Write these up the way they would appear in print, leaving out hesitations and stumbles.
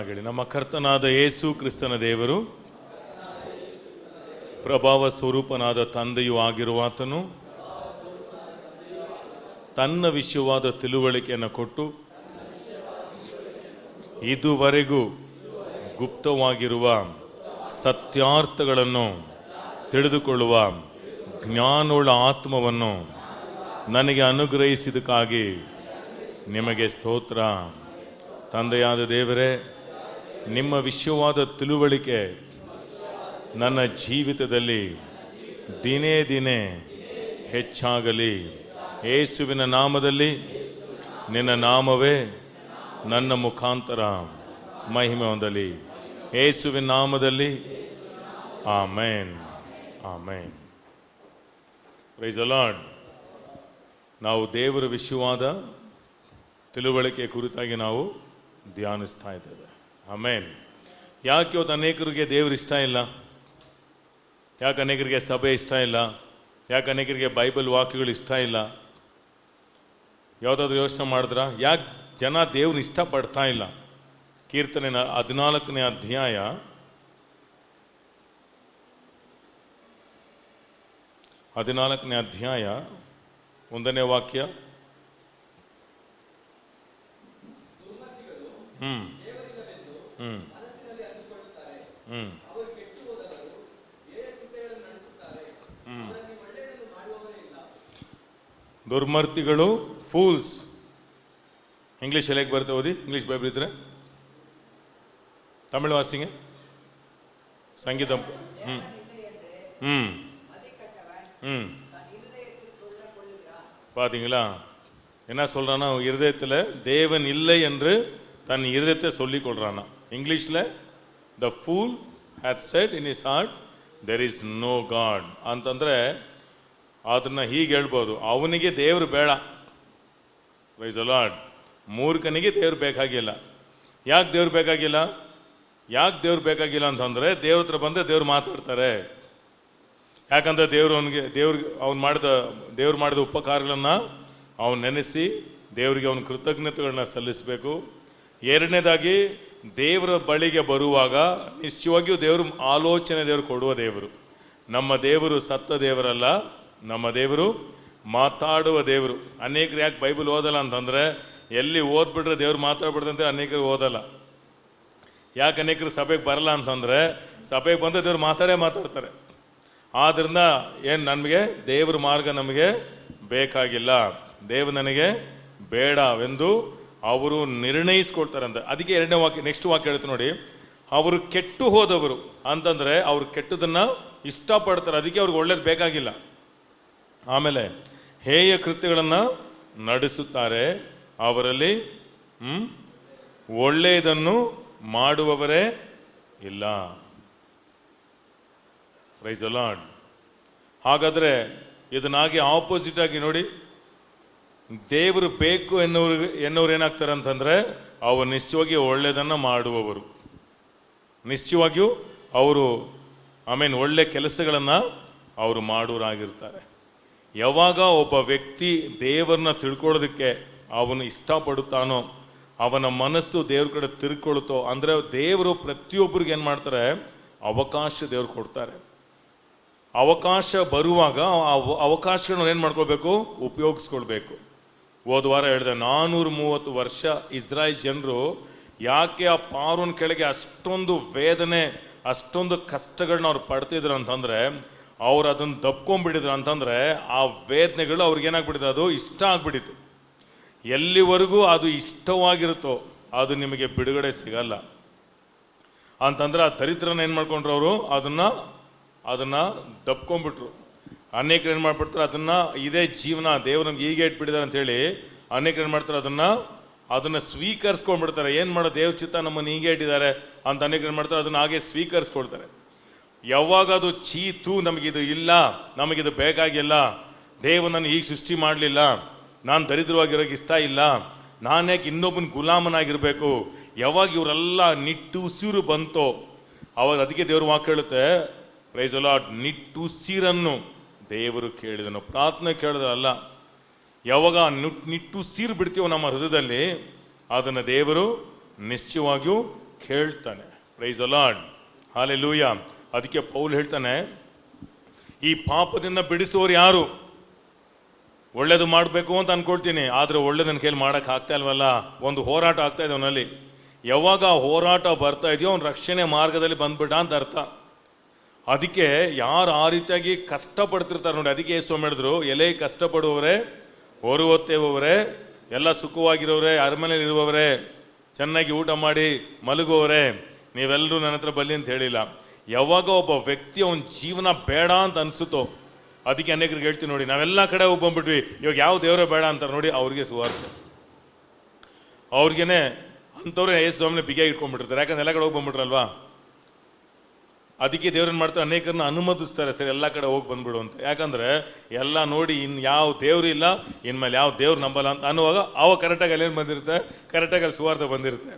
ಜೋರಾಗಲಿ. ನಮ್ಮ ಕರ್ತನಾದ ಯೇಸು ಕ್ರಿಸ್ತನ ದೇವರು, ಪ್ರಭಾವ ಸ್ವರೂಪನಾದ ತಂದೆಯೂ ಆಗಿರುವಾತನು ತನ್ನ ವಿಷಯವಾದ ತಿಳುವಳಿಕೆಯನ್ನು ಕೊಟ್ಟು ಇದುವರೆಗೂ ಗುಪ್ತವಾಗಿರುವ ಸತ್ಯಾರ್ಥಗಳನ್ನು ತಿಳಿದುಕೊಳ್ಳುವ ಜ್ಞಾನೋಳ ಆತ್ಮವನ್ನು ನನಗೆ ಅನುಗ್ರಹಿಸಿದಕ್ಕಾಗಿ ನಿಮಗೆ ಸ್ತೋತ್ರ. ತಂದೆಯಾದ ದೇವರೇ, ನಿಮ್ಮ ವಿಷಯವಾದ ತಿಳುವಳಿಕೆ ನನ್ನ ಜೀವಿತದಲ್ಲಿ ದಿನೇ ದಿನೇ ಹೆಚ್ಚಾಗಲಿ. ಯೇಸುವಿನ ನಾಮದಲ್ಲಿ, ನಿನ್ನ ನಾಮವೇ ನನ್ನ ಮುಖಾಂತರ ಮಹಿಮೆ ಹೊಂದಲಿ. ಯೇಸುವಿನ ನಾಮದಲ್ಲಿ amen, amen. Praise the Lord. ನಾವು ದೇವರ ವಿಷಯವಾದ ತಿಳುವಳಿಕೆ ಕುರಿತಾಗಿ ನಾವು ಧ್ಯಾನಿಸ್ತಾ ಇದ್ದೇವೆ. ಆಮೇನ್. ಯಾಕೆ ಇವತ್ತು ಅನೇಕರಿಗೆ ದೇವರು ಇಷ್ಟ ಇಲ್ಲ? ಯಾಕೆ ಅನೇಕರಿಗೆ ಸಭೆ ಇಷ್ಟ ಇಲ್ಲ? ಯಾಕೆ ಅನೇಕರಿಗೆ ಬೈಬಲ್ ವಾಕ್ಯಗಳು ಇಷ್ಟ ಇಲ್ಲ? ಯಾವುದಾದ್ರೂ ಯೋಚನೆ ಮಾಡಿದ್ರಾ? ಯಾಕೆ ಜನ ದೇವ್ರನ್ನ ಇಷ್ಟಪಡ್ತಾ ಇಲ್ಲ? ಕೀರ್ತನೆ 14ನೇ ಅಧ್ಯಾಯ 1ನೇ ವಾಕ್ಯ. ದುರ್ಮರ್ತಿಗಳು, ಫೂಲ್ಸ್. ಇಂಗ್ಲೀಷ್ ಹೇಗೆ ಬರುತ್ತೆ? ಓದಿ, ಇಂಗ್ಲೀಷ್ ಬೈಬಲ್ ಇದ್ರೆ. ತಮಿಳು ವಾಸಿಂಗೆ ಸಂಗೀತ. பார்த்தீங்களா என்ன சொல்கிறான்னா, இருதயத்தில் தேவன் இல்லை என்று தன் இருதயத்தை சொல்லிக் கொள்கிறானா. ಇಂಗ್ಲೀಷ್ಲೆ the fool hath said in his heart there is no God ಅಂತಂದರೆ ಅದನ್ನು ಹೀಗೆ ಹೇಳ್ಬೋದು, ಅವನಿಗೆ ದೇವರು ಬೇಡ. Price the lord. ಮೂರ್ಖನಿಗೆ ದೇವ್ರು ಬೇಕಾಗಿಲ್ಲ. ಯಾಕೆ ದೇವ್ರು ಬೇಕಾಗಿಲ್ಲ? ಯಾಕೆ ದೇವ್ರು ಬೇಕಾಗಿಲ್ಲ ಅಂತಂದರೆ, ದೇವ್ರ ಹತ್ರ ಬಂದರೆ ದೇವ್ರು ಮಾತಾಡ್ತಾರೆ. ಯಾಕಂದರೆ ದೇವ್ರು ಮಾಡಿದ ಉಪಕಾರಗಳನ್ನು ಅವನು ನೆನೆಸಿ ದೇವರಿಗೆ ಅವನ ಕೃತಜ್ಞತೆಗಳನ್ನ ಸಲ್ಲಿಸಬೇಕು. ಎರಡನೇದಾಗಿ, ದೇವರ ಬಳಿಗೆ ಬರುವಾಗ ನಿಶ್ಚಯವಾಗಿಯೂ ದೇವರು ಆಲೋಚನೆ ದೇವರು ಕೊಡುವ ದೇವರು. ನಮ್ಮ ದೇವರು ಸತ್ತ ದೇವರಲ್ಲ, ನಮ್ಮ ದೇವರು ಮಾತಾಡುವ ದೇವರು. ಅನೇಕರು ಯಾಕೆ ಬೈಬಲ್ ಓದಲ್ಲ ಅಂತಂದರೆ, ಎಲ್ಲಿ ಓದ್ಬಿಟ್ರೆ ದೇವ್ರು ಮಾತಾಡ್ಬಿಡ್ತಂತೆ ಅನೇಕರು ಓದಲ್ಲ. ಯಾಕೆ ಅನೇಕರು ಸಭೆಗೆ ಬರಲ್ಲ ಅಂತಂದರೆ, ಸಭೆಗೆ ಬಂದರೆ ದೇವ್ರು ಮಾತಾಡ್ತಾರೆ. ಆದ್ದರಿಂದ ಏನು, ನಮಗೆ ದೇವ್ರ ಮಾರ್ಗ ನಮಗೆ ಬೇಕಾಗಿಲ್ಲ, ದೇವ್ರು ನನಗೆ ಬೇಡವೆಂದು ಅವರು ನಿರ್ಣಯಿಸ್ಕೊಳ್ತಾರಂತೆ. ಅದಕ್ಕೆ ಎರಡನೇ ವಾಕ್ಯ, ನೆಕ್ಸ್ಟ್ ವಾಕ್ಯ ಹೇಳ್ತಾರೆ ನೋಡಿ. ಅವರು ಕೆಟ್ಟು ಹೋದವರು ಅಂತಂದರೆ ಅವ್ರು ಕೆಟ್ಟದನ್ನು ಇಷ್ಟಪಡ್ತಾರೆ, ಅದಕ್ಕೆ ಅವ್ರಿಗೆ ಒಳ್ಳೇದು ಬೇಕಾಗಿಲ್ಲ. ಆಮೇಲೆ ಹೇಯ ಕೃತ್ಯಗಳನ್ನು ನಡೆಸುತ್ತಾರೆ, ಅವರಲ್ಲಿ ಒಳ್ಳೆಯದನ್ನು ಮಾಡುವವರೇ ಇಲ್ಲ. Praise the lord. ಹಾಗಾದರೆ ಇದನ್ನಾಗಿ ಆಪೋಸಿಟ್ ಆಗಿ ನೋಡಿ, ದೇವರು ಬೇಕು ಎನ್ನುವರು ಏನಾಗ್ತಾರೆ ಅಂತಂದರೆ, ಅವರು ನಿಶ್ಚಯವಾಗಿ ಒಳ್ಳೆಯದನ್ನು ಮಾಡುವವರು. ನಿಶ್ಚಯವಾಗಿಯೂ ಅವರು ಒಳ್ಳೆ ಕೆಲಸಗಳನ್ನು ಅವರು ಮಾಡೋರಾಗಿರ್ತಾರೆ. ಯಾವಾಗ ಒಬ್ಬ ವ್ಯಕ್ತಿ ದೇವರನ್ನ ತಿಳ್ಕೊಳ್ಳೋದಕ್ಕೆ ಅವನು ಇಷ್ಟಪಡುತ್ತಾನೋ, ಅವನ ಮನಸ್ಸು ದೇವ್ರ ಕಡೆ ತಿರ್ಕೊಳ್ತೋ, ಅಂದರೆ ದೇವರು ಪ್ರತಿಯೊಬ್ಬರಿಗೆ ಏನು ಮಾಡ್ತಾರೆ, ಅವಕಾಶ ದೇವ್ರು ಕೊಡ್ತಾರೆ. ಅವಕಾಶ ಬರುವಾಗ ಆ ಅವಕಾಶಗಳನ್ನ ಏನು ಮಾಡ್ಕೊಳ್ಬೇಕು, ಉಪಯೋಗಿಸ್ಕೊಳ್ಬೇಕು. ಹೋದ ವಾರ ಹೇಳಿದೆ, 430 ವರ್ಷ ಇಸ್ರಾಯೇಲ್ ಜನರು ಯಾಕೆ ಆ ಪಾರೋನ್ ಕೆಳಗೆ ಅಷ್ಟೊಂದು ವೇದನೆ, ಅಷ್ಟೊಂದು ಕಷ್ಟಗಳನ್ನ ಅವ್ರು ಪಡ್ತಿದ್ರು ಅಂತಂದರೆ, ಅವ್ರು ಅದನ್ನು ದಬ್ಕೊಂಡ್ಬಿಟ್ಟಿದ್ರು ಅಂತಂದರೆ, ಆ ವೇದನೆಗಳು ಅವ್ರಿಗೇನಾಗ್ಬಿಟ್ಟಿದೆ, ಅದು ಇಷ್ಟ ಆಗ್ಬಿಟ್ಟಿತ್ತು. ಎಲ್ಲಿವರೆಗೂ ಅದು ಇಷ್ಟವಾಗಿರುತ್ತೋ ಅದು ನಿಮಗೆ ಬಿಡುಗಡೆ ಸಿಗಲ್ಲ ಅಂತಂದರೆ, ಆ ದರಿದ್ರನ ಏನು ಮಾಡ್ಕೊಂಡ್ರು ಅವರು, ಅದನ್ನು ದಬ್ಕೊಂಡ್ಬಿಟ್ರು. ಅನೇಕರು ಏನು ಮಾಡ್ಬಿಡ್ತಾರೆ, ಅದನ್ನು ಇದೇ ಜೀವನ, ದೇವ್ರು ನಮ್ಗೆ ಹೀಗೆ ಇಟ್ಬಿಟ್ಟಿದ್ದಾರೆ ಅಂಥೇಳಿ ಅನೇಕರು ಏನು ಮಾಡ್ತಾರೆ, ಅದನ್ನು ಸ್ವೀಕರಿಸ್ಕೊಂಡ್ಬಿಡ್ತಾರೆ. ಏನು ಮಾಡೋ, ದೇವ್ರ ಚಿತ್ತ ನಮ್ಮನ್ನು ಹೀಗೆ ಇಟ್ಟಿದ್ದಾರೆ ಅಂತ ಅನೇಕರು ಏನು ಮಾಡ್ತಾರೆ, ಅದನ್ನು ಹಾಗೆ ಸ್ವೀಕರಿಸ್ಕೊಳ್ತಾರೆ. ಯಾವಾಗ ಅದು ಚೀತು, ನಮಗಿದು ಇಲ್ಲ, ನಮಗಿದು ಬೇಕಾಗಿಲ್ಲ, ದೇವರು ನನ್ನ ಹೀಗೆ ಸೃಷ್ಟಿ ಮಾಡಲಿಲ್ಲ, ನಾನು ದರಿದ್ರವಾಗಿರೋಕ್ಕೆ ಇಷ್ಟ ಇಲ್ಲ, ನಾನು ಯಾಕೆ ಇನ್ನೊಬ್ಬನ ಗುಲಾಮನಾಗಿರಬೇಕು, ಯಾವಾಗ ಇವರೆಲ್ಲ ನಿಟ್ಟುಸಿರು ಬಂತೋ ಅವಾಗ ಅದಕ್ಕೆ ದೇವ್ರ ವಾಕ್ಯ ಹೇಳುತ್ತೆ, ಪ್ರೈಸ್ ದಿ ಲಾರ್ಡ್, ನಿಟ್ಟುಸಿರನ್ನು ದೇವರು ಕೇಳಿದನು, ಪ್ರಾರ್ಥನೆ ಕೇಳಿದ್ರಲ್ಲ. ಯಾವಾಗ ನಿಟ್ಟುಸಿರು ಬಿಡ್ತೀವೋ ನಮ್ಮ ಹೃದಯದಲ್ಲಿ, ಅದನ್ನು ದೇವರು ನಿಶ್ಚಯವಾಗಿಯೂ ಕೇಳ್ತಾನೆ. Price the lord, hallelujah. ಅದಕ್ಕೆ ಪೌಲ್ ಹೇಳ್ತಾನೆ, ಈ ಪಾಪದಿಂದ ಬಿಡಿಸುವವರು ಯಾರು? ಒಳ್ಳೇದು ಮಾಡಬೇಕು ಅಂತ ಅನ್ಕೊಳ್ತೀನಿ, ಆದರೆ ಒಳ್ಳೆ ನನ್ನ ಕೈಲಿ ಮಾಡೋಕ್ಕೆ ಆಗ್ತಾ ಇಲ್ವಲ್ಲ. ಒಂದು ಹೋರಾಟ ಆಗ್ತಾ ಇದೆ ಅವನಲ್ಲಿ. ಯಾವಾಗ ಆ ಹೋರಾಟ ಬರ್ತಾ ಇದೆಯೋ ಅವ್ನು ರಕ್ಷಣೆ ಮಾರ್ಗದಲ್ಲಿ ಬಂದ್ಬಿಟ್ಟ ಅಂತ ಅರ್ಥ. ಅದಕ್ಕೆ ಯಾರು ಆ ರೀತಿಯಾಗಿ ಕಷ್ಟಪಡ್ತಿರ್ತಾರೆ ನೋಡಿ, ಅದಕ್ಕೆ ಸ್ವಾಮಿ ಹೇಳಿದ್ರು, ಎಲೆ ಕಷ್ಟಪಡುವವರೇ, ಹೊರು ಹೊತ್ತೇವರೇ, ಎಲ್ಲ ಸುಖವಾಗಿರೋರೆ, ಅರಮನೆಯಲ್ಲಿ ಇರುವವರೇ, ಚೆನ್ನಾಗಿ ಊಟ ಮಾಡಿ ಮಲಗುವವರೇ, ನೀವೆಲ್ಲರೂ ನನ್ನ ಹತ್ರ ಬನ್ನಿ ಅಂತ ಹೇಳಿಲ್ಲ. ಯಾವಾಗ ಒಬ್ಬ ವ್ಯಕ್ತಿ ಅವನ ಜೀವನ ಬೇಡ ಅಂತ ಅನಿಸುತ್ತೋ, ಅದಕ್ಕೆ ಅನೇಕರಿಗೆ ಹೇಳ್ತೀವಿ ನೋಡಿ, ನಾವೆಲ್ಲ ಕಡೆ ಹೋಗಿ ಬಂದ್ಬಿಟ್ವಿ, ಇವಾಗ ಯಾವ ದೇವರೇ ಬೇಡ ಅಂತಾರೆ ನೋಡಿ, ಅವ್ರಿಗೆ ಸುವಾರ್ತೆ. ಅವ್ರಿಗೇನೆ ಅಂಥವ್ರೆ ಯೇಸು ಸ್ವಾಮಿನ ಬಿಗಿಯಾಗಿ ಇಟ್ಕೊಂಡ್ಬಿಟ್ಟಿರ್ತಾರೆ, ಯಾಕಂದ್ರೆ ಎಲ್ಲ ಕಡೆ ಹೋಗಿ ಬಂದ್ಬಿಟ್ರಲ್ವಾ. ಅದಕ್ಕೆ ದೇವ್ರನ್ನ ಮಾಡ್ತಾರೆ, ಅನೇಕರನ್ನ ಅನುಮತಿಸ್ತಾರೆ, ಸರಿ ಎಲ್ಲ ಕಡೆ ಹೋಗಿ ಬಂದ್ಬಿಡು ಅಂತ. ಯಾಕಂದರೆ ಎಲ್ಲ ನೋಡಿ ಇನ್ನು ಯಾವ ದೇವ್ರು ಇಲ್ಲ, ಇನ್ಮೇಲೆ ಯಾವ ದೇವ್ರು ನಂಬಲ್ಲ ಅಂತ ಅನ್ನುವಾಗ ಅವಾಗ ಕರೆಕ್ಟಾಗಿ ಅಲ್ಲೇನು ಬಂದಿರುತ್ತೆ, ಕರೆಕ್ಟಾಗಿ ಅಲ್ಲಿ ಸುವಾರ್ತೆ ಬಂದಿರುತ್ತೆ.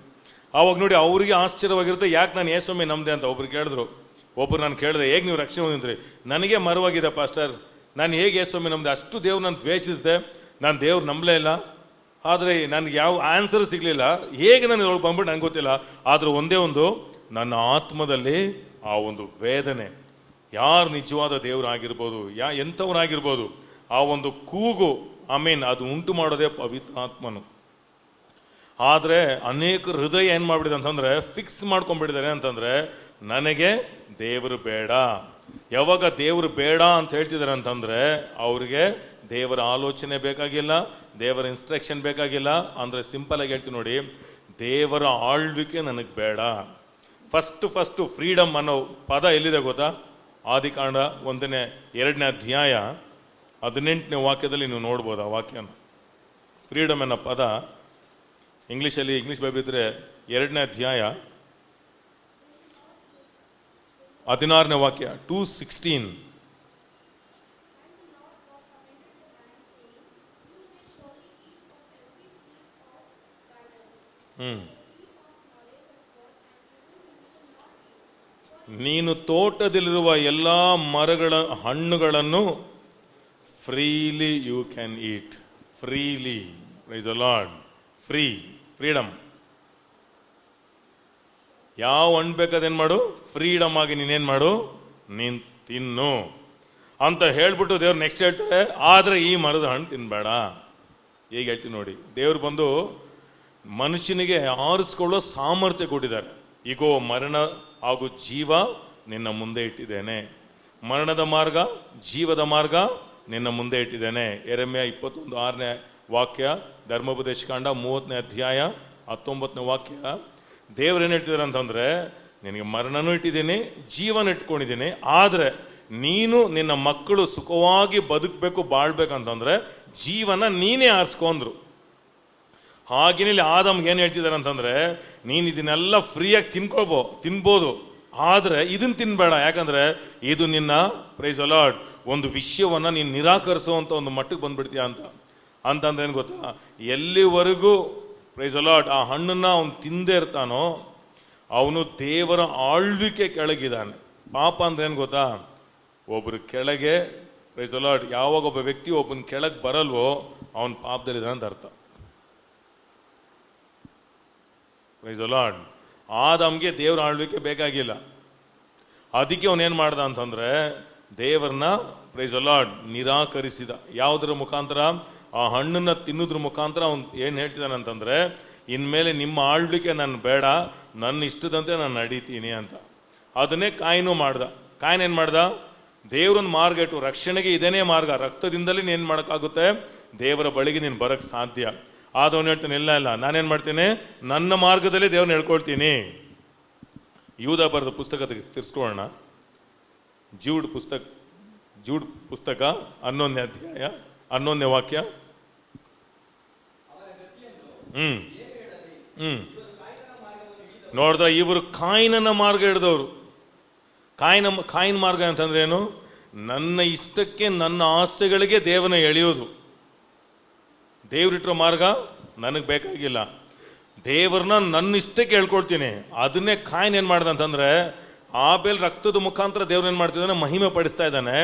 ಆವಾಗ ನೋಡಿ ಅವ್ರಿಗೆ ಆಶ್ಚರ್ಯವಾಗಿರುತ್ತೆ, ಯಾಕೆ ನಾನು ಯೇಸುಸ್ವಾಮಿ ನಂಬಿದೆ ಅಂತ. ಒಬ್ರು ಕೇಳಿದ್ರು, ಒಬ್ಬರು ನಾನು ಕೇಳಿದೆ, ಹೇಗೆ ನೀವು ರಕ್ಷಣೆ ಹೊಂದಿದ್ರಿ? ನನಗೆ ಮರವಾಗಿದೆ ಪಾಸ್ಟರ್, ನಾನು ಹೇಗೆ ಯೇಸುಸ್ವಾಮಿ ನಂಬಿದೆ, ಅಷ್ಟು ದೇವ್ರು ನಾನು ದ್ವೇಷಿಸಿದೆ, ನಾನು ದೇವ್ರು ನಂಬಲೇ ಇಲ್ಲ, ಆದರೆ ನನಗೆ ಯಾವ ಆನ್ಸರ್ ಸಿಗಲಿಲ್ಲ, ಹೇಗೆ ನನಗೆ ಒಳಗೆ ಬಂದ್ಬಿಟ್ಟು ನನಗೆ ಗೊತ್ತಿಲ್ಲ. ಆದರೆ ಒಂದೇ ಒಂದು, ನನ್ನ ಆತ್ಮದಲ್ಲಿ ಆ ಒಂದು ವೇದನೆ, ಯಾರು ನಿಜವಾದ ದೇವರಾಗಿರ್ಬೋದು, ಎಂಥವರಾಗಿರ್ಬೋದು, ಆ ಒಂದು ಕೂಗು ಅದು ಉಂಟು ಮಾಡೋದೇ ಪವಿತ್ರ ಆತ್ಮನು. ಆದರೆ ಅನೇಕ ಹೃದಯ ಏನು ಮಾಡಿಬಿಟ್ಟಿದೆ ಅಂತಂದರೆ, ಫಿಕ್ಸ್ ಮಾಡ್ಕೊಂಡ್ಬಿಟ್ಟಿದ್ದಾರೆ ಅಂತಂದರೆ, ನನಗೆ ದೇವರು ಬೇಡ. ಯಾವಾಗ ದೇವರು ಬೇಡ ಅಂತ ಹೇಳ್ತಿದ್ದಾರೆ ಅಂತಂದರೆ, ಅವ್ರಿಗೆ ದೇವರ ಆಲೋಚನೆ ಬೇಕಾಗಿಲ್ಲ, ದೇವರ ಇನ್ಸ್ಟ್ರಕ್ಷನ್ ಬೇಕಾಗಿಲ್ಲ. ಅಂದರೆ ಸಿಂಪಲಾಗಿ ಹೇಳ್ತೀವಿ ನೋಡಿ, ದೇವರ ಆಳ್ವಿಕೆ ನನಗೆ ಬೇಡ. ಫಸ್ಟು ಫ್ರೀಡಮ್ ಅನ್ನೋ ಪದ ಎಲ್ಲಿದೆ ಗೊತ್ತಾ? ಆದಿಕಾಂಡ 1-2 ಅಧ್ಯಾಯ 18ನೇ ವಾಕ್ಯದಲ್ಲಿ ನೀವು ನೋಡ್ಬೋದು ಆ ವಾಕ್ಯನ. ಫ್ರೀಡಮ್ ಅನ್ನೋ ಪದ ಇಂಗ್ಲೀಷ್ ಬೈಬಲ್ ಇದ್ದರೆ 2ನೇ ಅಧ್ಯಾಯ 16ನೇ ವಾಕ್ಯ, 2:16. ನೀನು ತೋಟದಲ್ಲಿರುವ ಎಲ್ಲ ಮರಗಳ ಹಣ್ಣುಗಳನ್ನು freely you can eat. Freely, praise the lord. Freedom. ಯಾವ ಹಣ್ಣು ಬೇಕಾದೇನು ಮಾಡು, ಫ್ರೀಡಮ್ ಆಗಿ ನೀನೇನು ಮಾಡು, ನೀನು ತಿನ್ನು ಅಂತ ಹೇಳ್ಬಿಟ್ಟು ದೇವ್ರು ನೆಕ್ಸ್ಟ್ ಹೇಳ್ತಾರೆ, ಆದರೆ ಈ ಮರದ ಹಣ್ಣು ತಿನ್ನಬೇಡ. ಹೇಗೆ ಹೇಳ್ತೀನಿ ನೋಡಿ, ದೇವ್ರು ಬಂದು ಮನುಷ್ಯನಿಗೆ ಆರಿಸ್ಕೊಳ್ಳೋ ಸಾಮರ್ಥ್ಯ ಕೊಟ್ಟಿದ್ದಾರೆ. ಈಗೋ ಮರಣ ಹಾಗೂ ಜೀವ ನಿನ್ನ ಮುಂದೆ ಇಟ್ಟಿದ್ದೇನೆ, ಮರಣದ ಮಾರ್ಗ ಜೀವದ ಮಾರ್ಗ ನಿನ್ನ ಮುಂದೆ ಇಟ್ಟಿದ್ದೇನೆ. ಯೆರೆಮೀಯ 21:6ನೇ ವಾಕ್ಯ, ಧರ್ಮೋಪದೇಶಕಾಂಡ 30ನೇ ಅಧ್ಯಾಯ 19ನೇ ವಾಕ್ಯ. ದೇವ್ರೇನು ಹೇಳ್ತಿದ್ದಾರೆ ಅಂತಂದರೆ, ನಿನಗೆ ಮರಣನೂ ಇಟ್ಟಿದ್ದೀನಿ, ಜೀವನ ಇಟ್ಕೊಂಡಿದ್ದೀನಿ, ಆದರೆ ನೀನು ನಿನ್ನ ಮಕ್ಕಳು ಸುಖವಾಗಿ ಬದುಕಬೇಕು, ಬಾಳ್ಬೇಕಂತಂದರೆ ಜೀವನ ನೀನೇ ಆರಿಸ್ಕೊಂಡ್ರು. ಹಾಗೇನೆ ಇಲ್ಲಿ ಆದಮ್ಗೆ ಏನು ಹೇಳ್ತಿದ್ದಾರೆ ಅಂತಂದರೆ, ನೀನು ಇದನ್ನೆಲ್ಲ ಫ್ರೀಯಾಗಿ ತಿನ್ಬೋದು, ಆದರೆ ಇದನ್ನು ತಿನ್ನಬೇಡ, ಯಾಕಂದರೆ ಇದು ನಿನ್ನ, ಪ್ರೈಸ್ ದ ಲಾರ್ಡ್, ಒಂದು ವಿಷಯವನ್ನು ನೀನು ನಿರಾಕರಿಸುವಂಥ ಒಂದು ಮಟ್ಟಕ್ಕೆ ಬಂದ್ಬಿಡ್ತೀಯ ಅಂತಂದ್ರೆ ಏನು ಗೊತ್ತಾ, ಎಲ್ಲಿವರೆಗೂ ಪ್ರೈಸ್ ದ ಲಾರ್ಡ್ ಆ ಹಣ್ಣನ್ನು ಅವನು ತಿಂದೇ ಇರ್ತಾನೋ ಅವನು ದೇವರ ಆಳ್ವಿಕೆ ಕೆಳಗಿದ್ದಾನೆ. ಪಾಪ ಅಂದ್ರೆ ಏನು ಗೊತ್ತಾ, ಒಬ್ಬರು ಕೆಳಗೆ, ಪ್ರೈಸ್ ದ ಲಾರ್ಡ್, ಯಾವಾಗ ಒಬ್ಬ ವ್ಯಕ್ತಿ ಒಬ್ಬನ ಕೆಳಗೆ ಬರಲ್ವೋ ಅವನ ಪಾಪದಲ್ಲಿದ್ದಾನೆ ಅಂತ ಅರ್ಥ. Price the lord. ಆದಮ್ಗೆ ದೇವರ ಆಳ್ವಿಕೆ ಬೇಕಾಗಿಲ್ಲ. ಅದಕ್ಕೆ ಅವನೇನು ಮಾಡ್ದ ಅಂತಂದರೆ, ದೇವರನ್ನ, ಪ್ರೈಸ್ ದ ಲಾರ್ಡ್, ನಿರಾಕರಿಸಿದ. ಯಾವುದರ ಮುಖಾಂತರ? ಆ ಹಣ್ಣನ್ನು ತಿನ್ನೋದ್ರ ಮುಖಾಂತರ ಅವನು ಏನು ಹೇಳ್ತಿದ್ದಾನೆ ಅಂತಂದರೆ, ಇನ್ಮೇಲೆ ನಿಮ್ಮ ಆಳ್ವಿಕೆ ನಾನು ಬೇಡ, ನನ್ನ ಇಷ್ಟದಂತೆ ನಾನು ನಡೀತೀನಿ ಅಂತ. ಅದನ್ನೇ ಕಾಯಿನೂ ಮಾಡ್ದ. ಕಾಯಿನ್ ಏನು ಮಾಡ್ದ? ದೇವ್ರನ್ನ ಮಾರ್ಗ ಇಟ್ಟು, ರಕ್ಷಣೆಗೆ ಇದೇನೇ ಮಾರ್ಗ, ರಕ್ತದಿಂದಲೇ ಏನು ಮಾಡೋಕ್ಕಾಗುತ್ತೆ, ದೇವರ ಬಳಿಗೆ ನೀನು ಬರೋಕ್ಕೆ ಸಾಧ್ಯ. ಆದವನು ಹೇಳ್ತಾನೆ, ಇಲ್ಲ ನಾನೇನು ಮಾಡ್ತೀನಿ, ನನ್ನ ಮಾರ್ಗದಲ್ಲಿ ದೇವ್ರನ್ನ ಹೇಳ್ಕೊಳ್ತೀನಿ. ಯೂದ ಬರೆದ ಪುಸ್ತಕ ತಿರ್ಸ್ಕೊಳ್ಳೋಣ. ಜೂಡ್ ಪುಸ್ತಕ 11ನೇ ಅಧ್ಯಾಯ 11ನೇ ವಾಕ್ಯ. ನೋಡಿದ್ರೆ ಇವರು ಕಾಯಿನನ ಮಾರ್ಗ ಹಿಡಿದವರು. ಕಾಯಿನ ಮಾರ್ಗ ಅಂತಂದ್ರೆ ಏನು? ನನ್ನ ಇಷ್ಟಕ್ಕೆ, ನನ್ನ ಆಸೆಗಳಿಗೆ ದೇವನ ಎಳೆಯೋದು. ದೇವ್ರಿಟ್ಟಿರೋ ಮಾರ್ಗ ನನಗೆ ಬೇಕಾಗಿಲ್ಲ, ದೇವ್ರನ್ನ ನನ್ನ ಇಷ್ಟಕ್ಕೆ ಹೇಳ್ಕೊಳ್ತೀನಿ. ಅದನ್ನೇ ಕಾಯಿನ್ ಏನು ಮಾಡ್ದೆ ಅಂತಂದರೆ, ಆಬೇಲ್ ರಕ್ತದ ಮುಖಾಂತರ ದೇವ್ರು ಏನು ಮಾಡ್ತಿದ್ದಾನೆ, ಮಹಿಮೆ ಪಡಿಸ್ತಾ ಇದ್ದಾನೆ.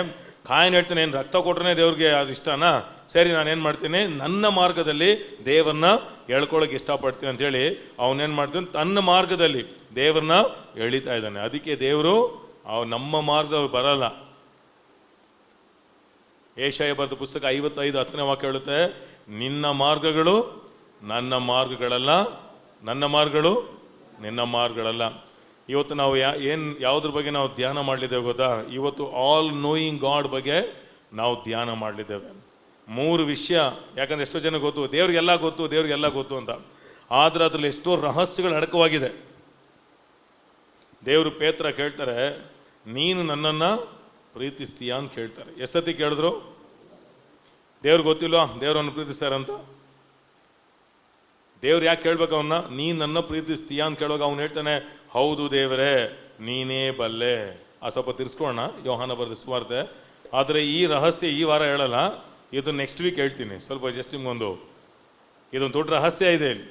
ಕಾಯಿನ್ ಹೇಳ್ತಾನೆ, ಏನು ರಕ್ತ ಕೊಟ್ರೆ ದೇವ್ರಿಗೆ ಅದು ಇಷ್ಟನಾ, ಸರಿ ನಾನೇನು ಮಾಡ್ತೀನಿ, ನನ್ನ ಮಾರ್ಗದಲ್ಲಿ ದೇವರನ್ನ ಹೇಳ್ಕೊಳ್ಳೋಕೆ ಇಷ್ಟಪಡ್ತೀನಿ ಅಂತೇಳಿ ಅವನೇನು ಮಾಡ್ತೀನಿ, ತನ್ನ ಮಾರ್ಗದಲ್ಲಿ ದೇವ್ರನ್ನ ಎಳಿತಾ ಇದ್ದಾನೆ. ಅದಕ್ಕೆ ದೇವರು ನಮ್ಮ ಮಾರ್ಗದವ್ರು ಬರಲ್ಲ. ಯೆಶಾಯ ಬರೆದ ಪುಸ್ತಕ 55:10 ವಾಕ್ಯ ಹೇಳುತ್ತೆ, ನಿನ್ನ ಮಾರ್ಗಗಳು ನನ್ನ ಮಾರ್ಗಗಳಲ್ಲ, ನನ್ನ ಮಾರ್ಗಗಳು ನಿನ್ನ ಮಾರ್ಗಗಳಲ್ಲ. ಇವತ್ತು ನಾವು ಯಾವುದ್ರ ಬಗ್ಗೆ ನಾವು ಧ್ಯಾನ ಮಾಡಲಿದ್ದೇವೆ ಗೊತ್ತಾ? ಇವತ್ತು ಆಲ್ ನೋಯಿಂಗ್ ಗಾಡ್ ಬಗ್ಗೆ ನಾವು ಧ್ಯಾನ ಮಾಡಲಿದ್ದೇವೆ. 3 ವಿಷಯ. ಯಾಕಂದ್ರೆ ಎಷ್ಟೋ ಜನ ಗೊತ್ತು, ದೇವ್ರಿಗೆಲ್ಲ ಗೊತ್ತು, ದೇವ್ರಿಗೆಲ್ಲ ಗೊತ್ತು ಅಂತ. ಆದರೆ ಅದರಲ್ಲಿ ಎಷ್ಟೋ ರಹಸ್ಯಗಳು ಅಡಕವಾಗಿದೆ. ದೇವರು ಪೇತ್ರ ಕೇಳ್ತಾರೆ, ನೀನು ನನ್ನನ್ನು ಪ್ರೀತಿಸ್ತೀಯಾ ಅಂತ ಕೇಳ್ತಾರೆ. ಎಷ್ಟೊತ್ತಿ ಕೇಳಿದ್ರು? ದೇವ್ರಿಗೆ ಗೊತ್ತಿಲ್ವಾ ದೇವ್ರನ್ನು ಪ್ರೀತಿಸ್ತಾರಂತ? ದೇವ್ರು ಯಾಕೆ ಕೇಳ್ಬೇಕು ಅವನ್ನ? ನೀನು ನನ್ನ ಪ್ರೀತಿಸ್ತೀಯಾ ಅಂತ ಕೇಳುವಾಗ ಅವ್ನು ಹೇಳ್ತಾನೆ, ಹೌದು ದೇವರೇ ನೀನೇ ಬಲ್ಲೆ. ಸ್ವಲ್ಪ ತಿರ್ಸ್ಕೊಳ್ಳೋಣ ಯೋಹಾನ ಬರೆದ ಸುವಾರ್ತೆ. ಆದರೆ ಈ ರಹಸ್ಯ ಈ ವಾರ ಹೇಳಲ್ಲ, ಇದು ನೆಕ್ಸ್ಟ್ ವೀಕ್ ಹೇಳ್ತೀನಿ. ಸ್ವಲ್ಪ ಜಸ್ಟ್ ನಿಮ್ಗೊಂದು ಇದೊಂದು ದೊಡ್ಡ ರಹಸ್ಯ ಇದೆ ಇಲ್ಲಿ.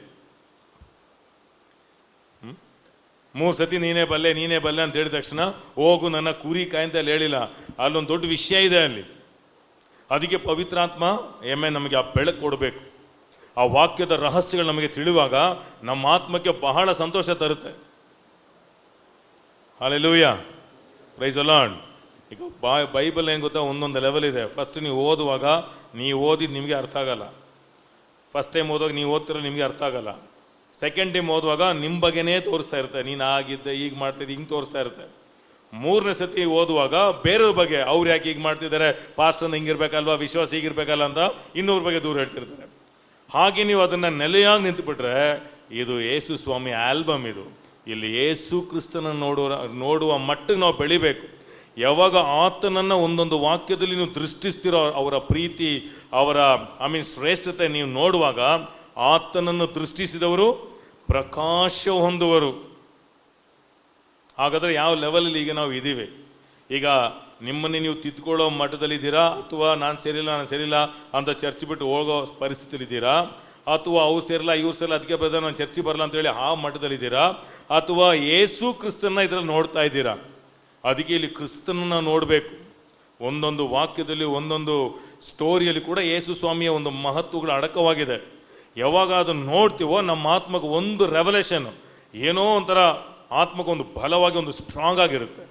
3 ಸತಿ ನೀನೇ ಬಲ್ಲೆ ನೀನೇ ಬಲ್ಲೆ ಅಂತ ಹೇಳಿದ ತಕ್ಷಣ ಹೋಗು ನನ್ನ ಕುರಿ ಕಾಯಿ ಅಂತ ಅಲ್ಲಿ ಹೇಳಿಲ್ಲ. ಅಲ್ಲೊಂದು ದೊಡ್ಡ ವಿಷಯ ಇದೆ ಅಲ್ಲಿ. ಅದಕ್ಕೆ ಪವಿತ್ರಾತ್ಮ ನಮಗೆ ಆ ಬೆಳಕು ಕೊಡಬೇಕು. ಆ ವಾಕ್ಯದ ರಹಸ್ಯಗಳು ನಮಗೆ ತಿಳಿಯುವಾಗ ನಮ್ಮ ಆತ್ಮಕ್ಕೆ ಬಹಳ ಸಂತೋಷ ತರುತ್ತೆ. Hallelujah, praise the lord. ಈಗ ಬೈಬಲ್ ಏನು ಗೊತ್ತಾ, ಒಂದೊಂದು ಲೆವೆಲ್ ಇದೆ. ಫಸ್ಟ್ ನೀವು ಓದುವಾಗ ನೀವು ಓದಿದ್ದು ನಿಮಗೆ ಅರ್ಥ ಆಗಲ್ಲ. ಫಸ್ಟ್ ಟೈಮ್ ಓದುವಾಗ ನೀವು ಓದ್ತಿರೋ ನಿಮಗೆ ಅರ್ಥ ಆಗಲ್ಲ. ಸೆಕೆಂಡ್ ಟೈಮ್ ಓದುವಾಗ ನಿಮ್ಮ ಬಗ್ಗೆನೇ ತೋರಿಸ್ತಾ ಇರುತ್ತೆ, ನೀನು ಆಗಿದ್ದೆ ಈಗ ಮಾಡ್ತಿದ್ದೆ ಹಿಂಗೆ ತೋರಿಸ್ತಾ ಇರುತ್ತೆ. 3ನೇ ಸತಿ ಓದುವಾಗ ಬೇರೆಯವ್ರ ಬಗ್ಗೆ, ಅವ್ರು ಯಾಕೆ ಹೀಗೆ ಮಾಡ್ತಿದ್ದಾರೆ, ಪಾಸ್ಟರ್ ಹಿಂಗಿರ್ಬೇಕಲ್ವಾ, ವಿಶ್ವಾಸ ಹೀಗಿರ್ಬೇಕಲ್ಲ ಅಂತ ಇನ್ನೊವ್ರ ಬಗ್ಗೆ ದೂರ ಹೇಳ್ತಿರ್ತಾರೆ. ಹಾಗೆ ನೀವು ಅದನ್ನು ನೆಲೆಯಾಗಿ ನಿಂತುಬಿಟ್ರೆ ಇದು ಯೇಸು ಸ್ವಾಮಿ ಆಲ್ಬಮ್. ಇದು ಇಲ್ಲಿ ಯೇಸು ಕ್ರಿಸ್ತನ ನೋಡುವ ಮಟ್ಟಿಗೆ ನಾವು ಬೆಳಿಬೇಕು. ಯಾವಾಗ ಆತನನ್ನು ಒಂದೊಂದು ವಾಕ್ಯದಲ್ಲಿ ನೀವು ದೃಷ್ಟಿಸ್ತಿರೋ, ಅವರ ಪ್ರೀತಿ, ಅವರ ಶ್ರೇಷ್ಠತೆ ನೀವು ನೋಡುವಾಗ ಆತನನ್ನು ದೃಷ್ಟಿಸಿದವರು ಪ್ರಕಾಶ ಹೊಂದುವರು. ಹಾಗಾದರೆ ಯಾವ ಲೆವೆಲಲ್ಲಿ ಈಗ ನಾವು ಇದ್ದೀವಿ? ಈಗ ನಿಮ್ಮನ್ನೇ ನೀವು ತಿದ್ಕೊಳ್ಳೋ ಮಟ್ಟದಲ್ಲಿದ್ದೀರಾ, ಅಥವಾ ನಾನು ಸರಿಯಿಲ್ಲ ಅಂತ ಚರ್ಚ್ ಬಿಟ್ಟು ಹೋಗೋ ಪರಿಸ್ಥಿತಿಲಿದ್ದೀರಾ, ಅಥವಾ ಅವ್ರು ಸೇರಿಲ್ಲ ಇವ್ರು ಸೇರಿಲ್ಲ ಅದಕ್ಕೆ ಬರೋದ ನಾನು ಚರ್ಚಿ ಬರಲ್ಲ ಅಂತೇಳಿ ಆ ಮಟ್ಟದಲ್ಲಿದ್ದೀರಾ, ಅಥವಾ ಯೇಸು ಕ್ರಿಸ್ತನ ಇದರಲ್ಲಿ ನೋಡ್ತಾ ಇದ್ದೀರಾ? ಅದಕ್ಕೆ ಇಲ್ಲಿ ಕ್ರಿಸ್ತನನ್ನು ನೋಡಬೇಕು. ಒಂದೊಂದು ವಾಕ್ಯದಲ್ಲಿ ಒಂದೊಂದು ಸ್ಟೋರಿಯಲ್ಲಿ ಕೂಡ ಯೇಸು ಸ್ವಾಮಿಯ ಒಂದು ಮಹತ್ವಗಳು ಅಡಕವಾಗಿದೆ. ಯಾವಾಗ ಅದನ್ನು ನೋಡ್ತೀವೋ ನಮ್ಮ ಆತ್ಮಕ್ಕೆ ಒಂದು ರೆವಲೇಷನ್, ಏನೋ ಒಂಥರ ಆತ್ಮಕ್ಕೆ ಒಂದು ಬಲವಾಗಿ ಒಂದು ಸ್ಟ್ರಾಂಗ್ ಆಗಿರುತ್ತೆ.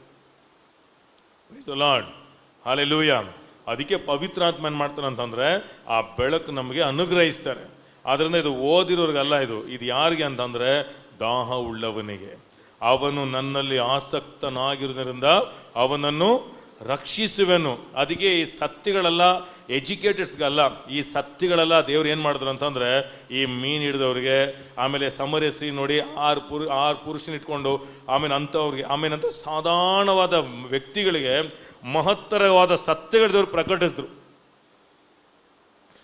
Praise the lord, hallelujah. ಅದಕ್ಕೆ ಪವಿತ್ರಾತ್ಮ ಏನು ಮಾಡ್ತಾರೆ ಅಂತಂದರೆ ಆ ಬೆಳಕು ನಮಗೆ ಅನುಗ್ರಹಿಸ್ತಾರೆ. ಆದ್ದರಿಂದ ಇದು ಓದಿರೋರಿಗಲ್ಲ, ಇದು ಯಾರಿಗೆ ಅಂತಂದರೆ ದಾಹ ಉಳ್ಳವನಿಗೆ. ಅವನು ನನ್ನಲ್ಲಿ ಆಸಕ್ತನಾಗಿರೋದ್ರಿಂದ ಅವನನ್ನು ರಕ್ಷಿಸುವೆನು. ಅದಕ್ಕೆ ಈ ಸತ್ಯಗಳೆಲ್ಲ ಎಜುಕೇಟೆಡ್ಸ್ಗಲ್ಲ, ಈ ಸತ್ಯಗಳೆಲ್ಲ ದೇವ್ರು ಏನು ಮಾಡಿದ್ರು ಅಂತಂದರೆ ಈ ಮೀನು ಹಿಡಿದವ್ರಿಗೆ, ಆಮೇಲೆ ಸಮರ್ಯ ಸ್ತ್ರೀ ನೋಡಿ 6 ಪುರುಷನ ಇಟ್ಕೊಂಡು ಅಂಥವ್ರಿಗೆ, ಅಂತ ಸಾಧಾರಣವಾದ ವ್ಯಕ್ತಿಗಳಿಗೆ ಮಹತ್ತರವಾದ ಸತ್ಯಗಳು ದೇವರು ಪ್ರಕಟಿಸಿದ್ರು.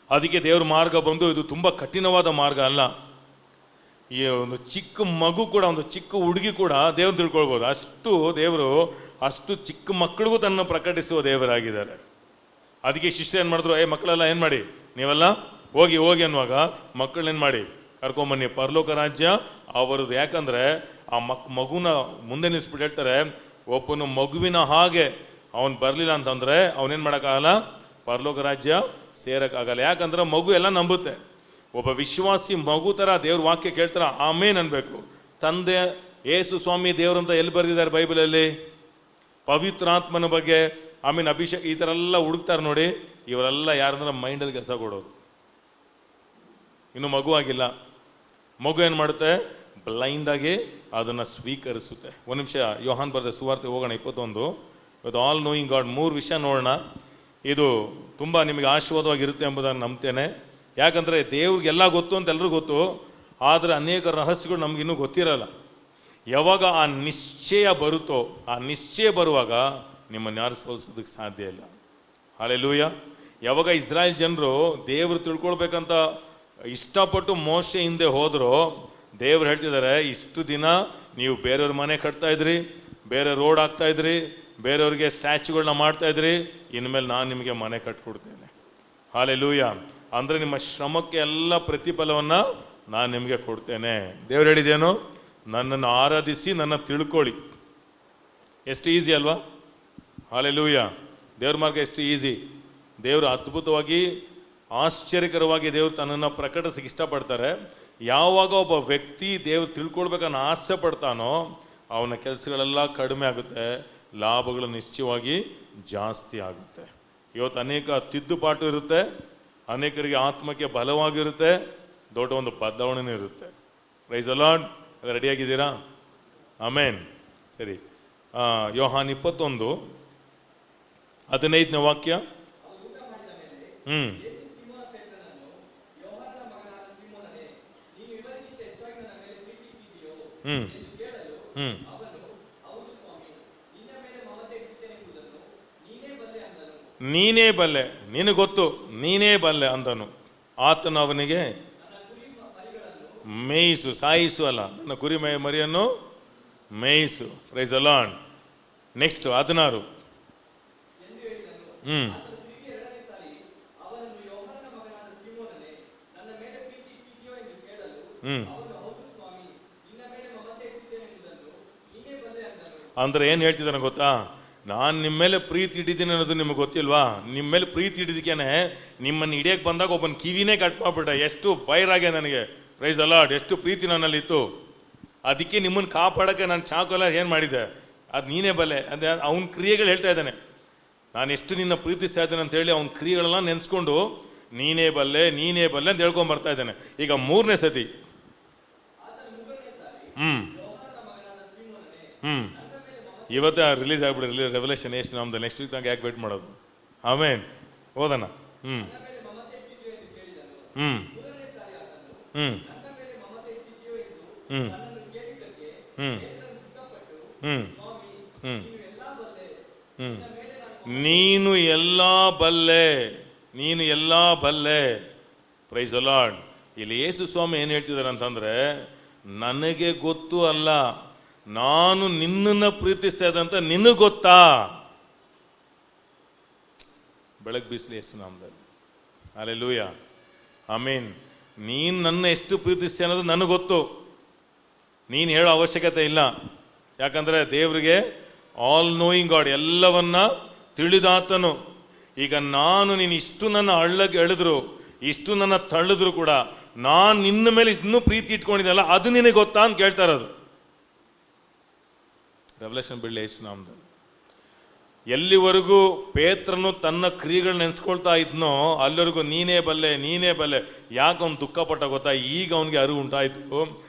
ಅದಕ್ಕೆ ದೇವ್ರ ಮಾರ್ಗ ಬಂದು ಇದು ತುಂಬ ಕಠಿಣವಾದ ಮಾರ್ಗ ಅಲ್ಲ. ಈ ಒಂದು ಚಿಕ್ಕ ಮಗು ಕೂಡ, ಒಂದು ಚಿಕ್ಕ ಹುಡುಗಿ ಕೂಡ ದೇವ್ರು ತಿಳ್ಕೊಳ್ಬೋದು. ದೇವರು ಅಷ್ಟು ಚಿಕ್ಕ ಮಕ್ಕಳಿಗೂ ತನ್ನ ಪ್ರಕಟಿಸುವ ದೇವರಾಗಿದ್ದಾರೆ. ಅದಕ್ಕೆ ಶಿಷ್ಯ ಏನು ಮಾಡಿದ್ರು, ಮಕ್ಕಳೆಲ್ಲ ಏನು ಮಾಡಿ, ನೀವೆಲ್ಲ ಹೋಗಿ ಅನ್ನುವಾಗ ಮಕ್ಕಳನ್ನೇನು ಮಾಡಿ ಕರ್ಕೊಂಬನ್ನಿ, ಪರಲೋಕ ರಾಜ್ಯ ಅವರದ್ದು. ಯಾಕಂದರೆ ಆ ಮಗುನ ಮುಂದೆ ನಿಲ್ಲಿಸ್ಬಿಟ್ಟು ಹೇಳ್ತಾರೆ, ಒಬ್ಬನು ಮಗುವಿನ ಹಾಗೆ ಅವನು ಬರಲಿಲ್ಲ ಅಂತಂದರೆ ಅವನೇನು ಮಾಡೋಕ್ಕಾಗಲ್ಲ, ಪರಲೋಕ ರಾಜ್ಯ ಸೇರೋಕ್ಕಾಗಲ್ಲ. ಯಾಕಂದ್ರೆ ಮಗು ಎಲ್ಲ ನಂಬುತ್ತೆ. ಒಬ್ಬ ವಿಶ್ವಾಸಿ ಮಗು ಥರ ದೇವ್ರ ವಾಕ್ಯ ಕೇಳ್ತಾರ ಆಮೇನ್ ಅನ್ಬೇಕು. ತಂದೆ ಯೇಸು ಸ್ವಾಮಿ ದೇವರಂತ ಎಲ್ಲಿ ಬರೆದಿದ್ದಾರೆ ಬೈಬಲಲ್ಲಿ? ಪವಿತ್ರಾತ್ಮನ ಬಗ್ಗೆ, ಅಭಿಷೇಕ್, ಈ ಥರ ಎಲ್ಲ ಹುಡುಕ್ತಾರೆ ನೋಡಿ. ಇವರೆಲ್ಲ ಯಾರಂದ್ರೆ ಮೈಂಡಲ್ಲಿ ಕೆಲಸ ಕೊಡೋದು. ಇನ್ನು ಮಗು ಆಗಿಲ್ಲ. ಮಗು ಏನು ಮಾಡುತ್ತೆ? ಬ್ಲೈಂಡಾಗಿ ಅದನ್ನು ಸ್ವೀಕರಿಸುತ್ತೆ. ಒಂದು ನಿಮಿಷ ಯೋಹಾನ್ ಬರೆದ ಸುವಾರ್ತೆ ಹೋಗೋಣ 21. ವಿತ್ ಆಲ್ ನೋಯಿಂಗ್ ಗಾಡ್ 3 ವಿಷಯ ನೋಡೋಣ. ಇದು ತುಂಬ ನಿಮಗೆ ಆಶೀರ್ವಾದವಾಗಿರುತ್ತೆ ಎಂಬುದನ್ನು ನಂಬ್ತೇನೆ. ಯಾಕಂದರೆ ದೇವ್ರಿಗೆಲ್ಲ ಗೊತ್ತು ಅಂತ ಎಲ್ರಿಗೂ ಗೊತ್ತು, ಆದರೆ ಅನೇಕ ರಹಸ್ಯಗಳು ನಮಗಿನ್ನೂ ಗೊತ್ತಿರಲ್ಲ. ಯಾವಾಗ ಆ ನಿಶ್ಚಯ ಬರುತ್ತೋ, ಆ ನಿಶ್ಚಯ ಬರುವಾಗ ನಿಮ್ಮನ್ನು ಯಾರು ಸೋಲಿಸೋದಕ್ಕೆ ಸಾಧ್ಯ ಇಲ್ಲ. ಹಲ್ಲೆಲೂಯಾ. ಯಾವಾಗ ಇಸ್ರಾಯೇಲ್ ಜನರು ದೇವರು ತಿಳ್ಕೊಳ್ಬೇಕಂತ ಇಷ್ಟಪಟ್ಟು ಮೋಶೆ ಹಿಂದೆ ಹೋದರೂ, ದೇವ್ರು ಹೇಳ್ತಿದ್ದಾರೆ, ಇಷ್ಟು ದಿನ ನೀವು ಬೇರೆಯವ್ರ ಮನೆ ಕಟ್ತಾಯಿದ್ರಿ, ಬೇರೆ ರೋಡ್ ಹಾಕ್ತಾಯಿದ್ರಿ, ಬೇರೆಯವ್ರಿಗೆ ಸ್ಟ್ಯಾಚ್ಯೂಗಳನ್ನ ಮಾಡ್ತಾಯಿದ್ರಿ, ಇನ್ಮೇಲೆ ನಾನು ನಿಮಗೆ ಮನೆ ಕಟ್ಕೊಡ್ತೇನೆ. ಹಲ್ಲೆಲೂಯಾ. ಅಂದರೆ ನಿಮ್ಮ ಶ್ರಮಕ್ಕೆ ಎಲ್ಲ ಪ್ರತಿಫಲವನ್ನು ನಾನು ನಿಮಗೆ ಕೊಡ್ತೇನೆ. ದೇವ್ರು ಹೇಳಿದೇನು? ನನ್ನನ್ನು ಆರಾಧಿಸಿ ನನ್ನ ತಿಳ್ಕೊಳ್ಳಿ. ಎಷ್ಟು ಈಸಿ ಅಲ್ವಾ? ಹಲ್ಲೆಲೂಯಾ. ದೇವ್ರ ಮಾರ್ಗ ಎಷ್ಟು ಈಸಿ. ದೇವರು ಅದ್ಭುತವಾಗಿ ಆಶ್ಚರ್ಯಕರವಾಗಿ ದೇವರು ತನ್ನನ್ನು ಪ್ರಕಟಿಸಕ್ಕೆ ಇಷ್ಟಪಡ್ತಾರೆ. ಯಾವಾಗ ಒಬ್ಬ ವ್ಯಕ್ತಿ ದೇವ್ರು ತಿಳ್ಕೊಳ್ಬೇಕನ್ನೋ ಆಸೆ ಪಡ್ತಾನೋ ಅವನ ಕೆಲಸಗಳೆಲ್ಲ ಕಡಿಮೆ ಆಗುತ್ತೆ, ಲಾಭಗಳು ನಿಶ್ಚಯವಾಗಿ ಜಾಸ್ತಿ ಆಗುತ್ತೆ. ಇವತ್ತು ಅನೇಕ ತಿದ್ದುಪಾಟು ಇರುತ್ತೆ, ಅನೇಕರಿಗೆ ಆತ್ಮಕ್ಕೆ ಬಲವಾಗಿರುತ್ತೆ, ದೊಡ್ಡ ಒಂದು ಬದಲಾವಣೆ ಇರುತ್ತೆ. Praise the Lord. ರೆಡಿಯಾಗಿದ್ದೀರಾ? ಆಮೇನ್. ಸರಿ, ಯೋಹಾನ್ 21:15 ವಾಕ್ಯ. ನೀನೇ ಬಲ್ಲೆ, ನಿನಗೆ ಗೊತ್ತು, ನೀನೇ ಬಲ್ಲೆ ಅಂದನು. ಆತನು ಅವನಿಗೆ, ಮೇಯಿಸು, ಸಾಯಿಸು ಅಲ್ಲ, ನನ್ನ ಕುರಿ ಮರಿಯನ್ನು ಮೇಯಿಸು. Praise the Lord. ನೆಕ್ಸ್ಟ್ 16. ಅಂದ್ರೆ ಏನು ಹೇಳ್ತಿದ್ದಾನೆ ಗೊತ್ತಾ? ನಾನು ನಿಮ್ಮ ಮೇಲೆ ಪ್ರೀತಿ ಇಟ್ಟಿದ್ದೀನಿ ಅನ್ನೋದು ನಿಮಗೆ ಗೊತ್ತಿಲ್ವಾ? ನಿಮ್ಮ ಮೇಲೆ ಪ್ರೀತಿ ಇಟ್ಟಿದ್ದಕ್ಕೇನೆ ನಿಮ್ಮನ್ನು ಹಿಡಿಯಕ್ಕೆ ಬಂದಾಗ ಒಬ್ಬನ ಕಿವಿನೇ ಕಟ್ ಮಾಡಿಬಿಟ್ಟೆ. ಎಷ್ಟು ಫೈರಾಗೆ ನನಗೆ. Praise the lord. ಎಷ್ಟು ಪ್ರೀತಿ ನನ್ನಲ್ಲಿತ್ತು. ಅದಕ್ಕೆ ನಿಮ್ಮನ್ನು ಕಾಪಾಡೋಕ್ಕೆ ನಾನು ಚಾಕೋಲ್ಲ ಏನು ಮಾಡಿದ್ದೆ, ಅದು ನೀನೇ ಬಲ್ಲೆ ಅಂದರೆ ಅವನ ಕ್ರಿಯೆಗಳು ಹೇಳ್ತಾ ಇದ್ದಾನೆ. ನಾನು ಎಷ್ಟು ನಿನ್ನ ಪ್ರೀತಿಸ್ತಾ ಇದ್ದೇನೆ ಅಂತೇಳಿ ಅವನ ಕ್ರಿಯೆಗಳೆಲ್ಲ ನೆನೆಸ್ಕೊಂಡು ನೀನೇ ಬಲ್ಲೆ, ನೀನೇ ಬಲ್ಲೆ ಅಂತ ಹೇಳ್ಕೊಂಡು ಬರ್ತಾ ಇದ್ದಾನೆ. ಈಗ 3ನೇ ಸತಿ ಇವತ್ತು ರಿಲೀಸ್ ಆಗ್ಬಿಡಿ, ರೆವಲ್ಯೂಷನ್ ಎಷ್ಟು ನಮ್ದು. ನೆಕ್ಸ್ಟ್ ವೀಕ್ ನಂಗೆ ಯಾಕೆ ವೇಟ್ ಮಾಡೋದು? ಆಮೇನ್. ಓದೋಣ. ನೀನು ಎಲ್ಲ ಬಲ್ಲೆ, ನೀನು ಎಲ್ಲ ಬಲ್ಲೆ. Praise the lord. ಇಲ್ಲಿ ಯೇಸು ಸ್ವಾಮಿ ಏನು ಹೇಳ್ತಿದ್ದಾರೆ ಅಂತಂದ್ರೆ, ನನಗೆ ಗೊತ್ತು ಅಲ್ಲ, ನಾನು ನಿನ್ನನ್ನು ಪ್ರೀತಿಸ್ತಾ ಇದ್ದಂತ ನಿನಗೆ ಗೊತ್ತಾ? ಬೆಳಗ್ಗೆ ಬೀಸಲಿ ಯೇಸು ನಾಮದಲ್ಲಿ. ಹಲ್ಲೆಲೂಯ. ಆಮೀನ್. ನೀನು ನನ್ನ ಎಷ್ಟು ಪ್ರೀತಿಸ್ತೀಯ ಅನ್ನೋದು ನನಗೆ ಗೊತ್ತು, ನೀನು ಹೇಳೋ ಅವಶ್ಯಕತೆ ಇಲ್ಲ. ಯಾಕಂದರೆ ದೇವರಿಗೆ ಆಲ್ ನೋಯಿಂಗ್ ಗಾಡ್, ಎಲ್ಲವನ್ನ ತಿಳಿದಾತನು. ಈಗ ನಾನು ನೀನು ಇಷ್ಟು ನನ್ನ ಹಳ್ಳಗೆ ಎಳೆದ್ರು, ಇಷ್ಟು ನನ್ನ ತಳ್ಳಿದ್ರು ಕೂಡ ನಾನು ನಿನ್ನ ಮೇಲೆ ಇನ್ನೂ ಪ್ರೀತಿ ಇಟ್ಕೊಂಡಿದ್ದಲ್ಲ, ಅದು ನಿನಗೆ ಗೊತ್ತಾ ಅಂತ ಕೇಳ್ತಾ ಇರೋದು. ರೆವಲ್ಯೂಷನ್ ಬಿಡಲಿ ಯೇಸು ನಾಮದಲ್ಲಿ. ಎಲ್ಲಿವರೆಗೂ ಪೇತ್ರನು ತನ್ನ ಕ್ರಿಯೆಗಳು ನೆನೆಸ್ಕೊಳ್ತಾ ಇದ್ನೋ ಅಲ್ಲಿವರೆಗೂ ನೀನೇ ಬಲ್ಲೆ, ನೀನೇ ಬಲ್ಲೆ. ಯಾಕೆ ಅವ್ನು ದುಃಖಪಟ್ಟ ಗೊತ್ತಾ? ಈಗ ಅವನಿಗೆ ಅರಿವು ಉಂಟಾಯಿತು,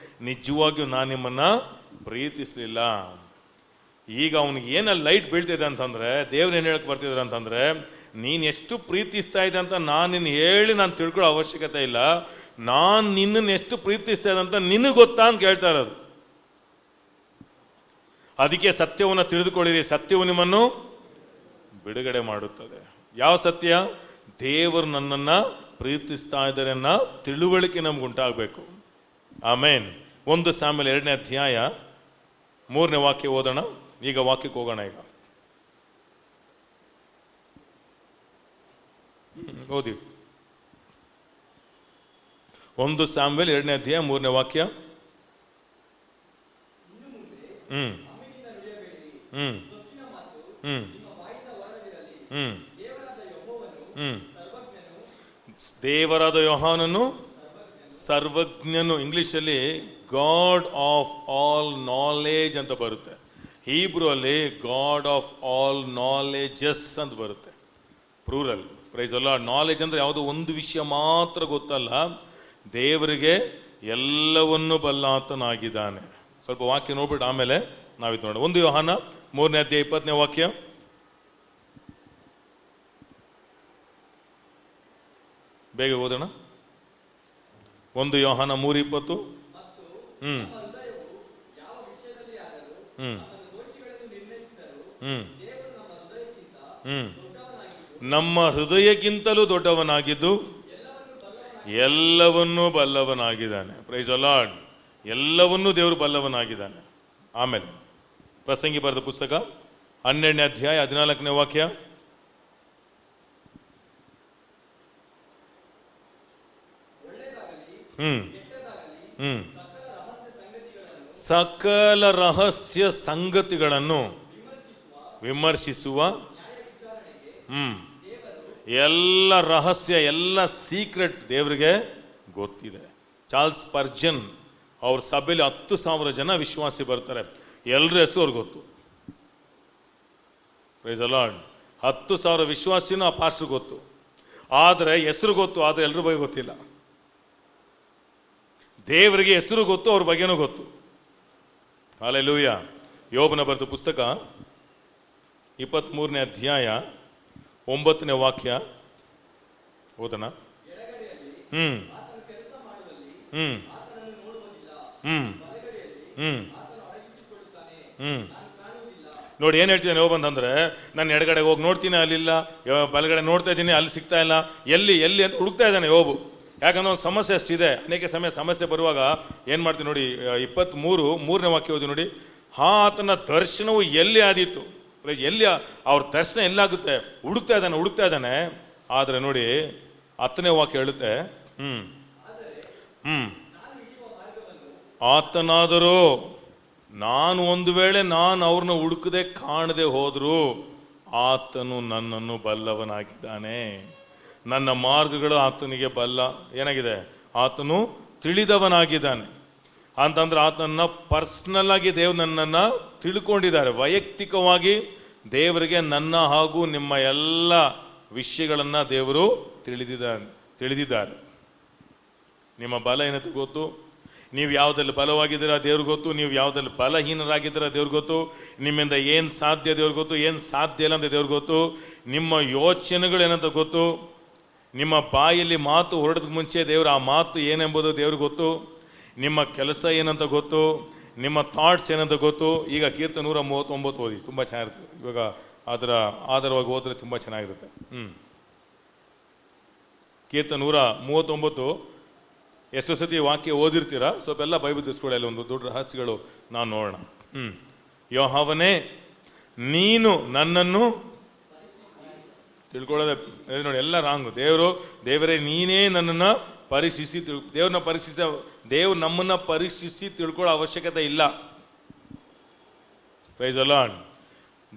ನಿಜವಾಗಿಯೂ ನಾನು ನಿಮ್ಮನ್ನು ಪ್ರೀತಿಸಲಿಲ್ಲ. ಈಗ ಅವನಿಗೆ ಏನಲ್ಲಿ ಲೈಟ್ ಬೀಳ್ತಿದೆ ಅಂತಂದರೆ, ದೇವ್ರು ಏನು ಹೇಳಕ್ಕೆ ಬರ್ತಿದ್ದಾರೆ ಅಂತಂದರೆ, ನೀನು ಎಷ್ಟು ಪ್ರೀತಿಸ್ತಾ ಇದೆ ಅಂತ ನಾನು ನಿನ್ನ ಹೇಳಿ ನಾನು ತಿಳ್ಕೊಳ್ಳೋ ಅವಶ್ಯಕತೆ ಇಲ್ಲ, ನಾನು ನಿನ್ನನ್ನು ಎಷ್ಟು ಪ್ರೀತಿಸ್ತಾ ಇದೆ ಅಂತ ನಿನಗೆ ಗೊತ್ತಾ ಅಂತ ಕೇಳ್ತಾ ಇರೋದು. ಅದಕ್ಕೆ ಸತ್ಯವನ್ನು ತಿಳಿದುಕೊಳ್ಳಿರಿ, ಸತ್ಯವು ನಿಮ್ಮನ್ನು ಬಿಡುಗಡೆ ಮಾಡುತ್ತದೆ. ಯಾವ ಸತ್ಯ? ದೇವರು ನನ್ನನ್ನು ಪ್ರೀತಿಸ್ತಾ ಇದ್ದಾರೆ ಅನ್ನೋ ತಿಳುವಳಿಕೆ ನಮ್ಗೆ ಉಂಟಾಗಬೇಕು. ಆಮೇನ್. 1 ಸಾಮ್ಯೇಲ್ 2ನೇ ಅಧ್ಯಾಯ 3ನೇ ವಾಕ್ಯ ಓದೋಣ. ಈಗ ವಾಕ್ಯಕ್ಕೆ ಹೋಗೋಣ. ಈಗ ಓದಿ. 1 ಸಾಮ್ಯೇಲ್ 2ನೇ ಅಧ್ಯಾಯ 3ನೇ ವಾಕ್ಯ. ದೇವರಾದ ಯೋಹಾನನು ಸರ್ವಜ್ಞನು. ಇಂಗ್ಲಿಷಲ್ಲಿ ಗಾಡ್ ಆಫ್ ಆಲ್ ನಾಲೆಜ್ ಅಂತ ಬರುತ್ತೆ. ಹೀಬ್ರೂ ಅಲ್ಲಿ ಗಾಡ್ ಆಫ್ ಆಲ್ ನಾಲೆಜಸ್ ಅಂತ ಬರುತ್ತೆ, plural. Praise the lord. Knowledge ಅಂದರೆ ಯಾವುದೋ ಒಂದು ವಿಷಯ ಮಾತ್ರ ಗೊತ್ತಲ್ಲ, ದೇವರಿಗೆ ಎಲ್ಲವನ್ನೂ ಬಲ್ಲಾತನಾಗಿದ್ದಾನೆ. ಸ್ವಲ್ಪ ವಾಕ್ಯ ನೋಡ್ಬಿಟ್ಟು ಆಮೇಲೆ ನಾವಿದು ನೋಡೋಣ. 1 ಯೋಹಾನ 3ನೇ ಅಧ್ಯಾಯ 20ನೇ ವಾಕ್ಯ. ಬೇಗ ಓದೋಣ. 1 ಯೋಹಾನ 3:20. ನಮ್ಮ ಹೃದಯಕ್ಕಿಂತಲೂ ದೊಡ್ಡವನಾಗಿದ್ದು ಎಲ್ಲವನ್ನೂ ಬಲ್ಲವನಾಗಿದ್ದಾನೆ. Price the lord. ಎಲ್ಲವನ್ನೂ ದೇವರು ಬಲ್ಲವನಾಗಿದ್ದಾನೆ. ಆಮೇಲೆ ಪ್ರಸಂಗಿ ಬರೆದ ಪುಸ್ತಕ 12ನೇ ಅಧ್ಯಾಯ 14ನೇ ವಾಕ್ಯ. ಸಕಲ ರಹಸ್ಯ ಸಂಗತಿಗಳನ್ನು ವಿಮರ್ಶಿಸುವ ಎಲ್ಲ ರಹಸ್ಯ, ಎಲ್ಲ ಸೀಕ್ರೆಟ್ ದೇವರಿಗೆ ಗೊತ್ತಿದೆ. ಚಾರ್ಲ್ಸ್ ಸ್ಪರ್ಜನ್ ಅವ್ರ ಸಭೆಯಲ್ಲಿ 10,000 ಜನ ವಿಶ್ವಾಸಿ ಬರ್ತಾರೆ. ಎಲ್ಲರ ಹೆಸರು ಅವ್ರಿಗೆ ಗೊತ್ತು. Praise the lord. 10,000 ವಿಶ್ವಾಸಿನೂ ಆ ಪಾಸ್ಟರ್ ಗೊತ್ತು, ಆದರೆ ಹೆಸರು ಗೊತ್ತು, ಆದರೆ ಎಲ್ಲರ ಬಗ್ಗೆ ಗೊತ್ತಿಲ್ಲ. ದೇವರಿಗೆ ಹೆಸರು ಗೊತ್ತು, ಅವ್ರ ಬಗ್ಗೆನೂ ಗೊತ್ತು. ಹಲ್ಲೆಲೂಯಾ. ಯೋಬನ ಬರೆದ ಪುಸ್ತಕ 23ನೇ ಅಧ್ಯಾಯ 9ನೇ ವಾಕ್ಯ ಓದೋಣ. ನೋಡಿ ಏನು ಹೇಳ್ತಿದ್ದಾನೆ ಯೋಬ ಅಂತಂದ್ರೆ, ನಾನು ಎಡಗಡೆಗೆ ಹೋಗಿ ನೋಡ್ತೀನಿ, ಅಲ್ಲಿಲ್ಲ, ಬಲಗಡೆ ನೋಡ್ತಾ ಇದ್ದೀನಿ, ಅಲ್ಲಿ ಸಿಗ್ತಾ ಇಲ್ಲ, ಎಲ್ಲಿ ಎಲ್ಲಿ ಅಂತ ಹುಡುಕ್ತಾ ಇದ್ದಾನೆ ಯೋಬು. ಯಾಕಂದ್ರೆ ಒಂದು ಸಮಸ್ಯೆ ಅಷ್ಟಿದೆ. ಅನೇಕ ಸಮಸ್ಯೆ ಬರುವಾಗ ಏನು ಮಾಡ್ತೀವಿ ನೋಡಿ, 23ನೇ ವಾಕ್ಯ ಓದಿ ನೋಡಿ. ಆತನ ದರ್ಶನವು ಎಲ್ಲಿ ಆದೀತು, ಎಲ್ಲಿ ಅವ್ರ ದರ್ಶನ ಎಲ್ಲಾಗುತ್ತೆ, ಹುಡುಕ್ತಾ ಇದ್ದಾನೆ. ಆದರೆ ನೋಡಿ 10ನೇ ವಾಕ್ಯ ಹೇಳುತ್ತೆ, ಆತನಾದರೂ ನಾನು ಒಂದು ವೇಳೆ ನಾನು ಅವ್ರನ್ನ ಹುಡುಕದೆ ಕಾಣದೆ ಹೋದರೂ ಆತನು ನನ್ನನ್ನು ಬಲ್ಲವನಾಗಿದ್ದಾನೆ, ನನ್ನ ಮಾರ್ಗಗಳು ಆತನಿಗೆ ಏನಾಗಿದೆ, ಆತನು ತಿಳಿದವನಾಗಿದ್ದಾನೆ ಅಂತಂದ್ರೆ ಆತನನ್ನ ಪರ್ಸ್ನಲ್ ಆಗಿ ದೇವ್ರು ನನ್ನನ್ನು ತಿಳ್ಕೊಂಡಿದ್ದಾರೆ. ವೈಯಕ್ತಿಕವಾಗಿ ದೇವರಿಗೆ ನನ್ನ ಹಾಗೂ ನಿಮ್ಮ ಎಲ್ಲ ವಿಷಯಗಳನ್ನು ದೇವರು ತಿಳಿದಿದ್ದಾರೆ. ನಿಮ್ಮ ಬಲ ಏನಂತ ಗೊತ್ತು, ನೀವು ಯಾವುದಲ್ಲಿ ಬಲವಾಗಿದ್ದೀರಾ ದೇವ್ರಿಗೆ ಗೊತ್ತು, ನೀವು ಯಾವುದಲ್ಲಿ ಬಲಹೀನರಾಗಿದ್ದೀರಾ ದೇವ್ರಿಗೆ ಗೊತ್ತು, ನಿಮ್ಮಿಂದ ಏನು ಸಾಧ್ಯ ದೇವ್ರಿಗೆ ಗೊತ್ತು, ಏನು ಸಾಧ್ಯ ಇಲ್ಲ ಅಂತ ದೇವ್ರಿಗೆ ಗೊತ್ತು, ನಿಮ್ಮ ಯೋಚನೆಗಳು ಏನಂತ ಗೊತ್ತು, ನಿಮ್ಮ ಬಾಯಲ್ಲಿ ಮಾತು ಹೊರಡೋದಕ್ಕೆ ಮುಂಚೆ ದೇವರು ಆ ಮಾತು ಏನೆಂಬುದು ದೇವ್ರಿಗೆ ಗೊತ್ತು, ನಿಮ್ಮ ಕೆಲಸ ಏನಂತ ಗೊತ್ತು, ನಿಮ್ಮ ಥಾಟ್ಸ್ ಏನಂತ ಗೊತ್ತು. ಈಗ ಕೀರ್ತನೆ 139 ಓದಿ, ತುಂಬ ಚೆನ್ನಾಗಿರುತ್ತೆ. ಇವಾಗ ಅದರ ಆಧಾರವಾಗಿ ಓದಿದ್ರೆ ತುಂಬ ಚೆನ್ನಾಗಿರುತ್ತೆ. ಕೀರ್ತನೆ 139 ಎಷ್ಟು ಸತಿ ವಾಕ್ಯ ಓದಿರ್ತೀರಾ, ಸ್ವಲ್ಪ ಎಲ್ಲ ಬೈಬಲ್ ತಿಳ್ಸ್ಕೊಳ್ಳಿ. ಅಲ್ಲಿ ಒಂದು ದೊಡ್ಡ ರಹಸ್ಯಗಳು ನಾವು ನೋಡೋಣ. ಯೆಹೋವನೇ ನೀನು ನನ್ನನ್ನು ತಿಳ್ಕೊಳ್ಳೋದೆ ನೋಡಿ, ಎಲ್ಲ ರಾಂಗು. ದೇವರೇ ನೀನೇ ನನ್ನನ್ನು ಪರೀಕ್ಷಿಸಿ ದೇವ್ರು ನಮ್ಮನ್ನು ಪರೀಕ್ಷಿಸಿ ತಿಳ್ಕೊಳ್ಳೋ ಅವಶ್ಯಕತೆ ಇಲ್ಲ. Praise the lord.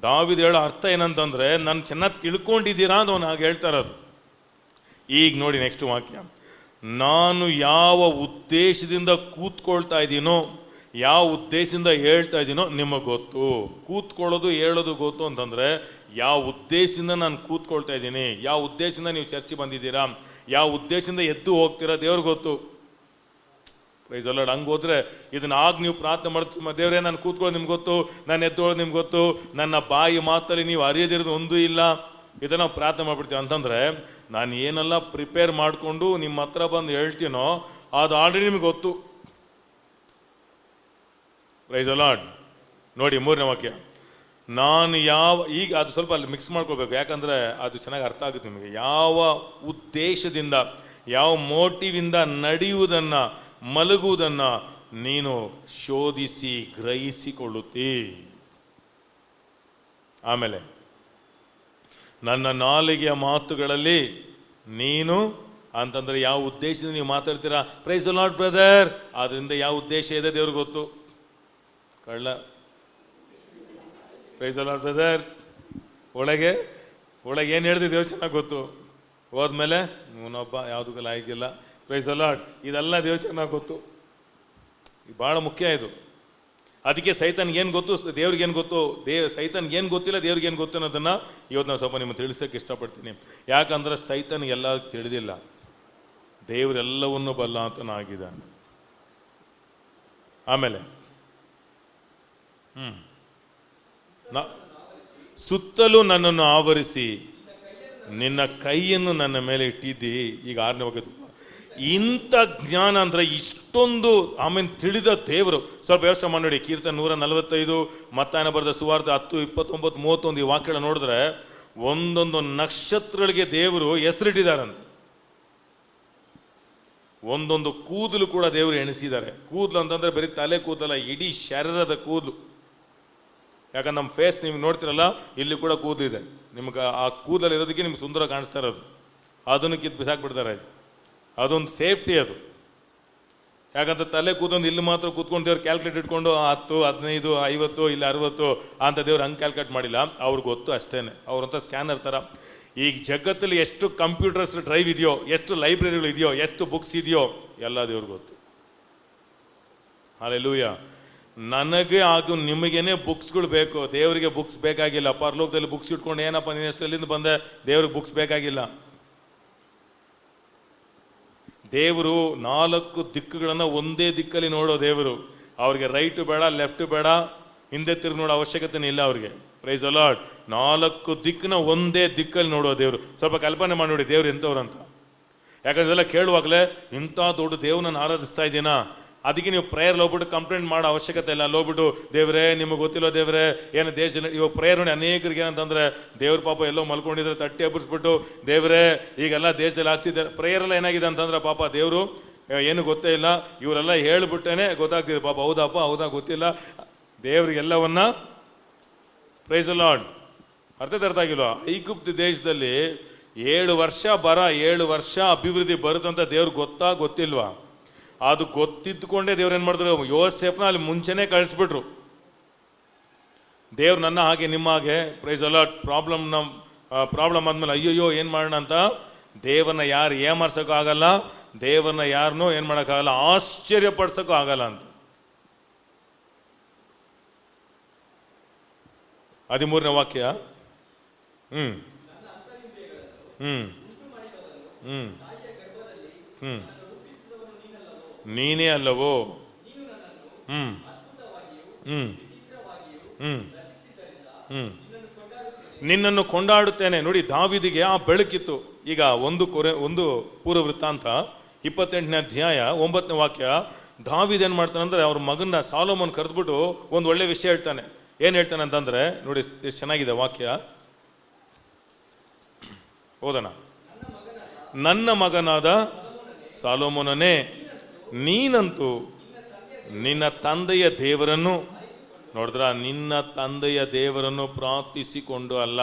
ದಾವೀದ ಹೇಳೋ ಅರ್ಥ ಏನಂತಂದ್ರೆ, ನಾನು ಚೆನ್ನಾಗಿ ತಿಳ್ಕೊಂಡಿದ್ದೀರಾ ಅಂತ ಅವನು ಹಾಗೆ ಹೇಳ್ತಾ ಇರೋದು. ಈಗ ನೋಡಿ ನೆಕ್ಸ್ಟ್ ವಾಕ್ಯ, ನಾನು ಯಾವ ಉದ್ದೇಶದಿಂದ ಕೂತ್ಕೊಳ್ತಾ ಇದ್ದೀನೋ, ಯಾವ ಉದ್ದೇಶದಿಂದ ಹೇಳ್ತಾ ಇದ್ದೀನೋ ನಿಮಗೆ ಗೊತ್ತು. ಕೂತ್ಕೊಳ್ಳೋದು ಹೇಳೋದು ಗೊತ್ತು ಅಂತಂದರೆ ಯಾವ ಉದ್ದೇಶದಿಂದ ನಾನು ಕೂತ್ಕೊಳ್ತಾ ಇದ್ದೀನಿ, ಯಾವ ಉದ್ದೇಶದಿಂದ ನೀವು ಚರ್ಚೆ ಬಂದಿದ್ದೀರಾ, ಯಾವ ಉದ್ದೇಶದಿಂದ ಎದ್ದು ಹೋಗ್ತೀರಾ ದೇವ್ರಿಗೆ ಗೊತ್ತು. Praise the lord. ಹಂಗೆ ಹೋದ್ರೆ ಇದನ್ನ ನೀವು ಪ್ರಾರ್ಥನೆ ಮಾಡ್ತೀವಿ, ದೇವರೇ ನಾನು ಕೂತ್ಕೊಳ್ಳೋದು ನಿಮ್ಗೆ ಗೊತ್ತು, ನಾನು ಎದ್ದೋಳೋದು ನಿಮ್ಗೆ ಗೊತ್ತು, ನನ್ನ ಬಾಯಿ ಮಾತಲ್ಲಿ ನೀವು ಅರಿಯದಿರೋದು ಒಂದೂ ಇಲ್ಲ, ಇದನ್ನು ನಾವು ಪ್ರಾರ್ಥನೆ ಮಾಡ್ಬಿಡ್ತೀವಿ. ಅಂತಂದರೆ ನಾನು ಏನೆಲ್ಲ ಪ್ರಿಪೇರ್ ಮಾಡಿಕೊಂಡು ನಿಮ್ಮ ಹತ್ರ ಬಂದು ಹೇಳ್ತೀನೋ ಅದು ಆಲ್ರೆಡಿ ನಿಮ್ಗೆ ಗೊತ್ತು. Praise the lord. ನೋಡಿ 3ನೇ ವಾಕ್ಯ, ನಾನು ಈಗ ಅದು ಸ್ವಲ್ಪ ಅಲ್ಲಿ ಮಿಕ್ಸ್ ಮಾಡ್ಕೊಳ್ಬೇಕು, ಯಾಕಂದರೆ ಅದು ಚೆನ್ನಾಗಿ ಅರ್ಥ ಆಗುತ್ತೆ ನಿಮಗೆ. ಯಾವ ಉದ್ದೇಶದಿಂದ, ಯಾವ ಮೋಟಿವಿಂದ ನಡೆಯುವುದನ್ನು, ಮಲಗುವುದನ್ನು ನೀನು ಶೋಧಿಸಿ ಗ್ರಹಿಸಿಕೊಳ್ಳುತ್ತೀ. ಆಮೇಲೆ ನನ್ನ ನಾಲಿಗೆಯ ಮಾತುಗಳಲ್ಲಿ ನೀನು ಅಂತಂದರೆ ಯಾವ ಉದ್ದೇಶದಿಂದ ನೀವು ಮಾತಾಡ್ತೀರಾ. Praise the lord brother. ಅದರಿಂದ ಯಾವ ಉದ್ದೇಶ ಇದೆ ದೇವ್ರಿಗೆ ಗೊತ್ತು. ಕಳ್ಳ ಪ್ರೈಸ್ ದಿ ಲಾರ್ಡ್ ಬ್ರದರ್. ಒಳಗೆ ಏನು ಹೇಳಿದೆ ದೇವ್ರು ಚೆನ್ನಾಗಿ ಗೊತ್ತು. ಹೋದ್ಮೇಲೆ ಇವನೊಬ್ಬ ಯಾವುದಕ್ಕೆಲ್ಲ ಆಗಿಲ್ಲ. Praise the lord. ಇದೆಲ್ಲ ದೇವ್ರು ಚೆನ್ನಾಗಿ ಗೊತ್ತು. ಭಾಳ ಮುಖ್ಯ ಇದು. ಅದಕ್ಕೆ ಸೈತಾನ್ಗೇನು ಗೊತ್ತು, ದೇವ್ರಿಗೇನು ಗೊತ್ತು, ಸೈತಾನ್ಗೇನು ಗೊತ್ತಿಲ್ಲ, ದೇವ್ರಿಗೇನು ಗೊತ್ತು ಅನ್ನೋದನ್ನು ಇವತ್ತು ನಾನು ಸ್ವಲ್ಪ ನಿಮಗೆ ತಿಳಿಸೋಕ್ಕೆ ಇಷ್ಟಪಡ್ತೀನಿ. ಯಾಕಂದರೆ ಸೈತಾನ್ಗೆಲ್ಲ ತಿಳಿದಿಲ್ಲ, ದೇವರೆಲ್ಲವನ್ನೂ ಬಲ್ಲ ಅಂತನಾಗಿದ್ದಾನೆ. ಆಮೇಲೆ ಸುತ್ತಲೂ ನನ್ನನ್ನು ಆವರಿಸಿ ನಿನ್ನ ಕೈಯನ್ನು ನನ್ನ ಮೇಲೆ ಇಟ್ಟಿದ್ದಿ. ಈಗ 6ನೇ ವಾಕ್ಯ. ಇಂಥ ಜ್ಞಾನ ಅಂದರೆ ಇಷ್ಟೊಂದು ಆಮೇಲೆ ತಿಳಿದ ದೇವರು. ಸ್ವಲ್ಪ ಯೋಚನೆ ಮಾಡಿ ನೋಡಿ, ಕೀರ್ತನೆ 145, ಮತ್ತಾಯನ ಬರೆದ ಸುವಾರ್ತೆ 10, 29, 31 ಈ ವಾಕ್ಯಗಳು ನೋಡಿದ್ರೆ ಒಂದೊಂದು ನಕ್ಷತ್ರಗಳಿಗೆ ದೇವರು ಹೆಸರಿಟ್ಟಿದ್ದಾರಂತೆ. ಒಂದೊಂದು ಕೂದಲು ಕೂಡ ದೇವರು ಎಣಿಸಿದ್ದಾರೆ. ಕೂದಲು ಅಂತಂದರೆ ಬರೀ ತಲೆ ಕೂದಲ, ಇಡೀ ಶರೀರದ ಕೂದಲು. ಯಾಕಂದ್ರೆ ನಮ್ಮ ಫೇಸ್ ನೀವು ನೋಡ್ತಿರಲ್ಲ, ಇಲ್ಲಿ ಕೂಡ ಕೂದಲಿದೆ. ನಿಮ್ಗೆ ಆ ಕೂದಲು ಇರೋದಕ್ಕೆ ನಿಮ್ಗೆ ಸುಂದರ ಕಾಣಿಸ್ತಾ ಇರೋದು. ಅದನ್ನು ಕಿತ್ತು ಬಿಸಾಕ್ಬಿಡ್ತಾರೆ. ಅದೊಂದು ಸೇಫ್ಟಿ ಅದು. ಯಾಕಂದ್ರೆ ತಲೆ ಕೂದೊಂದು ಇಲ್ಲಿ ಮಾತ್ರ ಕೂತ್ಕೊಂಡು ದೇವ್ರು ಕ್ಯಾಲ್ಕುಲೇಟ್ ಇಟ್ಕೊಂಡು 10, 15, 50 ಇಲ್ಲಿ 60 ಅಂತ ದೇವ್ರು ಹಂಗೆ ಕ್ಯಾಲ್ಕುಲೇಟ್ ಮಾಡಿಲ್ಲ. ಅವ್ರಿಗೆ ಗೊತ್ತು ಅಷ್ಟೇ. ಅವ್ರಂಥ ಸ್ಕ್ಯಾನರ್ ಥರ. ಈಗ ಜಗತ್ತಲ್ಲಿ ಎಷ್ಟು ಕಂಪ್ಯೂಟರ್ಸ್ ಡ್ರೈವ್ ಇದೆಯೋ, ಎಷ್ಟು ಲೈಬ್ರರಿಗಳು ಇದೆಯೋ, ಎಷ್ಟು ಬುಕ್ಸ್ ಇದೆಯೋ ಎಲ್ಲ ದೇವ್ರಿಗೆ ಗೊತ್ತು. ಹಲ್ಲೆಲೂಯ. ನನಗೆ ಹಾಗೂ ನಿಮಗೇನೆ ಬುಕ್ಸ್ಗಳು ಬೇಕು, ದೇವರಿಗೆ ಬುಕ್ಸ್ ಬೇಕಾಗಿಲ್ಲ. ಪರಲೋಕದಲ್ಲಿ ಬುಕ್ಸ್ ಇಟ್ಕೊಂಡು ಏನಪ್ಪ ನೀನು ಎಷ್ಟಲ್ಲಿಂದ ಬಂದೆ, ದೇವ್ರಿಗೆ ಬುಕ್ಸ್ ಬೇಕಾಗಿಲ್ಲ. ದೇವರು 4 ದಿಕ್ಕುಗಳನ್ನು ಒಂದೇ ದಿಕ್ಕಲ್ಲಿ ನೋಡೋ ದೇವರು. ಅವ್ರಿಗೆ ರೈಟು ಬೇಡ, ಲೆಫ್ಟ್ ಬೇಡ, ಹಿಂದೆ ತಿರುಗಿ ನೋಡೋ ಅವಶ್ಯಕತೆನೇ ಇಲ್ಲ ಅವ್ರಿಗೆ. Price the lord. 4 ದಿಕ್ಕನ್ನ ಒಂದೇ ದಿಕ್ಕಲ್ಲಿ ನೋಡೋ ದೇವರು. ಸ್ವಲ್ಪ ಕಲ್ಪನೆ ಮಾಡಿ ನೋಡಿ ದೇವ್ರು ಎಂಥವ್ರು ಅಂತ. ಯಾಕಂದ್ರೆ ಇದೆಲ್ಲ ಕೇಳುವಾಗಲೇ ಇಂಥ ದೊಡ್ಡ ದೇವ್ರನ್ನ ಆರಾಧಿಸ್ತಾ ಇದ್ದೀನಾ, ಅದಕ್ಕೆ ನೀವು ಪ್ರೇಯರ್ ಹೋಗ್ಬಿಟ್ಟು ಕಂಪ್ಲೇಂಟ್ ಮಾಡೋ ಅವಶ್ಯಕತೆ ಇಲ್ಲ. ಅಲ್ಲಿ ಹೋಗ್ಬಿಟ್ಟು ದೇವರೇ ನಿಮಗೆ ಗೊತ್ತಿಲ್ಲ ದೇವರೇ ಏನು ದೇಶದಲ್ಲಿ ಇವಾಗ ಪ್ರೇಯರ್ ನೋಡಿ ಅನೇಕರಿಗೆ ಏನಂತಂದರೆ ದೇವ್ರ ಪಾಪ ಎಲ್ಲೋ ಮಲ್ಕೊಂಡಿದ್ರೆ ತಟ್ಟಿ ಎಬ್ಬರಿಸ್ಬಿಟ್ಟು ದೇವರೇ ಈಗೆಲ್ಲ ದೇಶದಲ್ಲಿ ಆಗ್ತಿದ್ದಾರೆ. ಪ್ರೇಯರೆಲ್ಲ ಏನಾಗಿದೆ ಅಂತಂದ್ರೆ ಪಾಪ ದೇವರು ಏನು ಗೊತ್ತೇ ಇಲ್ಲ, ಇವರೆಲ್ಲ ಹೇಳ್ಬಿಟ್ಟೇನೆ ಗೊತ್ತಾಗ್ತಿದೆ ಪಾಪ. ಹೌದಪ್ಪ ಹೌದಾ ಗೊತ್ತಿಲ್ಲ, ದೇವ್ರಿಗೆಲ್ಲವನ್ನ ಪ್ರೈಸ್ ದ ಲಾರ್ಡ್. ಅರ್ಥ ಆಗಿಲ್ವಾ? ಐಗುಪ್ತ ದೇಶದಲ್ಲಿ 7 ವರ್ಷ ಬರ, 7 ವರ್ಷ ಅಭಿವೃದ್ಧಿ ಬರುತ್ತಂತ ದೇವ್ರಿಗೆ ಗೊತ್ತಿಲ್ವಾ? ಅದು ಗೊತ್ತಿದ್ದುಕೊಂಡೇ ದೇವ್ರು ಏನು ಮಾಡಿದ್ರು, ಯೋಸೇಫ್ನ ಅಲ್ಲಿ ಮುಂಚೆನೇ ಕಳಿಸ್ಬಿಟ್ರು. ದೇವ್ರು ನನ್ನ ಹಾಗೆ ನಿಮ್ಮ ಹಾಗೆ ಪ್ರೈಸ್ ದ ಲಾರ್ಡ್ ಪ್ರಾಬ್ಲಮ್ ಆದ್ಮೇಲೆ ಅಯ್ಯಯ್ಯೋ ಏನು ಮಾಡೋಣ ಅಂತ ದೇವರನ್ನ ಯಾರು ಏಮಾರ್ಸೋಕ್ಕೂ ಆಗಲ್ಲ, ದೇವರನ್ನ ಯಾರನ್ನೂ ಏನು ಮಾಡೋಕ್ಕಾಗಲ್ಲ, ಆಶ್ಚರ್ಯಪಡಿಸೋಕ್ಕೂ ಆಗಲ್ಲ ಅಂತ. 13ನೇ ವಾಕ್ಯ. ನೀನೇ ಅಲ್ಲವೋ? ನಿನ್ನನ್ನು ಕೊಂಡಾಡುತ್ತೇನೆ. ನೋಡಿ, ದಾವೀದಿಗೆ ಆ ಬೆಳಕಿತ್ತು. ಈಗ ಒಂದು ಪೂರ್ವ ವೃತ್ತಾಂತ 28ನೇ ಅಧ್ಯಾಯ 9ನೇ ವಾಕ್ಯ. ದಾವೀದ್ ಏನು ಮಾಡ್ತಾನೆ ಅಂದರೆ ಅವ್ರ ಮಗನ ಸಾಲೋಮನ್ ಕರೆದ್ಬಿಟ್ಟು ಒಂದು ಒಳ್ಳೆ ವಿಷಯ ಹೇಳ್ತಾನೆ. ಏನು ಹೇಳ್ತಾನೆ ಅಂತಂದರೆ ನೋಡಿ ಎಷ್ಟು ಚೆನ್ನಾಗಿದೆ ವಾಕ್ಯ, ಓದೋಣ. ನನ್ನ ಮಗನಾದ ಸಾಲೋಮೋನನೇ, ನೀನಂತೂ ನಿನ್ನ ತಂದೆಯ ದೇವರನ್ನು, ನೋಡಿದ್ರ, ನಿನ್ನ ತಂದೆಯ ದೇವರನ್ನು ಪ್ರಾರ್ಥಿಸಿಕೊಂಡು ಅಲ್ಲ,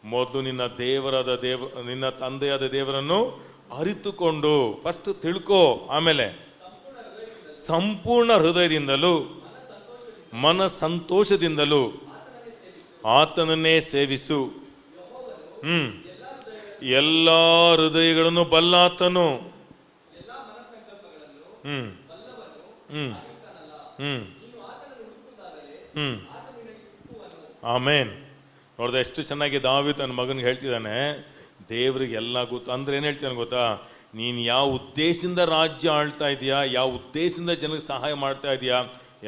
ಮೊದಲು ನಿನ್ನ ತಂದೆಯಾದ ದೇವರನ್ನು ಅರಿತುಕೊಂಡು, ಫಸ್ಟ್ ತಿಳ್ಕೋ, ಆಮೇಲೆ ಸಂಪೂರ್ಣ ಹೃದಯದಿಂದಲೂ ಮನ ಸಂತೋಷದಿಂದಲೂ ಆತನನ್ನೇ ಸೇವಿಸು. ಎಲ್ಲ ಹೃದಯಗಳನ್ನು ಬಲ್ಲಾತನು. ಆಮೇನ್. ನೋಡ್ದೆ ಎಷ್ಟು ಚೆನ್ನಾಗಿ ದಾವೀದ್ ತನ್ನ ಮಗನಿಗೆ ಹೇಳ್ತಿದ್ದಾನೆ, ದೇವ್ರಿಗೆ ಎಲ್ಲ ಗೊತ್ತು. ಅಂದ್ರೆ ಏನು ಹೇಳ್ತಾನೆ ಗೊತ್ತಾ, ನೀನು ಯಾವ ಉದ್ದೇಶದಿಂದ ರಾಜ್ಯ ಆಳ್ತಾ ಇದೆಯಾ, ಯಾವ ಉದ್ದೇಶದಿಂದ ಜನಕ್ಕೆ ಸಹಾಯ ಮಾಡ್ತಾ ಇದೆಯಾ,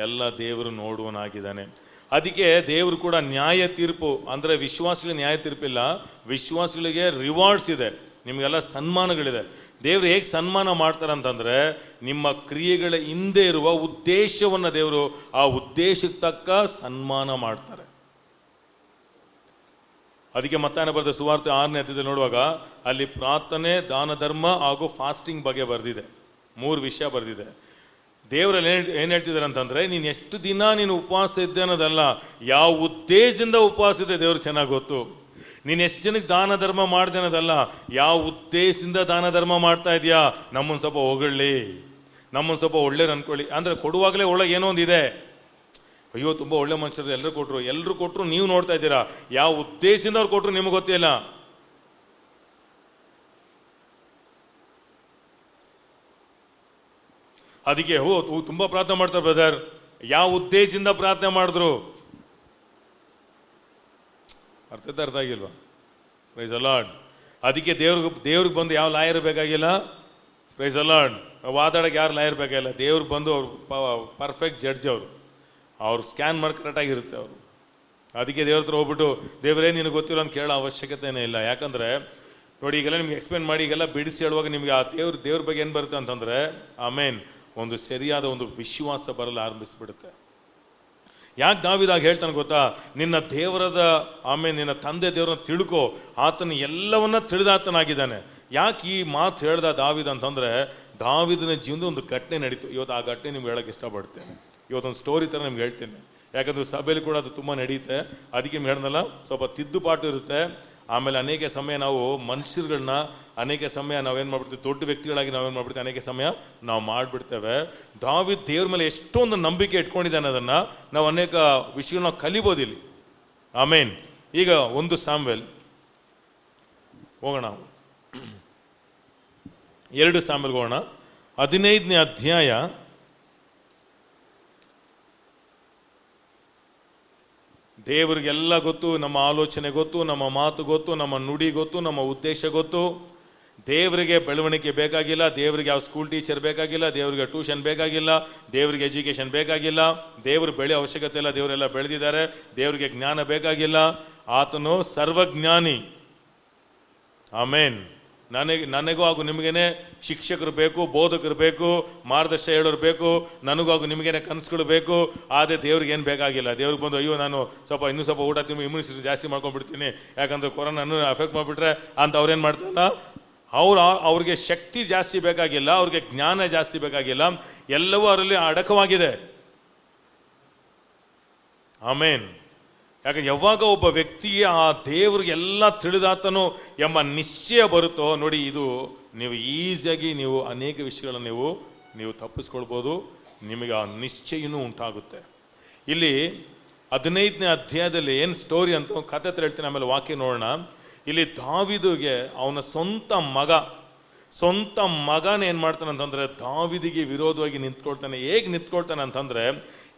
ಎಲ್ಲ ದೇವರು ನೋಡುವನಾಗಿದ್ದಾನೆ. ಅದಕ್ಕೆ ದೇವರು ಕೂಡ ನ್ಯಾಯ ತೀರ್ಪು ಅಂದರೆ ವಿಶ್ವಾಸಿಗಳಿಗೆ ನ್ಯಾಯ ತೀರ್ಪಿಲ್ಲ, ವಿಶ್ವಾಸಿಗಳಿಗೆ ರಿವಾರ್ಡ್ಸ್ ಇದೆ, ನಿಮಗೆಲ್ಲ ಸನ್ಮಾನಗಳಿದೆ. ದೇವರು ಹೇಗೆ ಸನ್ಮಾನ ಮಾಡ್ತಾರೆ ಅಂತಂದರೆ ನಿಮ್ಮ ಕ್ರಿಯೆಗಳ ಹಿಂದೆ ಇರುವ ಉದ್ದೇಶವನ್ನು ದೇವರು ಆ ಉದ್ದೇಶಕ್ಕೆ ತಕ್ಕ ಸನ್ಮಾನ ಮಾಡ್ತಾರೆ. ಅದಕ್ಕೆ ಮತ್ತಾಯನ ಬರೆದ ಸುವಾರ್ತೆ 6ನೇ ಅಧ್ಯಾಯದಲ್ಲಿ ನೋಡುವಾಗ ಅಲ್ಲಿ ಪ್ರಾರ್ಥನೆ, ದಾನ ಧರ್ಮ ಹಾಗೂ ಫಾಸ್ಟಿಂಗ್ ಬಗ್ಗೆ ಬರೆದಿದೆ. 3 ವಿಷಯ ಬರೆದಿದೆ. ದೇವರಲ್ಲಿ ಏನು ಹೇಳ್ತಿದ್ದಾರೆ ಅಂತಂದರೆ, ನೀನು ಎಷ್ಟು ದಿನ ನೀನು ಉಪವಾಸ ಇದ್ದೆ ಅನ್ನೋದಲ್ಲ, ಯಾವ ಉದ್ದೇಶದಿಂದ ಉಪವಾಸ ಇದೆ ದೇವ್ರಿಗೆ ಚೆನ್ನಾಗಿ ಗೊತ್ತು. ನೀನು ಎಷ್ಟು ಜನಕ್ಕೆ ದಾನ ಧರ್ಮ ಮಾಡಿದೆ ಅನ್ನೋದಲ್ಲ, ಯಾವ ಉದ್ದೇಶದಿಂದ ದಾನ ಧರ್ಮ ಮಾಡ್ತಾ ಇದೆಯಾ, ನಮ್ಮನ್ನು ಸ್ವಲ್ಪ ಹೊಗಳ್ಳಿ, ನಮ್ಮನ್ನು ಸ್ವಲ್ಪ ಒಳ್ಳೇದು ಅಂದ್ಕೊಳ್ಳಿ. ಅಂದರೆ ಕೊಡುವಾಗಲೇ ಒಳಗೆ ಏನೋ ಒಂದಿದೆ, ಅಯ್ಯೋ ತುಂಬ ಒಳ್ಳೆ ಮನುಷ್ಯರು ಎಲ್ಲರೂ ಕೊಟ್ಟರು ನೀವು ನೋಡ್ತಾ ಇದ್ದೀರಾ, ಯಾವ ಉದ್ದೇಶದಿಂದ ಅವ್ರು ಕೊಟ್ಟರು ನಿಮಗೆ ಗೊತ್ತಿಲ್ಲ. ಅದಕ್ಕೆ ತುಂಬ ಪ್ರಾರ್ಥನೆ ಮಾಡ್ತಾರೆ ಬ್ರದರ್, ಯಾವ ಉದ್ದೇಶದಿಂದ ಪ್ರಾರ್ಥನೆ ಮಾಡಿದ್ರು ಅರ್ಥ ಆಗಿಲ್ವಾ? Praise the Lord. ಅದಕ್ಕೆ ದೇವ್ರಿಗೆ ಬಂದು ಯಾವ ಲಾಯರ್ ಬೇಕಾಗಿಲ್ಲ. Price the lord. ವಾದಾಡಕ್ಕೆ ಯಾರು ಲಾಯರ್ ಬೇಕಾಗಿಲ್ಲ. ದೇವ್ರಿಗೆ ಬಂದು ಅವ್ರು ಪರ್ಫೆಕ್ಟ್ ಜಡ್ಜ್, ಅವ್ರು ಸ್ಕ್ಯಾನ್ ಮಾಡಿ ಕರೆಕ್ಟಾಗಿರುತ್ತೆ ಅವರು. ಅದಕ್ಕೆ ದೇವ್ರ ಹತ್ರ ಹೋಗ್ಬಿಟ್ಟು ದೇವರೇ ನಿನಗೆ ಗೊತ್ತಿಲ್ಲ ಅಂತ ಕೇಳೋ ಅವಶ್ಯಕತೆನೇ ಇಲ್ಲ. ಯಾಕಂದರೆ ನೋಡಿ, ಈಗೆಲ್ಲ ನಿಮ್ಗೆ ಎಕ್ಸ್ಪ್ಲೇನ್ ಮಾಡಿ ಈಗೆಲ್ಲ ಬಿಡಿಸಿ ಹೇಳುವಾಗ ನಿಮಗೆ ಆ ದೇವ್ರ ಬಗ್ಗೆ ಏನು ಬರುತ್ತೆ ಅಂತಂದರೆ, ಆಮೇನ್, ಒಂದು ಸರಿಯಾದ ಒಂದು ವಿಶ್ವಾಸ ಬರಲು ಆರಂಭಿಸ್ಬಿಡುತ್ತೆ. ಯಾಕೆ ದಾವೀದಾಗ ಹೇಳ್ತಾನೆ ಗೊತ್ತಾ, ನಿನ್ನ ದೇವರದ ಆಮೇಲೆ ನಿನ್ನ ತಂದೆ ದೇವರನ್ನ ತಿಳ್ಕೊ, ಆತನ ಎಲ್ಲವನ್ನ ತಿಳಿದಾತನಾಗಿದ್ದಾನೆ. ಯಾಕೆ ಈ ಮಾತು ಹೇಳ್ದ ದಾವೀದ್ ಅಂತಂದರೆ, ದಾವೀದನ ಜೀವನದ ಒಂದು ಘಟನೆ ನಡೀತು. ಇವತ್ತು ಆ ಘಟನೆ ನಿಮ್ಗೆ ಹೇಳೋಕ್ಕೆ ಇಷ್ಟಪಡ್ತೇನೆ. ಇವತ್ತೊಂದು ಸ್ಟೋರಿ ಥರ ನಿಮ್ಗೆ ಹೇಳ್ತೇನೆ, ಯಾಕಂದರೆ ಸಭೆಯಲ್ಲಿ ಕೂಡ ಅದು ತುಂಬ ನಡೀತೆ. ಅದಕ್ಕೆ ನಿಮ್ಗೆ ಹೇಳ್ದಲ್ಲ, ಸ್ವಲ್ಪ ತಿದ್ದುಪಾಟು ಇರುತ್ತೆ. ಆಮೇಲೆ ಅನೇಕ ಸಮಯ ನಾವು ಮನುಷ್ಯರುಗಳನ್ನ ಅನೇಕ ಸಮಯ ನಾವೇನು ಮಾಡ್ಬಿಡ್ತೀವಿ, ದೊಡ್ಡ ವ್ಯಕ್ತಿಗಳಾಗಿ ನಾವೇನು ಮಾಡ್ಬಿಡ್ತೀವಿ, ಅನೇಕ ಸಮಯ ನಾವು ಮಾಡಿಬಿಡ್ತೇವೆ. ದಾವೀದ್ ದೇವ್ರ ಮೇಲೆ ಎಷ್ಟೊಂದು ನಂಬಿಕೆ ಇಟ್ಕೊಂಡಿದ್ದಾನೆ, ಅದನ್ನು ನಾವು ಅನೇಕ ವಿಷಯಗಳನ್ನ ನಾವು ಕಲಿಬೋದಿಲ್ಲಿ. ಆಮೇನ್. ಈಗ 1 ಸಾಮ್ಯುಯೇಲ್ ಹೋಗೋಣ, 2 ಸಾಮ್ಯುಯೇಲ್ ಹೋಗೋಣ, 15ನೇ ಅಧ್ಯಾಯ ದೇವರಿಗೆಲ್ಲ ಗೊತ್ತು, ನಮ್ಮ ಆಲೋಚನೆ ಗೊತ್ತು, ನಮ್ಮ ಮಾತು ಗೊತ್ತು, ನಮ್ಮ ನುಡಿ ಗೊತ್ತು, ನಮ್ಮ ಉದ್ದೇಶ ಗೊತ್ತು. ದೇವರಿಗೆ ಬೆಳವಣಿಗೆ ಬೇಕಾಗಿಲ್ಲ, ದೇವರಿಗೆ ಯಾವ ಸ್ಕೂಲ್ ಟೀಚರ್ ಬೇಕಾಗಿಲ್ಲ, ದೇವರಿಗೆ ಟ್ಯೂಷನ್ ಬೇಕಾಗಿಲ್ಲ, ದೇವರಿಗೆ ಎಜುಕೇಷನ್ ಬೇಕಾಗಿಲ್ಲ, ದೇವರು ಬೆಳೆಯೋ ಅವಶ್ಯಕತೆ ಇಲ್ಲ, ದೇವರೆಲ್ಲ ಬೆಳೆದಿದ್ದಾರೆ. ದೇವರಿಗೆ ಜ್ಞಾನ ಬೇಕಾಗಿಲ್ಲ, ಆತನು ಸರ್ವಜ್ಞಾನಿ. ಆಮೇನ್. ನನಗೂ ಹಾಗೂ ನಿಮಗೇನೆ ಶಿಕ್ಷಕರು ಬೇಕು, ಬೋಧಕರು ಬೇಕು, ಮಾರ್ಗದರ್ಶನ ಹೇಳೋರು ಬೇಕು, ನನಗೂ ಹಾಗೂ ನಿಮಗೇನೆ ಕನಸುಗಳು ಬೇಕು. ಆದರೆ ದೇವ್ರಿಗೆ ಏನು ಬೇಕಾಗಿಲ್ಲ. ದೇವ್ರಿಗೆ ಬಂದು ಅಯ್ಯೋ ನಾನು ಇನ್ನೂ ಸ್ವಲ್ಪ ಊಟ ತಿಂದು ಇಮ್ಯುನಿಟಿ ಜಾಸ್ತಿ ಮಾಡ್ಕೊಂಡ್ಬಿಡ್ತೀನಿ, ಯಾಕಂದರೆ ಕೊರೋನಾನು ಅಫೆಕ್ಟ್ ಮಾಡಿಬಿಟ್ರೆ ಅಂತ ಅವ್ರೇನು ಮಾಡ್ತಾರಲ್ಲ, ಅವ್ರಿಗೆ ಶಕ್ತಿ ಜಾಸ್ತಿ ಬೇಕಾಗಿಲ್ಲ, ಅವ್ರಿಗೆ ಜ್ಞಾನ ಜಾಸ್ತಿ ಬೇಕಾಗಿಲ್ಲ, ಎಲ್ಲವೂ ಅವರಲ್ಲಿ ಅಡಕವಾಗಿದೆ. ಆಮೇನ್. ಯಾಕಂದ್ರೆ ಯಾವಾಗ ಒಬ್ಬ ವ್ಯಕ್ತಿಗೆ ಆ ದೇವ್ರಿಗೆಲ್ಲ ತಿಳಿದಾತನು ಎಂಬ ನಿಶ್ಚಯ ಬರುತ್ತೋ ನೋಡಿ, ಇದು ನೀವು ಈಸಿಯಾಗಿ ನೀವು ಅನೇಕ ವಿಷಯಗಳನ್ನು ನೀವು ತಪ್ಪಿಸ್ಕೊಳ್ಬೋದು, ನಿಮಗೆ ಆ ನಿಶ್ಚಯನೂ ಉಂಟಾಗುತ್ತೆ. ಇಲ್ಲಿ 15ನೇ ಅಧ್ಯಾಯದಲ್ಲಿ ಏನು ಸ್ಟೋರಿ ಅಂತ ಕಥೆ ಹೇಳ್ತೀನಿ, ಆಮೇಲೆ ವಾಕ್ಯ ನೋಡೋಣ. ಇಲ್ಲಿ ದಾವಿದಿಗೆ ಅವನ ಸ್ವಂತ ಮಗನ ಏನು ಮಾಡ್ತಾನೆ ಅಂತಂದರೆ ದಾವಿದಿಗೆ ವಿರೋಧವಾಗಿ ನಿಂತ್ಕೊಳ್ತಾನೆ. ಹೇಗೆ ನಿಂತ್ಕೊಳ್ತಾನೆ ಅಂತಂದರೆ,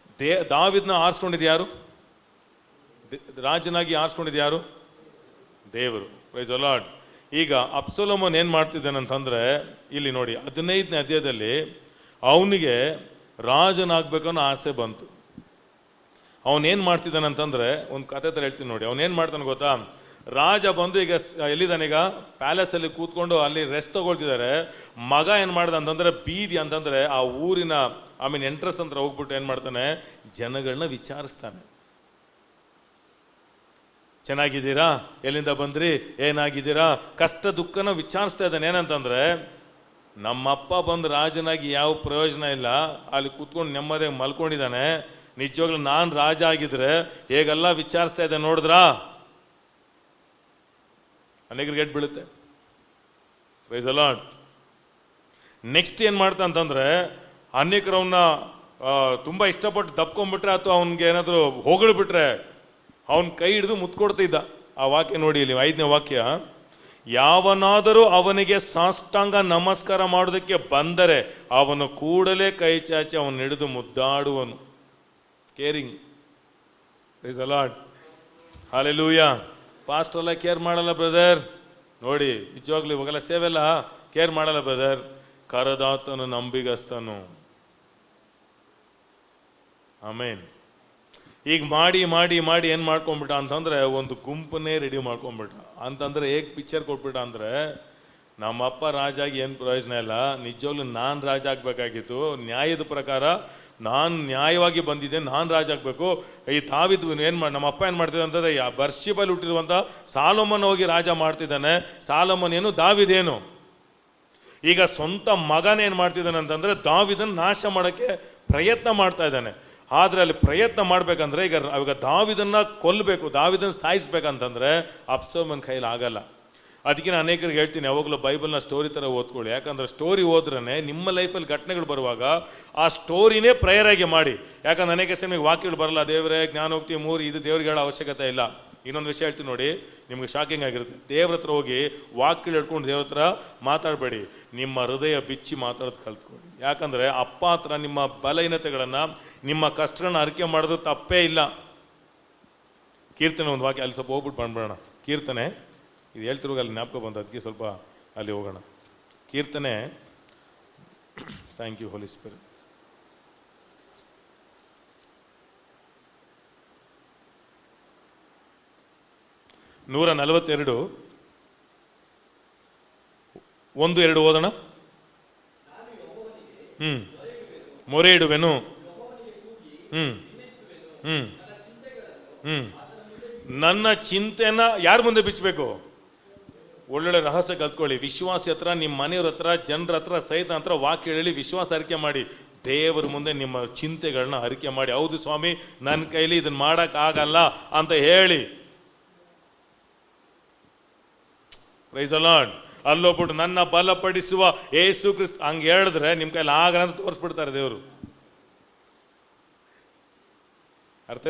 ದಾವಿದನ್ನ ಆರಿಸ್ಕೊಂಡಿದ್ದು ಯಾರು? ರಾಜನಾಗಿ ಆರಿಸ್ಕೊಂಡಿದ್ದು ಯಾರು? ದೇವರು. Praise the lord. ಈಗ ಅಬ್ಸಲೋಮನ್ ಏನು ಮಾಡ್ತಿದ್ದಾನಂತಂದರೆ, ಇಲ್ಲಿ ನೋಡಿ 15ನೇ ಅಧ್ಯಾಯದಲ್ಲಿ ಅವನಿಗೆ ರಾಜನಾಗಬೇಕನ್ನೋ ಆಸೆ ಬಂತು. ಅವನೇನು ಮಾಡ್ತಿದ್ದಾನಂತಂದರೆ, ಒಂದು ಕತೆ ಥರ ಹೇಳ್ತೀನಿ ನೋಡಿ. ಅವನೇನು ಮಾಡ್ತಾನೆ ಗೊತ್ತಾ? ರಾಜ ಬಂದು ಈಗ ಎಲ್ಲಿದ್ದಾನೀಗ ಪ್ಯಾಲೇಸಲ್ಲಿ ಕೂತ್ಕೊಂಡು ಅಲ್ಲಿ ರೆಸ್ಟ್ ತಗೊಳ್ತಿದ್ದಾರೆ. ಮಗ ಏನು ಮಾಡ್ದ ಅಂತಂದರೆ, ಬೀದಿ ಅಂತಂದರೆ ಆ ಊರಿನ ಎಂಟ್ರೆನ್ಸ್ ಅಂತ ಹೋಗ್ಬಿಟ್ಟು ಏನು ಮಾಡ್ತಾನೆ, ಜನಗಳನ್ನ ವಿಚಾರಿಸ್ತಾನೆ. ಚೆನ್ನಾಗಿದ್ದೀರಾ, ಎಲ್ಲಿಂದ ಬಂದ್ರಿ, ಏನಾಗಿದ್ದೀರಾ, ಕಷ್ಟ ದುಃಖನ ವಿಚಾರಿಸ್ತಾ ಇದ್ದಾನೆ. ಏನಂತಂದರೆ, ನಮ್ಮಪ್ಪ ಬಂದು ರಾಜನಾಗಿ ಯಾವ ಪ್ರಯೋಜನ ಇಲ್ಲ, ಅಲ್ಲಿ ಕೂತ್ಕೊಂಡು ನೆಮ್ಮದಿಯಾಗಿ ಮಲ್ಕೊಂಡಿದ್ದಾನೆ. ನಿಜವಾಗ್ಲೂ ನಾನು ರಾಜ ಆಗಿದ್ರೆ ಹೇಗೆಲ್ಲ ವಿಚಾರಿಸ್ತಾ ಇದ್ದೆ ನೋಡಿದ್ರಾ? ಅನೇಕರಿಗೆ ಏಟ್ ಬೀಳುತ್ತೆ. Price the Lord. ನೆಕ್ಸ್ಟ್ ಏನು ಮಾಡ್ತಾ ಅಂತಂದರೆ, ಅನೇಕರು ಅವನ್ನ ತುಂಬ ಇಷ್ಟಪಟ್ಟು ತಪ್ಕೊಂಡ್ಬಿಟ್ರೆ ಅಥವಾ ಅವನಿಗೆ ಏನಾದರೂ ಹೊಗಳ್ಬಿಟ್ರೆ ಅವನ ಕೈ ಹಿಡಿದು ಮುತ್ಕೊಡ್ತಿದ್ದ. ಆ ವಾಕ್ಯ ನೋಡಿ ಇಲ್ಲಿ 5ನೇ ವಾಕ್ಯ. ಯಾವನಾದರೂ ಅವನಿಗೆ ಸಾಷ್ಟಾಂಗ ನಮಸ್ಕಾರ ಮಾಡೋದಕ್ಕೆ ಬಂದರೆ ಅವನು ಕೂಡಲೇ ಕೈ ಚಾಚಿ ಅವನು ಹಿಡಿದು ಮುದ್ದಾಡುವನು. Caring. Praise the lord. Hallelujah. Pastor ಎಲ್ಲ ಕೇರ್ ಮಾಡಲ್ಲ ಬ್ರದರ್. ನೋಡಿ ನಿಜವಾಗ್ಲೂ ಇವಾಗೆಲ್ಲ ಸೇವೆಲ್ಲ ಕೇರ್ ಮಾಡಲ್ಲ ಬ್ರದರ್. ಕರದಾತನು ನಂಬಿಗಸ್ತನು. ಆಮೇನ್. ಈಗ ಮಾಡಿ ಮಾಡಿ ಮಾಡಿ ಏನು ಮಾಡ್ಕೊಂಡ್ಬಿಟ್ಟ ಅಂತಂದರೆ, ಒಂದು ಗುಂಪನ್ನೇ ರೆಡಿ ಮಾಡ್ಕೊಂಡ್ಬಿಟ್ಟ. ಅಂತಂದರೆ ಹೇಗೆ ಪಿಕ್ಚರ್ ಕೊಟ್ಬಿಟ್ಟ ಅಂದರೆ, ನಮ್ಮಪ್ಪ ರಾಜ ಆಗಿ ಏನು ಪ್ರಯೋಜನ ಇಲ್ಲ, ನಿಜವಾಗ್ಲೂ ನಾನು ರಾಜ ಆಗಬೇಕಾಗಿತ್ತು, ನ್ಯಾಯದ ಪ್ರಕಾರ ನಾನು ನ್ಯಾಯವಾಗಿ ಬಂದಿದ್ದೆ, ನಾನು ರಾಜ ಆಗಬೇಕು. ಈ ದಾವೀದ ನಮ್ಮಪ್ಪ ಏನು ಮಾಡ್ತಿದ್ದ ಅಂತಂದರೆ, ಬರ್ಷಿಬಲ್ಲಿ ಹುಟ್ಟಿರುವಂಥ ಸಾಲೋಮನ್ ಹೋಗಿ ರಾಜ ಮಾಡ್ತಿದ್ದಾನೆ. ಸಾಲೋಮನ್ ಏನು, ದಾವೀದೇನು? ಈಗ ಸ್ವಂತ ಮಗನ ಏನು ಮಾಡ್ತಿದ್ದಾನೆ ಅಂತಂದರೆ, ದಾವೀದನ ನಾಶ ಮಾಡೋಕ್ಕೆ ಪ್ರಯತ್ನ ಮಾಡ್ತಾ ಇದ್ದಾನೆ. ಆದರೆ ಅಲ್ಲಿ ಪ್ರಯತ್ನ ಮಾಡಬೇಕಂದ್ರೆ ಈಗ ದಾವೀದನ್ನ ಕೊಲ್ಲಬೇಕು, ದಾವೀದನ್ನ ಸಾಯಿಸ್ಬೇಕಂತಂದರೆ ಅಬ್ಸಲೋಮನ್ ಕೈಲಿ ಆಗಲ್ಲ. ಅದಕ್ಕೆ ನಾನು ಅನೇಕರಿಗೆ ಹೇಳ್ತೀನಿ, ಯಾವಾಗಲೂ ಬೈಬಲ್ನ ಸ್ಟೋರಿ ಥರ ಓದ್ಕೊಳ್ಳಿ. ಯಾಕಂದರೆ ಸ್ಟೋರಿ ಓದ್ರೇ ನಿಮ್ಮ ಲೈಫಲ್ಲಿ ಘಟನೆಗಳು ಬರುವಾಗ ಆ ಸ್ಟೋರಿನೇ ಪ್ರೇಯರ್ ಆಗಿ ಮಾಡಿ. ಯಾಕಂದ್ರೆ ಅನೇಕ ಸಮಯ ವಾಕ್ಯಗಳು ಬರಲ್ಲ, ದೇವರೇ ಜ್ಞಾನೋಕ್ತಿ 3 ಇದು ದೇವ್ರಿಗೆ ಹೇಳೋ ಅವಶ್ಯಕತೆ ಇಲ್ಲ. ಇನ್ನೊಂದು ವಿಷಯ ಹೇಳ್ತೀನಿ ನೋಡಿ, ನಿಮಗೆ ಶಾಕಿಂಗ್ ಆಗಿರುತ್ತೆ. ದೇವ್ರ ಹತ್ರ ಹೋಗಿ ವಾಕ್ಯಗಳು ಹಿಡ್ಕೊಂಡು ದೇವ್ರ ಹತ್ರ ಮಾತಾಡಬೇಡಿ, ನಿಮ್ಮ ಹೃದಯ ಬಿಚ್ಚಿ ಮಾತಾಡೋದು ಕಲ್ತ್ಕೊಳ್ಳಿ. ಯಾಕಂದರೆ ಅಪ್ಪ ಹತ್ರ ನಿಮ್ಮ ಬಲಹೀನತೆಗಳನ್ನು, ನಿಮ್ಮ ಕಷ್ಟಗಳನ್ನ ಅರಿಕೆ ಮಾಡೋದು ತಪ್ಪೇ ಇಲ್ಲ. ಕೀರ್ತನೆ ಒಂದು ವಾಕ್ಯ, ಅಲ್ಲಿ ಸ್ವಲ್ಪ ಹೋಗ್ಬಿಟ್ಟು ಬಂದ್ಬಿಡೋಣ. ಕೀರ್ತನೆ ಇದು ಹೇಳ್ತಿರುವಾಗ ಅಲ್ಲಿ ಜ್ಞಾಪಕ ಬಂತು, ಅದಕ್ಕೆ ಸ್ವಲ್ಪ ಅಲ್ಲಿ ಹೋಗೋಣ. ಕೀರ್ತನೆ. Thank you Holi spirit. ನೂರ 42 1-2 ಓದೋಣ. ಮೊರೆ ಇಡುವೆನು. ನನ್ನ ಚಿಂತೆನ ಯಾರ ಮುಂದೆ ಬಿಚ್ಚಬೇಕು? ಒಳ್ಳೊಳ್ಳೆ ರಹಸ್ಯ ಕಲ್ತ್ಕೊಳ್ಳಿ. ವಿಶ್ವಾಸ ಹತ್ರ, ನಿಮ್ಮ ಮನೆಯವ್ರ ಹತ್ರ, ಜನರ ಹತ್ರ, ಸಹಿತ ಹತ್ರ ವಾಕ್ಯ ಹೇಳಿ ವಿಶ್ವಾಸ ಅರಿಕೆ ಮಾಡಿ. ದೇವರ ಮುಂದೆ ನಿಮ್ಮ ಚಿಂತೆಗಳನ್ನ ಅರಿಕೆ ಮಾಡಿ. ಹೌದು ಸ್ವಾಮಿ, ನನ್ನ ಕೈಲಿ ಇದನ್ನ ಮಾಡೋಕ್ಕಾಗಲ್ಲ ಅಂತ ಹೇಳಿ. Price the lord. ಅಲ್ಲೋಗ್ಬಿಟ್ಟು ನನ್ನ ಬಲಪಡಿಸುವ ಯೇಸು ಕ್ರಿಸ್ತ ಹಂಗೆ ಹೇಳಿದ್ರೆ ನಿಮ್ಮ ಕೈಲಿ ಆಗಲ್ಲ ಅಂತ ತೋರಿಸ್ಬಿಡ್ತಾರೆ ದೇವರು. ಅರ್ಥ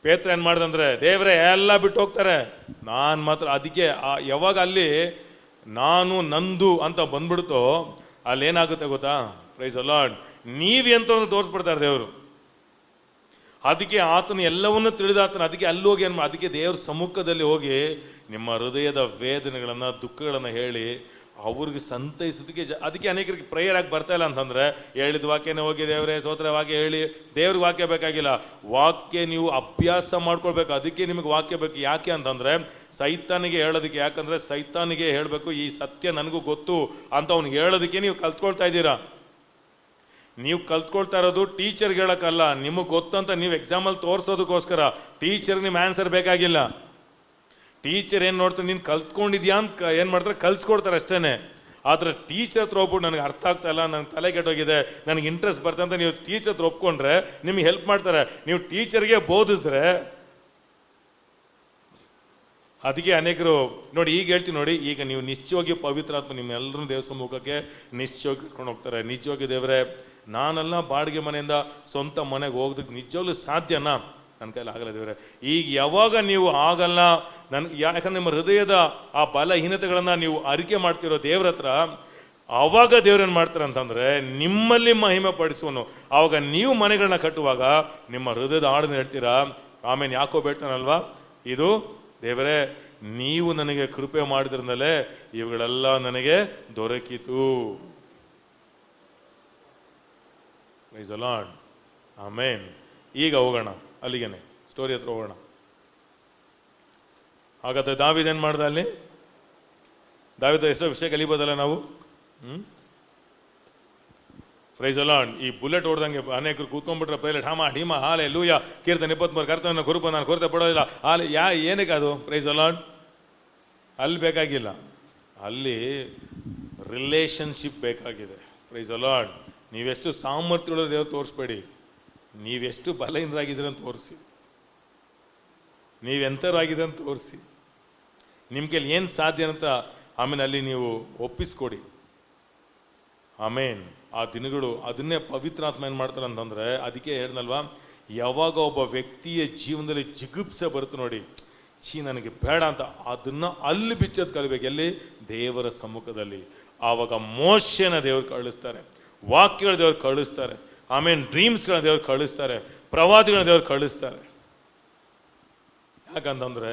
ಪೇತ್ರ ಏನು ಮಾಡ್ದಂದ್ರೆ, ದೇವರೇ ಎಲ್ಲ ಬಿಟ್ಟು ಹೋಗ್ತಾರೆ, ನಾನು ಮಾತ್ರ. ಅದಕ್ಕೆ ಯಾವಾಗ ಅಲ್ಲಿ ನಾನು ನಂದು ಅಂತ ಬಂದ್ಬಿಡ್ತೋ ಅಲ್ಲೇನಾಗುತ್ತೆ ಗೊತ್ತಾ? Praise the Lord. ನೀವೆಂತ ತೋರಿಸ್ಬಿಡ್ತಾರೆ ದೇವರು. ಅದಕ್ಕೆ ಆತನು ಎಲ್ಲವನ್ನೂ ತಿಳಿದಾತನು. ಅದಕ್ಕೆ ಅಲ್ಲಿ ಹೋಗಿ ಅದಕ್ಕೆ ದೇವ್ರ ಸಮ್ಮುಖದಲ್ಲಿ ಹೋಗಿ ನಿಮ್ಮ ಹೃದಯದ ವೇದನೆಗಳನ್ನು, ದುಃಖಗಳನ್ನು ಹೇಳಿ ಅವ್ರಿಗೆ ಸಂತೈಸೋದಕ್ಕೆ ಅದಕ್ಕೆ ಅನೇಕರಿಗೆ ಪ್ರೇಯರ್ ಆಗಿ ಬರ್ತಾ ಇಲ್ಲ ಅಂತಂದರೆ, ಹೇಳಿದ ವಾಕ್ಯನೇ ಹೋಗಿ ದೇವರೇ ಸ್ತೋತ್ರ ವಾಕ್ಯ ಹೇಳಿ. ದೇವ್ರಿಗೆ ವಾಕ್ಯ ಬೇಕಾಗಿಲ್ಲ, ವಾಕ್ಯ ನೀವು ಅಭ್ಯಾಸ ಮಾಡ್ಕೊಳ್ಬೇಕು. ಅದಕ್ಕೆ ನಿಮಗೆ ವಾಕ್ಯ ಬೇಕು. ಯಾಕೆ ಅಂತಂದರೆ ಸೈತಾನಿಗೆ ಹೇಳೋದಕ್ಕೆ. ಯಾಕಂದರೆ ಸೈತಾನಿಗೆ ಹೇಳಬೇಕು ಈ ಸತ್ಯ ನನಗೂ ಗೊತ್ತು ಅಂತ ಅವ್ನಿಗೆ ಹೇಳೋದಕ್ಕೆ ನೀವು ಕಲ್ತ್ಕೊಳ್ತಾ ಇದ್ದೀರಾ. ನೀವು ಕಲ್ತ್ಕೊಳ್ತಾ ಇರೋದು ಟೀಚರ್ಗೆ ಹೇಳೋಕ್ಕಲ್ಲ, ನಿಮಗೆ ಗೊತ್ತಂತ ನೀವು ಎಕ್ಸಾಮಲ್ಲಿ ತೋರಿಸೋದಕ್ಕೋಸ್ಕರ. ಟೀಚರ್ಗೆ ನಿಮ್ಮ ಆನ್ಸರ್ ಬೇಕಾಗಿಲ್ಲ. ಟೀಚರ್ ಏನು ನೋಡ್ತಾರೆ, ನೀನು ಕಲ್ತ್ಕೊಂಡಿದ್ಯಾ ಅಂತ ಏನು ಮಾಡ್ತಾರೆ, ಕಲ್ಸ್ಕೊಡ್ತಾರೆ ಅಷ್ಟೇ. ಆದರೆ ಟೀಚರ್ ಹತ್ರ ಹೋಗ್ಬಿಟ್ಟು ನನಗೆ ಅರ್ಥ ಆಗ್ತಾ ಇಲ್ಲ, ನನಗೆ ತಲೆ ಕೆಟ್ಟೋಗಿದೆ, ನನಗೆ ಇಂಟ್ರೆಸ್ಟ್ ಬರ್ತಂತ ನೀವು ಟೀಚರ್ ಹತ್ರ ಒಪ್ಕೊಂಡ್ರೆ ನಿಮಗೆ ಹೆಲ್ಪ್ ಮಾಡ್ತಾರೆ. ನೀವು ಟೀಚರ್ಗೆ ಬೋಧಿಸಿದ್ರೆ ಅದಕ್ಕೆ ಅನೇಕರು ನೋಡಿ, ಈಗ ಹೇಳ್ತೀನಿ ನೋಡಿ, ಈಗ ನೀವು ನಿಶ್ಚಯವಾಗಿ ಪವಿತ್ರಾತ್ಮ ನಿಮ್ಮೆಲ್ಲರೂ ದೇವ ಸಮ್ಮುಖಕ್ಕೆ ನಿಶ್ಚಯವಾಗಿ ಕರ್ಕೊಂಡು ಹೋಗ್ತಾರೆ. ನಿಜವಾಗಿ ದೇವರೇ, ನಾನೆಲ್ಲ ಬಾಡಿಗೆ ಮನೆಯಿಂದ ಸ್ವಂತ ಮನೆಗೆ ಹೋಗೋದಕ್ಕೆ ನಿಜವಾಗ್ಲೂ ಸಾಧ್ಯನಾ? ನನ್ನ ಕೈಲಿ ಆಗಲ್ಲ ದೇವರೇ. ಈಗ ಯಾವಾಗ ನೀವು ಆಗಲ್ಲ ಯಾಕಂದ್ರೆ ನಿಮ್ಮ ಹೃದಯದ ಆ ಬಲಹೀನತೆಗಳನ್ನು ನೀವು ಅರಿಕೆ ಮಾಡ್ತಿರೋ ದೇವ್ರ ಹತ್ರ, ಆವಾಗ ದೇವ್ರೇನು ಮಾಡ್ತಾರೆ ಅಂತಂದರೆ ನಿಮ್ಮಲ್ಲಿ ಮಹಿಮೆ ಪಡಿಸುವನು. ಆವಾಗ ನೀವು ಮನೆಗಳನ್ನ ಕಟ್ಟುವಾಗ ನಿಮ್ಮ ಹೃದಯದ ಹಾಡನ್ನು ಹೇಳ್ತೀರಾ, ಆಮೇಲೆ ಯಾಕೋ ಬೇಡ್ತಾನಲ್ವಾ, ಇದು ದೇವರೇ ನೀವು ನನಗೆ ಕೃಪೆ ಮಾಡಿದ್ರಿಂದಲೇ ಇವುಗಳೆಲ್ಲ ನನಗೆ ದೊರಕಿತು. Praise the Lord. ಆಮೇನ್. ಈಗ ಹೋಗೋಣ ಅಲ್ಲಿಗೇನೆ, ಸ್ಟೋರಿ ಹತ್ರ ಹೋಗೋಣ. ಹಾಗಾದ್ರೆ ದಾವೀದ ಏನು ಮಾಡ್ದ ಅಲ್ಲಿ? ದಾವೀದ ಎಷ್ಟೋ ವಿಷಯ ಕಲಿಬೋದಲ್ಲ ನಾವು. Praise the lord. ಈ ಬುಲೆಟ್ ಹೊಡೆದಂಗೆ ಅನೇಕರು ಕೂತ್ಕೊಂಡ್ಬಿಟ್ರೆ ಪೈಲಟ್ ಹಾಮ ಢೀಮ ಹಾಲೆ ಲೂಯ ಕೀರ್ತನೆ 23 ಕರ್ತವ್ಯ ಕುರುಪ ನಾನು ಕೊರತೆ ಪಡೋದಿಲ್ಲ ಹಾಲೆ ಏನಕ್ಕೆ ಅದು? Praise the Lord. ಅಲ್ಲಿ ಬೇಕಾಗಿಲ್ಲ, ಅಲ್ಲಿ ರಿಲೇಷನ್ಶಿಪ್ ಬೇಕಾಗಿದೆ. Praise the Lord. ನೀವೆಷ್ಟು ಸಾಮರ್ಥ್ಯಗಳು ದೇವರು ತೋರಿಸ್ಬೇಡಿ, ನೀವೆಷ್ಟು ಬಲಹೀನರಾಗಿದ್ದೀರ ಅಂತ ತೋರಿಸಿ, ನೀವೆಂಥರಾಗಿದೆ ಅಂತ ತೋರಿಸಿ, ನಿಮ್ಮ ಕೈಲಿ ಏನು ಸಾಧ್ಯ ಅಂತ ಆಮೇಲೆ ಅಲ್ಲಿ ನೀವು ಒಪ್ಪಿಸ್ಕೊಡಿ. ಆಮೇನ್. ಆ ದಿನಗಳು ಅದನ್ನೇ ಪವಿತ್ರಾತ್ಮ ಏನು ಮಾಡ್ತಾರೆ ಅಂತಂದರೆ, ಅದಕ್ಕೆ ಹೇಳ್ದಲ್ವಾ, ಯಾವಾಗ ಒಬ್ಬ ವ್ಯಕ್ತಿಯ ಜೀವನದಲ್ಲಿ ಜಿಗುಪ್ಸೆ ಬರುತ್ತೆ ನೋಡಿ, ನನಗೆ ಬೇಡ ಅಂತ, ಅದನ್ನು ಅಲ್ಲಿ ಬಿಚ್ಚೋದು ಕಲಿಬೇಕು. ಎಲ್ಲಿ? ದೇವರ ಸಮ್ಮುಖದಲ್ಲಿ. ಆವಾಗ ಮೋಶೆನ ದೇವರು ಕಳಿಸ್ತಾರೆ, ವಾಕ್ಯಗಳ ದೇವರು ಕಳಿಸ್ತಾರೆ, ಆಮೇಲೆ ಡ್ರೀಮ್ಸ್ಗಳ ದೇವರು ಕಳಿಸ್ತಾರೆ, ಪ್ರವಾದಿಗಳ ದೇವರು ಕಳಿಸ್ತಾರೆ. ಯಾಕಂತಂದರೆ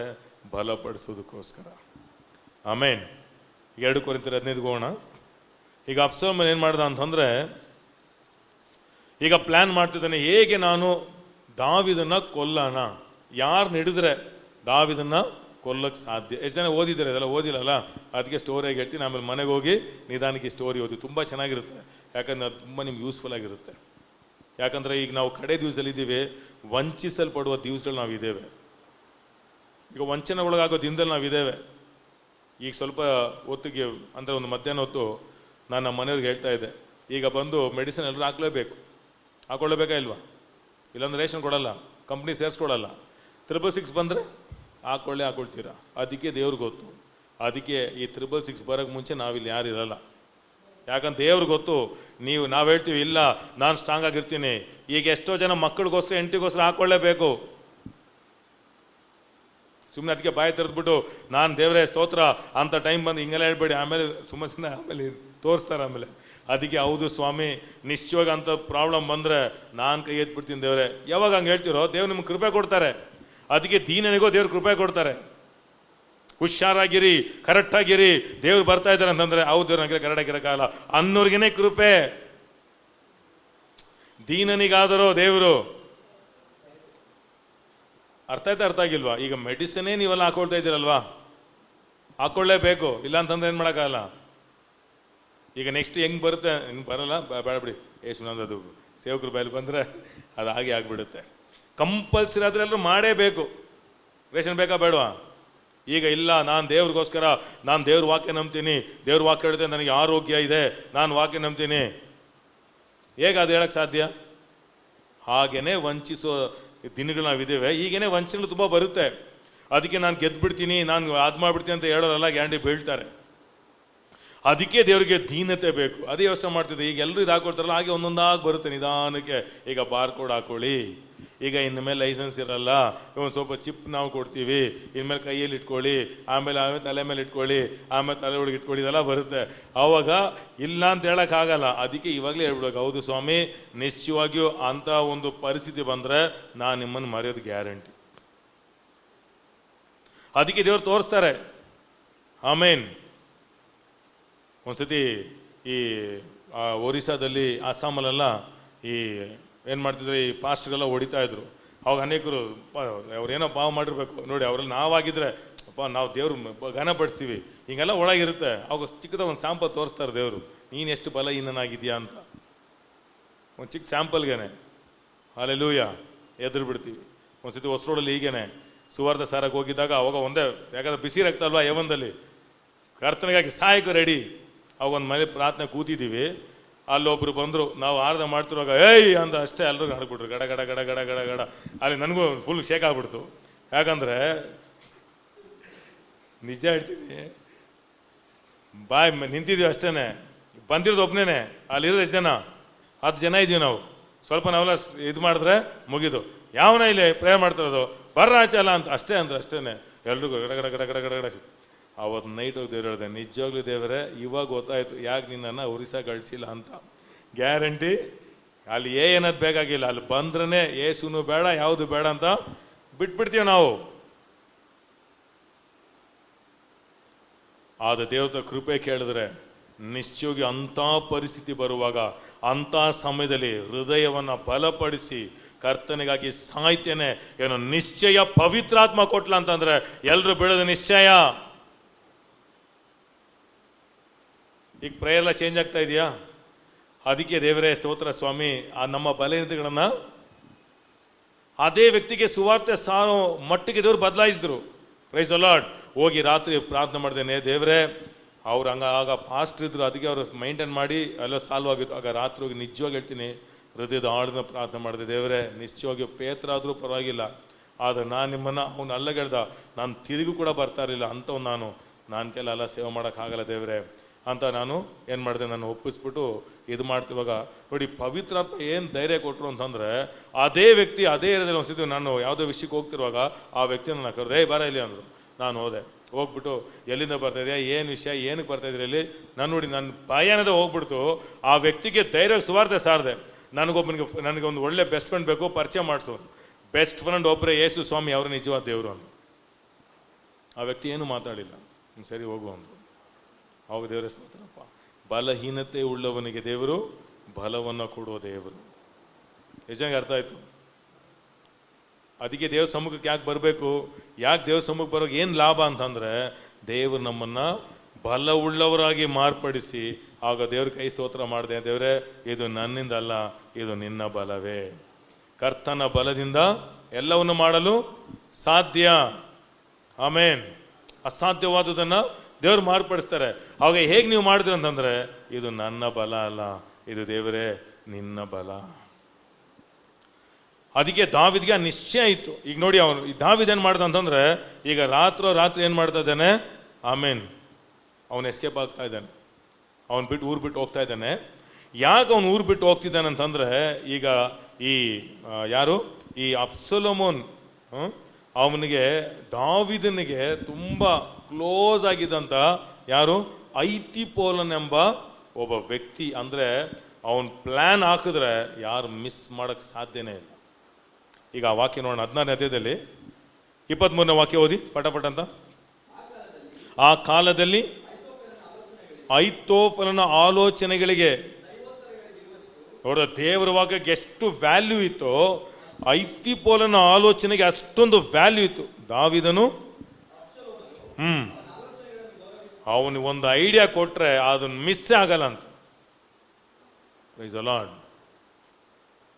ಬಲಪಡಿಸೋದಕ್ಕೋಸ್ಕರ. ಆಮೇನ್. 2 ಕೊರಿಂಥರ್ 15 ಹೋಗೋಣ. ಈಗ ಅಬ್ಸಲೋಮನ್ ಏನು ಮಾಡ್ದ ಅಂತಂದರೆ, ಈಗ ಪ್ಲ್ಯಾನ್ ಮಾಡ್ತಿದ್ದಾನೆ, ಹೇಗೆ ನಾನು ದಾವೀದನ್ನ ಕೊಲ್ಲೋಣ, ಯಾರನ್ನ ಹಿಡಿದ್ರೆ ದಾವೀದನ್ನ ಕೊಲ್ಲಕ್ಕೆ ಸಾಧ್ಯ. ಎಷ್ಟು ಜನ ಓದಿದ್ದಾರೆ? ಅದೆಲ್ಲ ಓದಿಲ್ಲಲ್ಲ, ಅದಕ್ಕೆ ಸ್ಟೋರಿಯಾಗಿ ಹೇಳ್ತೀನಿ. ಆಮೇಲೆ ಮನೆಗೆ ಹೋಗಿ ನಿಧಾನಕ್ಕೆ ಸ್ಟೋರಿ ಓದಿ, ತುಂಬ ಚೆನ್ನಾಗಿರುತ್ತೆ. ಯಾಕಂದ್ರೆ ಅದು ತುಂಬ ನಿಮ್ಗೆ ಯೂಸ್ಫುಲ್ ಆಗಿರುತ್ತೆ. ಯಾಕಂದರೆ ಈಗ ನಾವು ಕಡೆ ದಿವಸದಲ್ಲಿದ್ದೀವಿ, ವಂಚಿಸಲ್ಪಡುವ ದಿವಸಗಳು ನಾವಿದ್ದೇವೆ. ಈಗ ವಂಚನೆಗೊಳಗಾಗೋ ದಿನದಲ್ಲಿ ನಾವಿದ್ದೇವೆ. ಈಗ ಸ್ವಲ್ಪ ಹೊತ್ತಿಗೆ ಅಂದರೆ ಒಂದು ಮಧ್ಯಾಹ್ನ ಹೊತ್ತು ನಾನು ನಮ್ಮ ಮನೆಯವ್ರಿಗೆ ಹೇಳ್ತಾ ಇದ್ದೆ, ಈಗ ಬಂದು ಮೆಡಿಸಿನ್ ಎಲ್ಲರೂ ಹಾಕೊಳ್ಳೇಬೇಕಾ ಇಲ್ವಾ? ಇಲ್ಲಾಂದ್ರೆ ರೇಷನ್ ಕೊಡಲ್ಲ, ಕಂಪ್ನಿ ಸೇರಿಸ್ಕೊಡಲ್ಲ. 666 ಬಂದರೆ ಹಾಕ್ಕೊಳ್ತೀರಾ. ಅದಕ್ಕೆ ದೇವ್ರಿಗೆ ಗೊತ್ತು. ಅದಕ್ಕೆ ಈ 666 ಬರೋಕ್ಕೆ ಮುಂಚೆ ನಾವಿಲ್ಲಿ ಯಾರು ಇರಲ್ಲ. ಯಾಕಂತ ದೇವ್ರಿಗೆ ಗೊತ್ತು. ನಾವು ಹೇಳ್ತೀವಿ ಇಲ್ಲ ನಾನು ಸ್ಟ್ರಾಂಗ್ ಆಗಿರ್ತೀನಿ. ಈಗ ಎಷ್ಟೋ ಜನ ಮಕ್ಕಳಿಗೋಸ್ಕರ ಹೆಂಡತಿಗೋಸ್ಕರ ಹಾಕ್ಕೊಳ್ಳೇಬೇಕು. ಸುಮ್ಮನೆ ಅದಕ್ಕೆ ಬಾಯಿ ತೆರೆದ್ಬಿಟ್ಟು ನಾನು ದೇವರೇ ಸ್ತೋತ್ರ ಅಂತ ಟೈಮ್ ಬಂದು ಹಿಂಗೆಲ್ಲ ಹೇಳ್ಬೇಡಿ. ಆಮೇಲೆ ಸುಮ್ಮನೆ ಆಮೇಲೆ ತೋರಿಸ್ತಾರೆ. ಆಮೇಲೆ ಅದಕ್ಕೆ ಹೌದು ಸ್ವಾಮಿ, ನಿಶ್ಚಯವಾಗಿ ಅಂತ ಪ್ರಾಬ್ಲಮ್ ಬಂದರೆ ನಾನು ಕೈ ಎತ್ಬಿಡ್ತೀನಿ ದೇವರೇ. ಯಾವಾಗ ಹಂಗೆ ಹೇಳ್ತಿರೋ ದೇವ್ರು ನಿಮ್ಗೆ ಕೃಪೆ ಕೊಡ್ತಾರೆ. ಅದಕ್ಕೆ ದೀನನಿಗೋ ದೇವ್ರು ಕೃಪೆ ಕೊಡ್ತಾರೆ. ಹುಷಾರಾಗಿರಿ, ಕರೆಕ್ಟಾಗಿರಿ, ದೇವ್ರು ಬರ್ತಾ ಇದ್ದಾರೆ ಅಂತಂದರೆ ಹೌದು ದೇವ್ರು ನನಗೆ ಕರೆಕ್ಟಾಗಿರೋಕ್ಕಾಗಲ್ಲ ಅನ್ನೋರ್ಗೇನೆ ಕೃಪೆ. ದೀನನಿಗಾದರೋ ದೇವರು. ಅರ್ಥ ಆಗಿಲ್ವಾ? ಈಗ ಮೆಡಿಸಿನೇ ನೀವೆಲ್ಲ ಹಾಕೊಳ್ತಾ ಇದ್ದೀರಲ್ವಾ, ಹಾಕೊಳ್ಳೇಬೇಕು. ಇಲ್ಲ ಅಂತಂದ್ರೆ ಏನು ಮಾಡೋಕ್ಕಾಗಲ್ಲ. ಈಗ ನೆಕ್ಸ್ಟ್ ಹೆಂಗೆ ಬರುತ್ತೆ, ಹಿಂಗೆ ಬರಲ್ಲ, ಬೇಡ ಬಿಡಿ ಸುನಂದು ಅದು ಸೇವಕರು ಬಯಲು ಬಂದರೆ ಅದು ಹಾಗೆ ಆಗಿಬಿಡುತ್ತೆ. ಕಂಪಲ್ಸರಿ ಆದರೆ ಎಲ್ಲರೂ ಮಾಡೇಬೇಕು. ರೇಷನ್ ಬೇಕಾ ಬೇಡವಾ? ಈಗ ಇಲ್ಲ ನಾನು ದೇವ್ರಿಗೋಸ್ಕರ ನಾನು ದೇವ್ರ ವಾಕ್ಯ ನಂಬ್ತೀನಿ, ದೇವ್ರ ವಾಕ್ಯ ಹೇಳಿದ್ರೆ ನನಗೆ ಆರೋಗ್ಯ ಇದೆ, ನಾನು ವಾಕ್ಯ ನಂಬ್ತೀನಿ. ಹೇಗೆ ಅದು ಹೇಳಕ್ಕೆ ಸಾಧ್ಯ? ಹಾಗೇ ವಂಚಿಸೋ ದಿನಗಳು ನಾವಿದ್ದೇವೆ. ಈಗೇನೆ ವಂಚನೆಗಳು ತುಂಬ ಬರುತ್ತೆ. ಅದಕ್ಕೆ ನಾನು ಗೆದ್ದುಬಿಡ್ತೀನಿ, ನಾನು ಅದು ಮಾಡಿಬಿಡ್ತೀನಿ ಅಂತ ಹೇಳೋರೆಲ್ಲ ಗ್ಯಾಂಡಿ ಬೀಳ್ತಾರೆ. ಅದಕ್ಕೆ ದೇವರಿಗೆ ದೀನತೆ ಬೇಕು. ಅದೇ ಯೋಚನೆ ಮಾಡ್ತಿದ್ದೆ. ಈಗ ಎಲ್ಲರೂ ಇದು ಹಾಕೊಳ್ತಾರಲ್ಲ, ಹಾಗೆ ಒಂದೊಂದಾಗಿ ಬರುತ್ತೆ ನಿಧಾನಕ್ಕೆ. ಈಗ ಬಾರ್ಕೋಡ್ ಹಾಕೊಳ್ಳಿ, ಈಗ ಇನ್ಮೇಲೆ ಲೈಸೆನ್ಸ್ ಇರಲ್ಲ, ಒಂದು ಸ್ವಲ್ಪ ಚಿಪ್ ನಾವು ಕೊಡ್ತೀವಿ, ಇನ್ಮೇಲೆ ಕೈಯಲ್ಲಿ ಇಟ್ಕೊಳ್ಳಿ, ಆಮೇಲೆ ತಲೆ ಮೇಲೆ ಇಟ್ಕೊಳ್ಳಿ, ಆಮೇಲೆ ತಲೆ ಒಳಗೆ ಇಟ್ಕೊಳ್ಳಿ, ಇದೆಲ್ಲ ಬರುತ್ತೆ. ಆವಾಗ ಇಲ್ಲ ಅಂತ ಹೇಳೋಕ್ಕಾಗಲ್ಲ. ಅದಕ್ಕೆ ಇವಾಗಲೇ ಹೇಳ್ಬಿಡೋಕೆ, ಹೌದು ಸ್ವಾಮಿ, ನಿಶ್ಚಯವಾಗಿಯೂ ಅಂಥ ಒಂದು ಪರಿಸ್ಥಿತಿ ಬಂದರೆ ನಾನು ನಿಮ್ಮನ್ನು ಮರೆಯೋದು ಗ್ಯಾರಂಟಿ. ಅದಕ್ಕೆ ದೇವರು ತೋರಿಸ್ತಾರೆ. ಆಮೇನ್. ಒಂದ್ಸತಿ ಈ ಒರಿಸ್ಸಾದಲ್ಲಿ, ಅಸ್ಸಾಮಲ್ಲೆಲ್ಲ ಈ ಏನು ಮಾಡ್ತಿದ್ರು, ಈ ಪಾಸ್ಟ್ಗೆಲ್ಲ ಹೊಡಿತಾ ಇದ್ರು. ಅವಾಗ ಅನೇಕರು ಅವ್ರೇನೋ ಪಾವ ಮಾಡಿರ್ಬೇಕು ನೋಡಿ, ಅವರಲ್ಲಿ ನಾವಾಗಿದ್ರೆ ಅಪ್ಪ ನಾವು ದೇವ್ರು ಘನಪಡಿಸ್ತೀವಿ, ಹಿಂಗೆಲ್ಲ ಒಳಗಿರುತ್ತೆ. ಅವಾಗ ಚಿಕ್ಕದ ಒಂದು ಸ್ಯಾಂಪಲ್ ತೋರಿಸ್ತಾರೆ ದೇವರು, ನೀನು ಎಷ್ಟು ಬಲಹೀನನಾಗಿದೆಯಾ ಅಂತ. ಒಂದು ಚಿಕ್ಕ ಸ್ಯಾಂಪಲ್ಗೇನೆ ಹಲ್ಲೆಲೂಯಾ ಎದುರು ಬಿಡ್ತೀವಿ. ಒಂದು ಸತಿ ಹೊಸರೋಡಲ್ಲಿ ಹೀಗೇನೆ ಸುವಾರ್ಥ ಸಾರಕ್ಕೆ ಹೋಗಿದ್ದಾಗ, ಅವಾಗ ಒಂದೇ, ಯಾಕಂದ್ರೆ ಬಿಸಿ ರಕ್ತ ಅಲ್ವಾ ಯವನದಲ್ಲಿ, ಕರ್ತನಿಗಾಗಿ ಸಾಯಕ್ಕೆ ರೆಡಿ. ಅವಾಗ ಒಂದು ಮನೆ ಪ್ರಾರ್ಥನೆ ಕೂತಿದ್ದೀವಿ, ಅಲ್ಲೊಬ್ರು ಬಂದರು, ನಾವು ಆರಾಧನೆ ಮಾಡ್ತಿರುವಾಗ ಏಯ್ ಅಂತ ಅಷ್ಟೇ ಎಲ್ಲರಿಗೂ ಹಾಡ್ಬಿಟ್ರು, ಗಡ ಗಡ ಗಡ ಗಡ ಗಡ ಗಡ. ಅಲ್ಲಿ ನನಗೂ ಫುಲ್ ಶೇಕ್ ಆಗ್ಬಿಡ್ತು. ಯಾಕಂದರೆ ನಿಜ ಹೇಳ್ತೀನಿ, ಬಾಯ್ ನಿಂತಿದ್ದೀವಿ ಅಷ್ಟೇ, ಬಂದಿರೋದು ಒಬ್ಬನೇ, ಅಲ್ಲಿರೋದು ಎಷ್ಟು ಜನ, 10 ಜನ ಇದ್ದೀವಿ ನಾವು. ಸ್ವಲ್ಪ ನಾವೆಲ್ಲ ಇದು ಮಾಡಿದ್ರೆ ಮುಗಿದು, ಯಾವನ ಇಲ್ಲಿ ಪ್ರೇಯರ್ ಮಾಡ್ತಿರೋದು, ಬರ್ರ ಆಚಲ್ಲ ಅಂತ ಅಷ್ಟೇ ಅಂದ್ರೆ ಅಷ್ಟೇ ಎಲ್ರಿಗೂ ಗಡ ಗಡ ಗಡ ಗಡ ಗಡ ಗಡ. ಅವತ್ತು ನೈಟ್ ಹೋಗಿ ದೇವ್ರು ಹೇಳಿದೆ, ನಿಜವಾಗ್ಲೂ ದೇವರೇ ಇವಾಗ ಗೊತ್ತಾಯಿತು ಯಾಕೆ ನಿನ್ನನ್ನು ಒರಿಸ್ಸಾ ಕಳಿಸಿಲ್ಲ ಅಂತ. ಗ್ಯಾರಂಟಿ ಅಲ್ಲಿ ಏನದು ಬೇಕಾಗಿಲ್ಲ, ಅಲ್ಲಿ ಬಂದ್ರೇ ಏಸುನು ಬೇಡ ಯಾವುದು ಬೇಡ ಅಂತ ಬಿಟ್ಬಿಡ್ತೀವಿ ನಾವು. ಆದ ದೇವರ ಕೃಪೆ ಕೇಳಿದ್ರೆ ನಿಶ್ಚಯವಾಗಿ ಅಂಥ ಪರಿಸ್ಥಿತಿ ಬರುವಾಗ, ಅಂಥ ಸಮಯದಲ್ಲಿ ಹೃದಯವನ್ನು ಬಲಪಡಿಸಿ ಕರ್ತನಿಗಾಗಿ ಸಾಯ್ತೇನೆ ಏನೋ ನಿಶ್ಚಯ ಪವಿತ್ರಾತ್ಮ ಕೊಟ್ಲ ಅಂತಂದ್ರೆ ಎಲ್ಲರೂ ಬಿಡೋದು ನಿಶ್ಚಯ. ಈಗ ಪ್ರೇಯರ್ ಎಲ್ಲ ಚೇಂಜ್ ಆಗ್ತಾ ಇದೆಯಾ? ಅದಕ್ಕೆ ದೇವರೇ ಸ್ತೋತ್ರ ಸ್ವಾಮಿ, ಆ ನಮ್ಮ ಬಲಹೀನತೆಗಳನ್ನು ಅದೇ ವ್ಯಕ್ತಿಗೆ ಸುವಾರ್ತೆ ಸಾರೋ ಮಟ್ಟಿಗೆ ದೇವರು ಬದಲಾಯಿಸಿದ್ರು. Price the lord. ಹೋಗಿ ರಾತ್ರಿ ಪ್ರಾರ್ಥನೆ ಮಾಡ್ದೇನೆ, ದೇವರೇ ಅವ್ರು ಆಗ ಫಾಸ್ಟ್ ಇದ್ರು, ಅದಕ್ಕೆ ಅವರು ಮೈಂಟೈನ್ ಮಾಡಿ ಎಲ್ಲ ಸಾಲ್ವ್ ಆಗಿತ್ತು. ಆಗ ರಾತ್ರಿ ಹೋಗಿ ನಿಜವಾಗಿ ಹೇಳ್ತೀನಿ, ಹೃದಯದ ಆಳದ ಪ್ರಾರ್ಥನೆ ಮಾಡಿದೆ, ದೇವರೇ ನಿಶ್ಚಯವಾಗಿ ಪೇತ್ರಾದರೂ ಪರವಾಗಿಲ್ಲ, ಆದರೆ ನಾನು ನಿಮ್ಮನ್ನು ಅವ್ನು ಅಲ್ಲಗೆಳ್ದ, ನಾನು ತಿರುಗು ಕೂಡ ಬರ್ತಾ ಇರಲಿಲ್ಲ ಅಂಥವ್ನು ನಾನು ಕೆಲ ಸೇವೆ ಮಾಡೋಕ್ಕಾಗಲ್ಲ ದೇವರೇ ಅಂತ ನಾನು ಏನು ಮಾಡಿದೆ, ನಾನು ಒಪ್ಪಿಸ್ಬಿಟ್ಟು ಇದು ಮಾಡ್ತಿರುವಾಗ ನೋಡಿ ಪವಿತ್ರಾತ್ಮ ಏನು ಧೈರ್ಯ ಕೊಟ್ಟರು ಅಂತಂದರೆ, ಅದೇ ವ್ಯಕ್ತಿ ಅದೇ ಏರಿಯಾದಲ್ಲಿ ಅನಿಸಿದ್ದು, ನಾನು ಯಾವುದೋ ವಿಷಯಕ್ಕೆ ಹೋಗ್ತಿರುವಾಗ ಆ ವ್ಯಕ್ತಿನ ನಾನು ಕರೆದೆ, ಬರ ಇಲ್ಲಿ ಅಂದರು. ನಾನು ಹೋದೆ, ಹೋಗ್ಬಿಟ್ಟು ಎಲ್ಲಿಂದ ಬರ್ತಾಯಿದೆಯಾ, ಏನು ವಿಷಯ, ಏನಕ್ಕೆ ಬರ್ತಾಯಿದ್ರಿ ಇಲ್ಲಿ, ನಾನು ನೋಡಿ ನನ್ನ ಭಯನದ ಹೋಗ್ಬಿಡ್ತು. ಆ ವ್ಯಕ್ತಿಗೆ ಧೈರ್ಯ ಸುವಾರ್ತೆ ಸಾರದೆ, ನನಗೆ ಒಂದು ಒಳ್ಳೆ ಬೆಸ್ಟ್ ಫ್ರೆಂಡ್ ಬೇಕು, ಪರಿಚಯ ಮಾಡಿಸು. ಬೆಸ್ಟ್ ಫ್ರೆಂಡ್ ಒಬ್ಬರೇ ಯೇಸು ಸ್ವಾಮಿ, ಅವರು ನಿಜವಾದ ದೇವರು ಅಂದರು. ಆ ವ್ಯಕ್ತಿ ಏನೂ ಮಾತಾಡಿಲ್ಲ, ಸರಿ ಹೋಗು ಅಂದರು. ಅವಾಗ ದೇವರೇ ಸ್ತೋತ್ರಪ್ಪ, ಬಲಹೀನತೆ ಉಳ್ಳವನಿಗೆ ದೇವರು ಬಲವನ್ನು ಕೊಡುವ ದೇವರು. ನಿಜಂಗೆ ಅರ್ಥ ಆಯಿತು. ಅದಕ್ಕೆ ದೇವ್ರ ಸಮ್ಮುಖಕ್ಕೆ ಯಾಕೆ ಬರಬೇಕು, ಯಾಕೆ ದೇವ್ರ ಸಮ್ಮುಖಕ್ಕೆ ಬರೋಕೆ ಏನು ಲಾಭ ಅಂತಂದರೆ, ದೇವರು ನಮ್ಮನ್ನು ಬಲವುಳ್ಳವರಾಗಿ ಮಾರ್ಪಡಿಸಿ, ಆಗ ದೇವ್ರ ಕೈ ಸ್ತೋತ್ರ ಮಾಡಿದೆ, ದೇವರೇ ಇದು ನನ್ನಿಂದ ಅಲ್ಲ, ಇದು ನಿನ್ನ ಬಲವೇ. ಕರ್ತನ ಬಲದಿಂದ ಎಲ್ಲವನ್ನು ಮಾಡಲು ಸಾಧ್ಯ. ಆಮೇನ್. ಅಸಾಧ್ಯವಾದುದನ್ನು ದೇವ್ರು ಮಾರ್ಪಡಿಸ್ತಾರೆ. ಆವಾಗ ಹೇಗೆ ನೀವು ಮಾಡಿದ್ರಿ ಅಂತಂದರೆ, ಇದು ನನ್ನ ಬಲ ಅಲ್ಲ, ಇದು ದೇವರೇ ನಿನ್ನ ಬಲ. ಅದಕ್ಕೆ ದಾವಿದ್ಗೆ ನಿಶ್ಚಯ ಇತ್ತು. ಈಗ ನೋಡಿ ಅವನು ದಾವಿದ್ ಏನು ಮಾಡ್ದ ಅಂತಂದರೆ, ಈಗ ರಾತ್ರಿ ಏನು ಮಾಡ್ತಾ ಇದ್ದಾನೆ, ಆಮೇನ್, ಅವನು ಎಸ್ಕೇಪ್ ಆಗ್ತಾ ಇದ್ದಾನೆ, ಅವನು ಊರು ಬಿಟ್ಟು ಹೋಗ್ತಾ ಇದ್ದಾನೆ. ಯಾಕೆ ಅವನು ಊರು ಬಿಟ್ಟು ಹೋಗ್ತಿದ್ದಾನೆ ಅಂತಂದರೆ, ಈಗ ಯಾರು ಈ ಅಬ್ಸಲೋಮೋನ್ ಅವನಿಗೆ ದಾವಿದನಿಗೆ ತುಂಬ ಕ್ಲೋಸ್ ಆಗಿದ್ದಂಥ ಯಾರು, ಐತಿಪೋಲನ್ ಎಂಬ ಒಬ್ಬ ವ್ಯಕ್ತಿ. ಅಂದರೆ ಅವನು ಪ್ಲ್ಯಾನ್ ಹಾಕಿದ್ರೆ ಯಾರು ಮಿಸ್ ಮಾಡೋಕ್ಕೆ ಸಾಧ್ಯನೇ ಇಲ್ಲ. ಈಗ ಆ ವಾಕ್ಯ ನೋಡೋಣ, 16ನೇ ಅಧ್ಯಾಯದಲ್ಲಿ 23ನೇ ವಾಕ್ಯ ಓದಿ ಫಟಾಫಟ್ ಅಂತ. ಆ ಕಾಲದಲ್ಲಿ ಐತೋಫಲನ ಆಲೋಚನೆಗಳಿಗೆ, ನೋಡಿದ ದೇವರ ವಾಕ್ಯಕ್ಕೆ ಎಷ್ಟು ವ್ಯಾಲ್ಯೂ ಇತ್ತು, ಐತಿಪೋಲನ ಆಲೋಚನೆಗೆ ಅಷ್ಟೊಂದು ವ್ಯಾಲ್ಯೂ ಇತ್ತು. ದಾವಿದನು ಅವನಿಗೆ ಒಂದು ಐಡಿಯಾ ಕೊಟ್ಟರೆ ಅದನ್ನು ಮಿಸ್ ಆಗಲ್ಲ ಅಂತ. Praise the lord.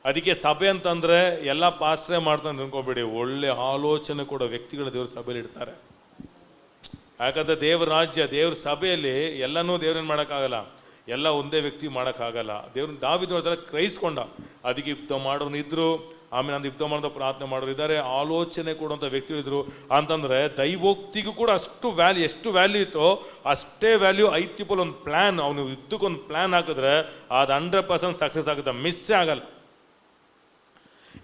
ಅದಕ್ಕೆ ಸಭೆ ಅಂತಂದರೆ ಎಲ್ಲ ಪಾಸ್ಟ್ರೇ ಮಾಡ್ತಾನೆ ಅನ್ಕೋಬೇಡಿ, ಒಳ್ಳೆ ಆಲೋಚನೆ ಕೊಡೋ ವ್ಯಕ್ತಿಗಳು ದೇವ್ರ ಸಭೆಯಲ್ಲಿ ಇಡ್ತಾರೆ. ಯಾಕಂದರೆ ದೇವ್ರ ರಾಜ್ಯ, ದೇವ್ರ ಸಭೆಯಲ್ಲಿ ಎಲ್ಲನೂ ದೇವ್ರೇನು ಮಾಡೋಕ್ಕಾಗಲ್ಲ, ಎಲ್ಲ ಒಂದೇ ವ್ಯಕ್ತಿ ಮಾಡೋಕ್ಕಾಗಲ್ಲ. ದೇವ್ರನ್ನ ದಾವಿದ ಕ್ರೈಸ್ಕೊಂಡ. ಅದಕ್ಕೆ ಯುದ್ಧ ಮಾಡೋರು ಇದ್ದರು, ಆಮೇಲೆ ನಾನು ಯುದ್ಧ ಮಾಡೋದು ಪ್ರಾರ್ಥನೆ ಮಾಡೋರು ಇದ್ದಾರೆ, ಆಲೋಚನೆ ಕೊಡುವಂಥ ವ್ಯಕ್ತಿಗಳಿದ್ರು. ಅಂತಂದರೆ ದೈವೋಕ್ತಿಗೂ ಕೂಡ ಅಷ್ಟು ವ್ಯಾಲ್ಯೂ, ಎಷ್ಟು ವ್ಯಾಲ್ಯೂ ಇತ್ತೋ ಅಷ್ಟೇ ವ್ಯಾಲ್ಯೂ ಐತಿಪೋಲ್ ಒಂದು ಪ್ಲ್ಯಾನ್, ಅವನು ಯುದ್ಧಕ್ಕೊಂದು ಪ್ಲ್ಯಾನ್ ಹಾಕಿದ್ರೆ ಅದು 100% ಸಕ್ಸಸ್ ಆಗುತ್ತೆ, ಮಿಸ್ಸೇ ಆಗಲ್ಲ.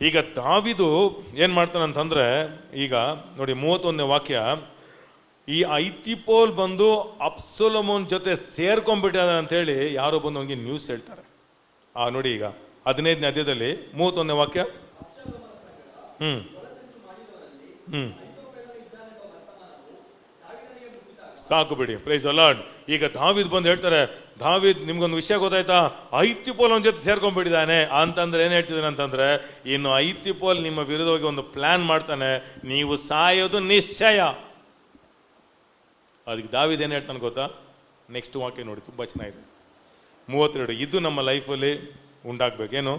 ಈಗ ದಾವಿದು ಏನು ಮಾಡ್ತಾನಂತಂದರೆ, ಈಗ ನೋಡಿ 31ನೇ ವಾಕ್ಯ, ಈ ಐತಿಪೋಲ್ ಬಂದು ಅಬ್ಸಲೋಮನ್ ಜೊತೆ ಸೇರ್ಕೊಂಡ್ಬಿಟ್ಟಿದ್ದಾರೆ ಅಂತೇಳಿ ಯಾರೋ ಬಂದು ಅವನಿಗೆ ನ್ಯೂಸ್ ಹೇಳ್ತಾರೆ. ನೋಡಿ ಈಗ 15ನೇ ಅಧ್ಯಾಯದಲ್ಲಿ 31ನೇ ವಾಕ್ಯ. ಸಾಕು ಬಿಡಿ, ಪ್ರೈಸ್ ದಿ ಲಾರ್ಡ್. ಈಗ ದಾವಿದ್ ಬಂದು ಹೇಳ್ತಾರೆ, ದಾವಿದ್ ನಿಮ್ಗೊಂದು ವಿಷಯ ಗೊತ್ತಾಯ್ತಾ, ಐತಿಪೋಲ್ ಅವನ ಜೊತೆ ಸೇರ್ಕೊಂಡ್ಬಿಟ್ಟಿದ್ದಾನೆ ಅಂತಂದ್ರೆ ಏನು ಹೇಳ್ತಿದ್ದಾನೆ ಅಂತಂದ್ರೆ, ಇನ್ನು ಐತಿಪೋಲ್ ನಿಮ್ಮ ವಿರುದ್ಧವಾಗಿ ಒಂದು ಪ್ಲಾನ್ ಮಾಡ್ತಾನೆ, ನೀವು ಸಾಯೋದು ನಿಶ್ಚಯ. ಅದಕ್ಕೆ ದಾವಿದ್ ಏನು ಹೇಳ್ತಾನೆ ಗೊತ್ತಾ? ನೆಕ್ಸ್ಟ್ ವಾಕ್ಯ ನೋಡಿ, ತುಂಬ ಚೆನ್ನಾಗಿದೆ. 32. ಇದು ನಮ್ಮ ಲೈಫಲ್ಲಿ ಉಂಟಾಗ್ಬೇಕೇನು?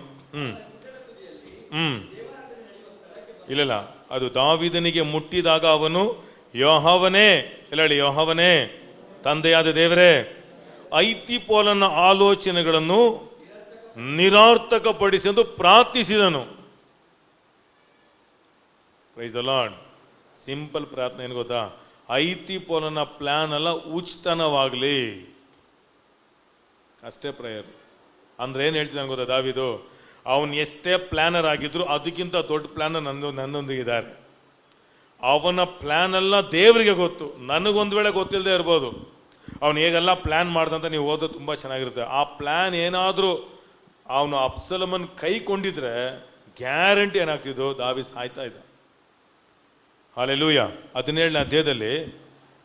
ಇಲ್ಲ, ಅದು ದಾವಿದನಿಗೆ ಮುಟ್ಟಿದಾಗ ಅವನು ಯೆಹೋವನೇ, ಎಲ್ಲ ಹೇಳಿ, ಯೆಹೋವನೇ ತಂದೆಯಾದ ದೇವರೇ, ಐತಿಪೋಲನ ಆಲೋಚನೆಗಳನ್ನು ನಿರಾರ್ಥಕಪಡಿಸೆಂದು ಪ್ರಾರ್ಥಿಸಿದನು. Price the lord. ಸಿಂಪಲ್ ಪ್ರಾರ್ಥನೆ ಏನು ಗೊತ್ತಾ? ಐತಿಪೋಲನ ಪ್ಲಾನ್ ಎಲ್ಲ ಉಚಿತನವಾಗಲಿ, ಅಷ್ಟೇ ಪ್ರೇಯರ್. ಅಂದ್ರೆ ಏನು ಹೇಳ್ತಿದ್ದಾನೆ ಗೊತ್ತಾ ದಾವಿದು? ಅವನು ಎಷ್ಟೇ ಪ್ಲಾನರ್ ಆಗಿದ್ರು ಅದಕ್ಕಿಂತ ದೊಡ್ಡ ಪ್ಲಾನರ್ ನನ್ನೊಂದಿಗಿದ್ದಾರೆ. ಅವನ ಪ್ಲಾನ್ ಎಲ್ಲ ದೇವರಿಗೆ ಗೊತ್ತು, ನನಗೊಂದು ವೇಳೆ ಗೊತ್ತಿಲ್ಲದೆ ಇರ್ಬೋದು. ಅವನು ಹೇಗೆಲ್ಲ ಪ್ಲ್ಯಾನ್ ಮಾಡ್ದಂತ ನೀವು ಓದೋದು ತುಂಬ ಚೆನ್ನಾಗಿರುತ್ತೆ. ಆ ಪ್ಲ್ಯಾನ್ ಏನಾದರೂ ಅವನು ಅಬ್ಸಲೋಮನ್ ಕೈಕೊಂಡಿದ್ರೆ ಗ್ಯಾರಂಟಿ ಏನಾಗ್ತಿದ್ದು, ದಾವೀದ ಸಾಯ್ತಾ ಇದ್ದ. ಹಲ್ಲೆಲೂಯಾ. 17ನೇ ಅಧ್ಯಾಯದಲ್ಲಿ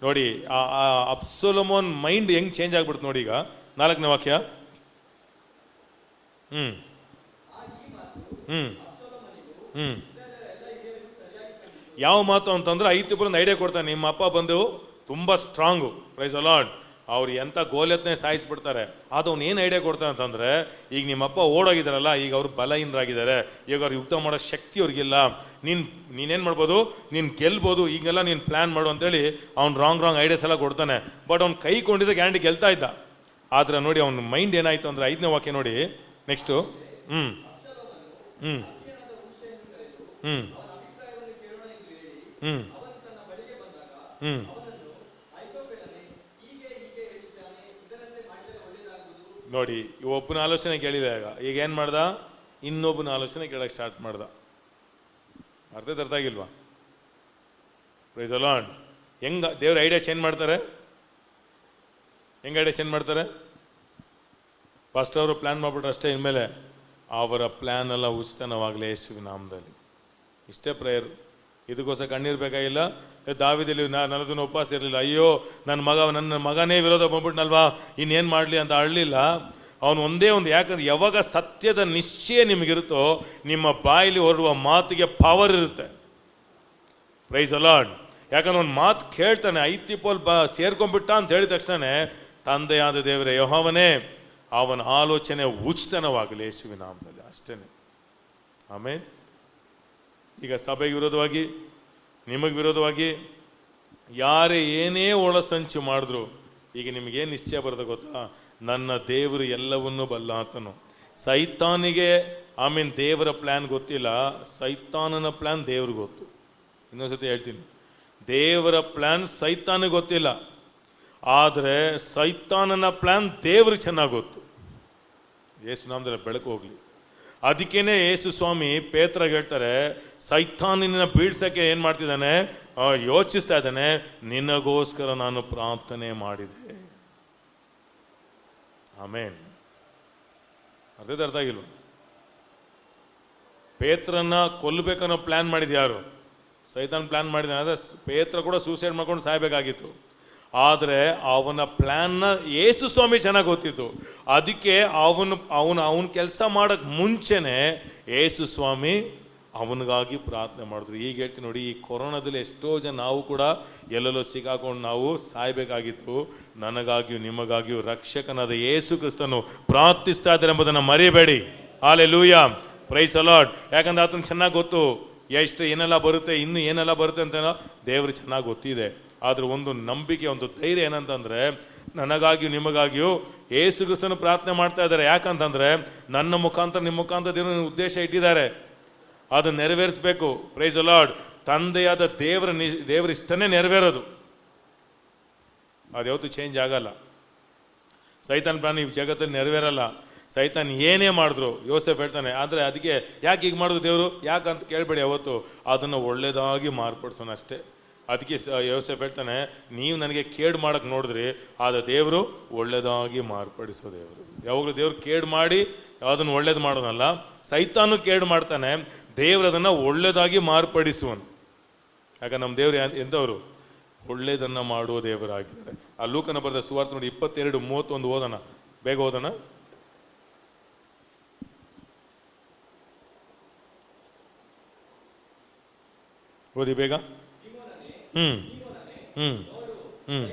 ನೋಡಿ, ಆ ಅಬ್ಸಲೋಮನ್ ಮೈಂಡ್ ಹೆಂಗೆ ಚೇಂಜ್ ಆಗ್ಬಿಡ್ತು ನೋಡಿ. ಈಗ 4ನೇ ವಾಕ್ಯ. ಯಾವ ಮಾತು ಅಂತಂದ್ರೆ, ಐತಿಪೋಲನ ಐಡಿಯಾ ಕೊಡ್ತಾನೆ, ನಿಮ್ಮ ಅಪ್ಪ ಬಂದು ತುಂಬ ಸ್ಟ್ರಾಂಗು, ಪ್ರೈಸ್ ದಿ ಲಾರ್ಡ್, ಅವ್ರು ಎಂಥ ಗೋಲೆತ್ನೇ ಸಾಯಿಸ್ಬಿಡ್ತಾರೆ. ಅದು ಅವ್ನು ಏನು ಐಡಿಯಾ ಕೊಡ್ತಾನೆ ಅಂತಂದರೆ, ಈಗ ನಿಮ್ಮಪ್ಪ ಓಡೋಗಿದ್ದಾರಲ್ಲ, ಈಗ ಅವ್ರು ಬಲಹೀನರಾಗಿದ್ದಾರೆ, ಈಗ ಅವ್ರು ಯುದ್ಧ ಮಾಡೋ ಶಕ್ತಿ ಅವ್ರಿಗಿಲ್ಲ, ನೀನೇನು ಮಾಡ್ಬೋದು, ನೀನು ಗೆಲ್ಬೋದು, ಈಗೆಲ್ಲ ನೀನು ಪ್ಲ್ಯಾನ್ ಮಾಡು ಅಂತೇಳಿ ಅವ್ನು ರಾಂಗ್ ಐಡಿಯಾಸ್ ಎಲ್ಲ ಕೊಡ್ತಾನೆ. ಬಟ್ ಅವ್ನು ಕೈಕೊಂಡಿದ್ದ ಗ್ಯಾರಂಟಿ ಗೆಲ್ತಾ ಇದ್ದ. ಆದರೆ ನೋಡಿ ಅವನ ಮೈಂಡ್ ಏನಾಯಿತು ಅಂದರೆ, 5ನೇ ವಾಕ್ಯ ನೋಡಿ ನೆಕ್ಸ್ಟು. ನೋಡಿ, ಒಬ್ಬನ ಆಲೋಚನೆ ಕೇಳಿದಾಗ ಈಗ ಏನು ಮಾಡ್ದ, ಇನ್ನೊಬ್ಬನ ಆಲೋಚನೆ ಕೇಳಕ್ಕೆ ಸ್ಟಾರ್ಟ್ ಮಾಡ್ದ. ಅರ್ಥ ಆಗಿಲ್ವಾ? Praise the Lord. ಹೆಂಗ ದೇವ್ರ ಐಡಿಯಾ ಚೇಂಜ್ ಮಾಡ್ತಾರೆ? ಹೆಂಗೆ ಐಡಿಯಾ ಚೇಂಜ್ ಮಾಡ್ತಾರೆ? ಫಸ್ಟ್ ಅವರು ಪ್ಲ್ಯಾನ್ ಮಾಡಿಬಿಟ್ರೆ ಅಷ್ಟೇ, ಇನ್ಮೇಲೆ ಅವರ ಪ್ಲ್ಯಾನ್ ಎಲ್ಲ ಉಚಿತನವಾಗಲಿ ಯೇಸುವಿನ ನಾಮದಲ್ಲಿ. ಇಷ್ಟೇ ಪ್ರೇಯರ್. ಇದಕ್ಕೋಸ್ಕರ ಕಣ್ಣೀರು ಬೇಕಾಗಿಲ್ಲ. ದಾವಿದಲ್ಲಿ ನನ್ನದನ್ನು ಉಪವಾಸ ಇರಲಿಲ್ಲ, ಅಯ್ಯೋ ನನ್ನ ಮಗನೇ ವಿರೋಧ ಬಂದ್ಬಿಟ್ನಲ್ವಾ, ಇನ್ನೇನು ಮಾಡಲಿ ಅಂತ ಅಳಲಿಲ್ಲ. ಅವನು ಒಂದೇ ಒಂದು, ಯಾಕಂದ್ರೆ ಯಾವಾಗ ಸತ್ಯದ ನಿಶ್ಚಯ ನಿಮಗಿರುತ್ತೋ ನಿಮ್ಮ ಬಾಯಲ್ಲಿ ಹೊರಡುವ ಮಾತಿಗೆ ಪವರ್ ಇರುತ್ತೆ. Praise the lord. ಯಾಕಂದ್ರೆ ಒಂದು ಮಾತು ಕೇಳ್ತಾನೆ, ಐತಿಪೋಲ್ ಸೇರ್ಕೊಂಡ್ಬಿಟ್ಟ ಅಂತ ಹೇಳಿದ ತಕ್ಷಣ, ತಂದೆಯಾದ ದೇವರೇ ಯೆಹೋವನೇ, ಅವನ ಆಲೋಚನೆ ಉಚಿತನವಾಗಲಿ ಯೇಸುವಿನ ನಾಮದಲ್ಲಿ, ಅಷ್ಟೇ. ಆಮೇಲೆ ಈಗ ಸಭೆಗೆ ವಿರೋಧವಾಗಿ, ನಿಮಗೆ ವಿರೋಧವಾಗಿ ಯಾರೇ ಏನೇ ಒಳಸಂಚು ಮಾಡಿದ್ರು, ಈಗ ನಿಮಗೇನು ನಿಶ್ಚಯ ಬರುತ್ತೆ ಗೊತ್ತಾ? ನನ್ನ ದೇವರು ಎಲ್ಲವನ್ನೂ ಬಲ್ಲ ಆತನು. ಸೈತಾನಿಗೆ ದೇವರ ಪ್ಲ್ಯಾನ್ ಗೊತ್ತಿಲ್ಲ, ಸೈತಾನನ ಪ್ಲ್ಯಾನ್ ದೇವ್ರಿಗೆ ಗೊತ್ತು. ಇನ್ನೊಂದ್ಸತಿ ಹೇಳ್ತೀನಿ, ದೇವರ ಪ್ಲ್ಯಾನ್ ಸೈತಾನಿಗೆ ಗೊತ್ತಿಲ್ಲ, ಆದರೆ ಸೈತಾನನ ಪ್ಲ್ಯಾನ್ ದೇವ್ರಿಗೆ ಚೆನ್ನಾಗಿ ಗೊತ್ತು. ಯೇಸು ನಾಮದಲ್ಲಿ ಬೆಳಕು ಹೋಗಲಿ. ಅದಕ್ಕೇನೆ ಯೇಸು ಸ್ವಾಮಿ ಪೇತ್ರಗೆ ಹೇಳ್ತಾರೆ, ಸೈತಾನನ ಬೀಳ್ಸಕ್ಕೆ ಏನು ಮಾಡ್ತಿದ್ದಾನೆ, ಯೋಚಿಸ್ತಾ ಇದ್ದಾನೆ, ನಿನಗೋಸ್ಕರ ನಾನು ಪ್ರಾರ್ಥನೆ ಮಾಡಿದೆ. ಆಮೇನ್. ಅರ್ಥ ಆಗಿಲ್ವ? ಪೇತ್ರನ್ನ ಕೊಲ್ಲಬೇಕನ್ನೋ ಪ್ಲ್ಯಾನ್ ಮಾಡಿದ್ದು ಯಾರು? ಸೈತಾನ್ ಪ್ಲ್ಯಾನ್ ಮಾಡಿದ್ದಾನೆ. ಆದರೆ ಪೇತ್ರ ಕೂಡ ಸೂಸೈಡ್ ಮಾಡ್ಕೊಂಡು ಸಾಯ್ಬೇಕಾಗಿತ್ತು. ಆದರೆ ಅವನ ಪ್ಲ್ಯಾನ್ನ ಯೇಸು ಸ್ವಾಮಿ ಚೆನ್ನಾಗಿ ಗೊತ್ತಿತ್ತು. ಅದಕ್ಕೆ ಅವನ ಕೆಲಸ ಮಾಡೋಕ್ಕೆ ಮುಂಚೆನೇ ಯೇಸು ಸ್ವಾಮಿ ಅವನಿಗಾಗಿ ಪ್ರಾರ್ಥನೆ ಮಾಡಿದ್ರು. ಈಗ ಹೇಳ್ತೀನಿ ನೋಡಿ, ಈ ಕೊರೋನಾದಲ್ಲಿ ಎಷ್ಟೋ ಜನ ನಾವು ಕೂಡ ಎಲ್ಲೆಲ್ಲೋ ಸಿಕ್ಕಾಕೊಂಡು ನಾವು ಸಾಯ್ಬೇಕಾಗಿತ್ತು. ನನಗಾಗಿಯೂ ನಿಮಗಾಗಿಯೂ ರಕ್ಷಕನಾದ ಯೇಸು ಕ್ರಿಸ್ತನು ಪ್ರಾರ್ಥಿಸ್ತಾ ಇದ್ದಾರೆ ಎಂಬುದನ್ನು ಮರಿಬೇಡಿ. Hallelujah, praise the lord. ಯಾಕಂದ್ರೆ ಆತನ ಚೆನ್ನಾಗಿ ಗೊತ್ತು ಎಷ್ಟು ಏನೆಲ್ಲ ಬರುತ್ತೆ, ಇನ್ನು ಏನೆಲ್ಲ ಬರುತ್ತೆ ಅಂತ ದೇವರು ಚೆನ್ನಾಗಿ ಗೊತ್ತಿದೆ. ಆದರೆ ಒಂದು ನಂಬಿಕೆ, ಒಂದು ಧೈರ್ಯ ಏನಂತಂದರೆ, ನನಗಾಗಿಯೂ ನಿಮಗಾಗಿಯೂ ಯೇಸು ಕ್ರಿಸ್ತನು ಪ್ರಾರ್ಥನೆ ಮಾಡ್ತಾ ಇದ್ದಾರೆ. ಯಾಕಂತಂದರೆ ನನ್ನ ಮುಖಾಂತರ ನಿಮ್ಮ ಮುಖಾಂತರ ದೇವರ ಉದ್ದೇಶ ಇಟ್ಟಿದ್ದಾರೆ, ಅದನ್ನು ನೆರವೇರಿಸಬೇಕು. Price the lord. ತಂದೆಯಾದ ದೇವರ ಇಷ್ಟನೇ ನೆರವೇರೋದು, ಅದು ಯಾವತ್ತೂ ಚೇಂಜ್ ಆಗಲ್ಲ. ಸೈತಾನ್ ಪ್ಲಾನ್ ಈ ಜಗತ್ತಲ್ಲಿ ನೆರವೇರಲ್ಲ. ಸೈತಾನ್ ಏನೇ ಮಾಡಿದ್ರು ಯೋಸೆಫ್ ಹೇಳ್ತಾನೆ, ಆದರೆ ಅದಕ್ಕೆ ಯಾಕೆ ಹೀಗೆ ಮಾಡಿದ್ರು ದೇವರು, ಯಾಕಂತ ಕೇಳಬೇಡಿ, ಅವತ್ತು ಅದನ್ನು ಒಳ್ಳೆಯದಾಗಿ ಮಾರ್ಪಡಿಸೋಣ ಅಷ್ಟೇ. ಅದಕ್ಕೆ ಯೋಸೆಫ್ ಹೇಳ್ತಾನೆ, ನೀವು ನನಗೆ ಕೇಡು ಮಾಡೋಕ್ಕೆ ನೋಡಿದ್ರಿ, ಆದರೆ ದೇವರು ಒಳ್ಳೆಯದಾಗಿ ಮಾರ್ಪಡಿಸೋ ದೇವರು. ಯಾವಾಗಲೂ ದೇವ್ರು ಕೇಡು ಮಾಡಿ ಅದನ್ನು ಒಳ್ಳೇದು ಮಾಡೋನಲ್ಲ, ಸೈತಾನು ಕೇಡು ಮಾಡ್ತಾನೆ, ದೇವರು ಅದನ್ನು ಒಳ್ಳೆಯದಾಗಿ ಮಾರ್ಪಡಿಸುವನು. ಯಾಕಂದ್ರೆ ನಮ್ಮ ದೇವರು ಎಂಥವರು, ಒಳ್ಳೆಯದನ್ನು ಮಾಡುವ ದೇವರಾಗಿದ್ದಾರೆ. ಆ ಲೂಕನ ಬರೆದ ಸುವಾರ್ತೆ ನೋಡಿ 22:31 ಓದೋಣ, ಬೇಗ ಓದೋಣ. ಓದಿ ಬೇಗ. ಹ್ಮ್ ಹ್ಮ್ ಹ್ಮ್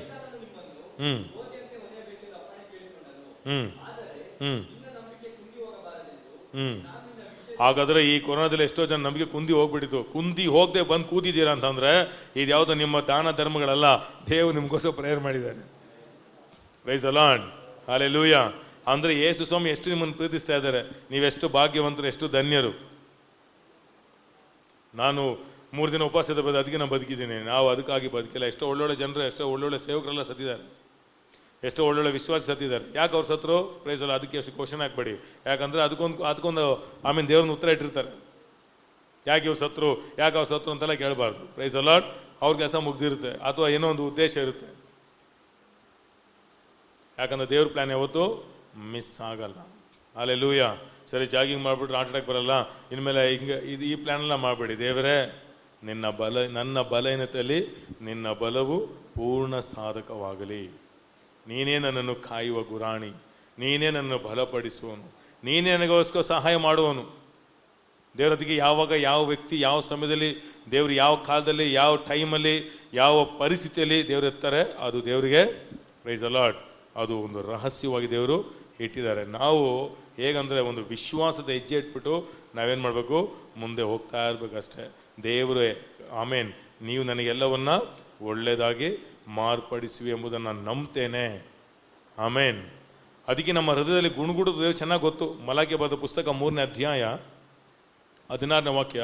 ಹ್ಮ್ ಹ್ಮ್ ಹ್ಮ್ ಹ್ಮ್ ಹಾಗಾದ್ರೆ ಈ ಕೊರೋನಾದಲ್ಲಿ ಎಷ್ಟೋ ಜನ ನಮಗೆ ಕುಂದಿ ಹೋಗ್ಬಿಟ್ಟಿತ್ತು. ಕುಂದಿ ಹೋಗದೆ ಬಂದು ಕೂತಿದ್ದೀರಾ ಅಂತಂದ್ರೆ ಇದು ಯಾವುದೋ ನಿಮ್ಮ ದಾನ ಧರ್ಮಗಳಲ್ಲ, ದೇವರು ನಿಮ್ಗೋಸ್ಕರ ಪ್ರೇಯರ್ ಮಾಡಿದ್ದಾರೆ. Price the lord, hallelujah. ಅಂದರೆ ಯೇಸು ಸ್ವಾಮಿ ಎಷ್ಟು ನಿಮ್ಮನ್ನು ಪ್ರೀತಿಸ್ತಾ ಇದ್ದಾರೆ, ನೀವೆಷ್ಟು ಭಾಗ್ಯವಂತರು, ಎಷ್ಟು ಧನ್ಯರು. ನಾನು 3 ದಿನ ಉಪವಾಸದ ಅದಕ್ಕೆ ನಾನು ಬದುಕಿದ್ದೀನಿ, ನಾವು ಅದಕ್ಕಾಗಿ ಬದುಕಿಲ್ಲ. ಎಷ್ಟೋ ಒಳ್ಳೊಳ್ಳೆ ಜನರು, ಎಷ್ಟೋ ಒಳ್ಳೊಳ್ಳೆ ಸೇವಕರೆಲ್ಲ ಸತ್ತಿದ್ದಾರೆ, ಎಷ್ಟೋ ಒಳ್ಳೊಳ್ಳೆ ವಿಶ್ವಾಸ ಸತ್ತಿದ್ದಾರೆ. ಯಾಕೆ ಅವ್ರು ಸತ್ರು? ಪ್ರೈಸಲ್ಲ, ಅದಕ್ಕೆ ಅಷ್ಟು ಕ್ವಶನ್ ಹಾಕ್ಬೇಡಿ. ಯಾಕಂದರೆ ಅದಕ್ಕೊಂದು ಆಮೇಲೆ ದೇವ್ರನ್ನ ಉತ್ತರ ಇಟ್ಟಿರ್ತಾರೆ. ಯಾಕೆ ಇವ್ರು ಸತ್ರು, ಯಾಕೆ ಅವ್ರು ಸತ್ರು ಅಂತೆಲ್ಲ ಕೇಳಬಾರ್ದು. Price the lord. ಅವ್ರ ಕೆಲಸ ಮುಗ್ದಿರುತ್ತೆ, ಅಥವಾ ಏನೋ ಒಂದು ಉದ್ದೇಶ ಇರುತ್ತೆ. ಯಾಕಂದರೆ ದೇವ್ರ ಪ್ಲ್ಯಾನ್ ಯಾವತ್ತೂ ಮಿಸ್ ಆಗಲ್ಲ. ಹಲ್ಲೆಲೂಯಾ. ಸರಿ, ಜಾಗಿಂಗ್ ಮಾಡಿಬಿಟ್ರೆ ಹಾರ್ಟ್ ಅಟ್ಯಾಕ್ ಬರಲ್ಲ, ಇನ್ಮೇಲೆ ಹಿಂಗೆ ಈ ಪ್ಲ್ಯಾನೆಲ್ಲ ಮಾಡಬೇಡಿ. ದೇವರೇ, ನನ್ನ ಬಲಹೀನತೆಯಲ್ಲಿ ನಿನ್ನ ಬಲವು ಪೂರ್ಣ ಸಾಧಕವಾಗಲಿ. ನೀನೇ ನನ್ನನ್ನು ಕಾಯುವ ಗುರಾಣಿ, ನೀನೇ ನನ್ನನ್ನು ಬಲಪಡಿಸುವನು, ನೀನೇ ನನಗೋಸ್ಕರ ಸಹಾಯ ಮಾಡುವನು. ದೇವರೊಂದಿಗೆ ಯಾವಾಗ, ಯಾವ ವ್ಯಕ್ತಿ, ಯಾವ ಸಮಯದಲ್ಲಿ, ದೇವರು ಯಾವ ಕಾಲದಲ್ಲಿ, ಯಾವ ಟೈಮಲ್ಲಿ, ಯಾವ ಪರಿಸ್ಥಿತಿಯಲ್ಲಿ ದೇವರು ಇರ್ತಾರೆ, ಅದು ದೇವರಿಗೆ, ಪ್ರೈಸ್ ದ ಲಾರ್ಡ್, ಅದು ಒಂದು ರಹಸ್ಯವಾಗಿ ದೇವರು ಇಟ್ಟಿದ್ದಾರೆ. ನಾವು ಹೇಗಂದರೆ ಒಂದು ವಿಶ್ವಾಸದ ಹೆಜ್ಜೆ ಇಟ್ಬಿಟ್ಟು ನಾವೇನು ಮಾಡಬೇಕು, ಮುಂದೆ ಹೋಗ್ತಾ ಇರಬೇಕಷ್ಟೇ. ದೇವರೇ, ಆಮೇನ್, ನೀವು ನನಗೆಲ್ಲವನ್ನ ಒಳ್ಳೆಯದಾಗಿ ಮಾರ್ಪಡಿಸುವಿ ಎಂಬುದನ್ನು ನಂಬ್ತೇನೆ. ಆಮೇನ್. ಅದಕ್ಕೆ ನಮ್ಮ ಹೃದಯದಲ್ಲಿ ಗುಣಗುಡೋದು ದೇವರು ಚೆನ್ನಾಗಿ ಗೊತ್ತು. ಮಲಾಕಿ ಬರೆದ ಪುಸ್ತಕ 3ನೇ ಅಧ್ಯಾಯ 16ನೇ ವಾಕ್ಯ,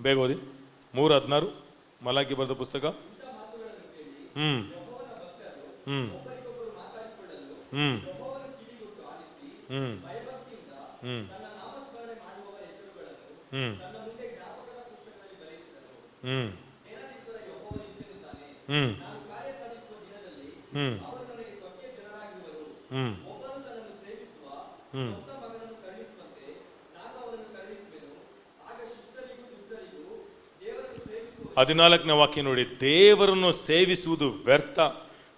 ಬೇಗ ಓದಿ. 3:16 ಮಲಾಕಿ ಬರೆದ ಪುಸ್ತಕ. ಹ್ಮ್ ಹ್ಮ್ ಹ್ಮ್ ಹ್ಮ್ ಹ್ಮ್ ಹ್ಮ್ ಹ್ಮ್ ಹ್ಮ್ ಹ್ಮ್ ಹ್ಮ್ ಹ್ಮ್ 14ನೇ ವಾಕ್ಯ ನೋಡಿ. ದೇವರನ್ನು ಸೇವಿಸುವುದು ವ್ಯರ್ಥ,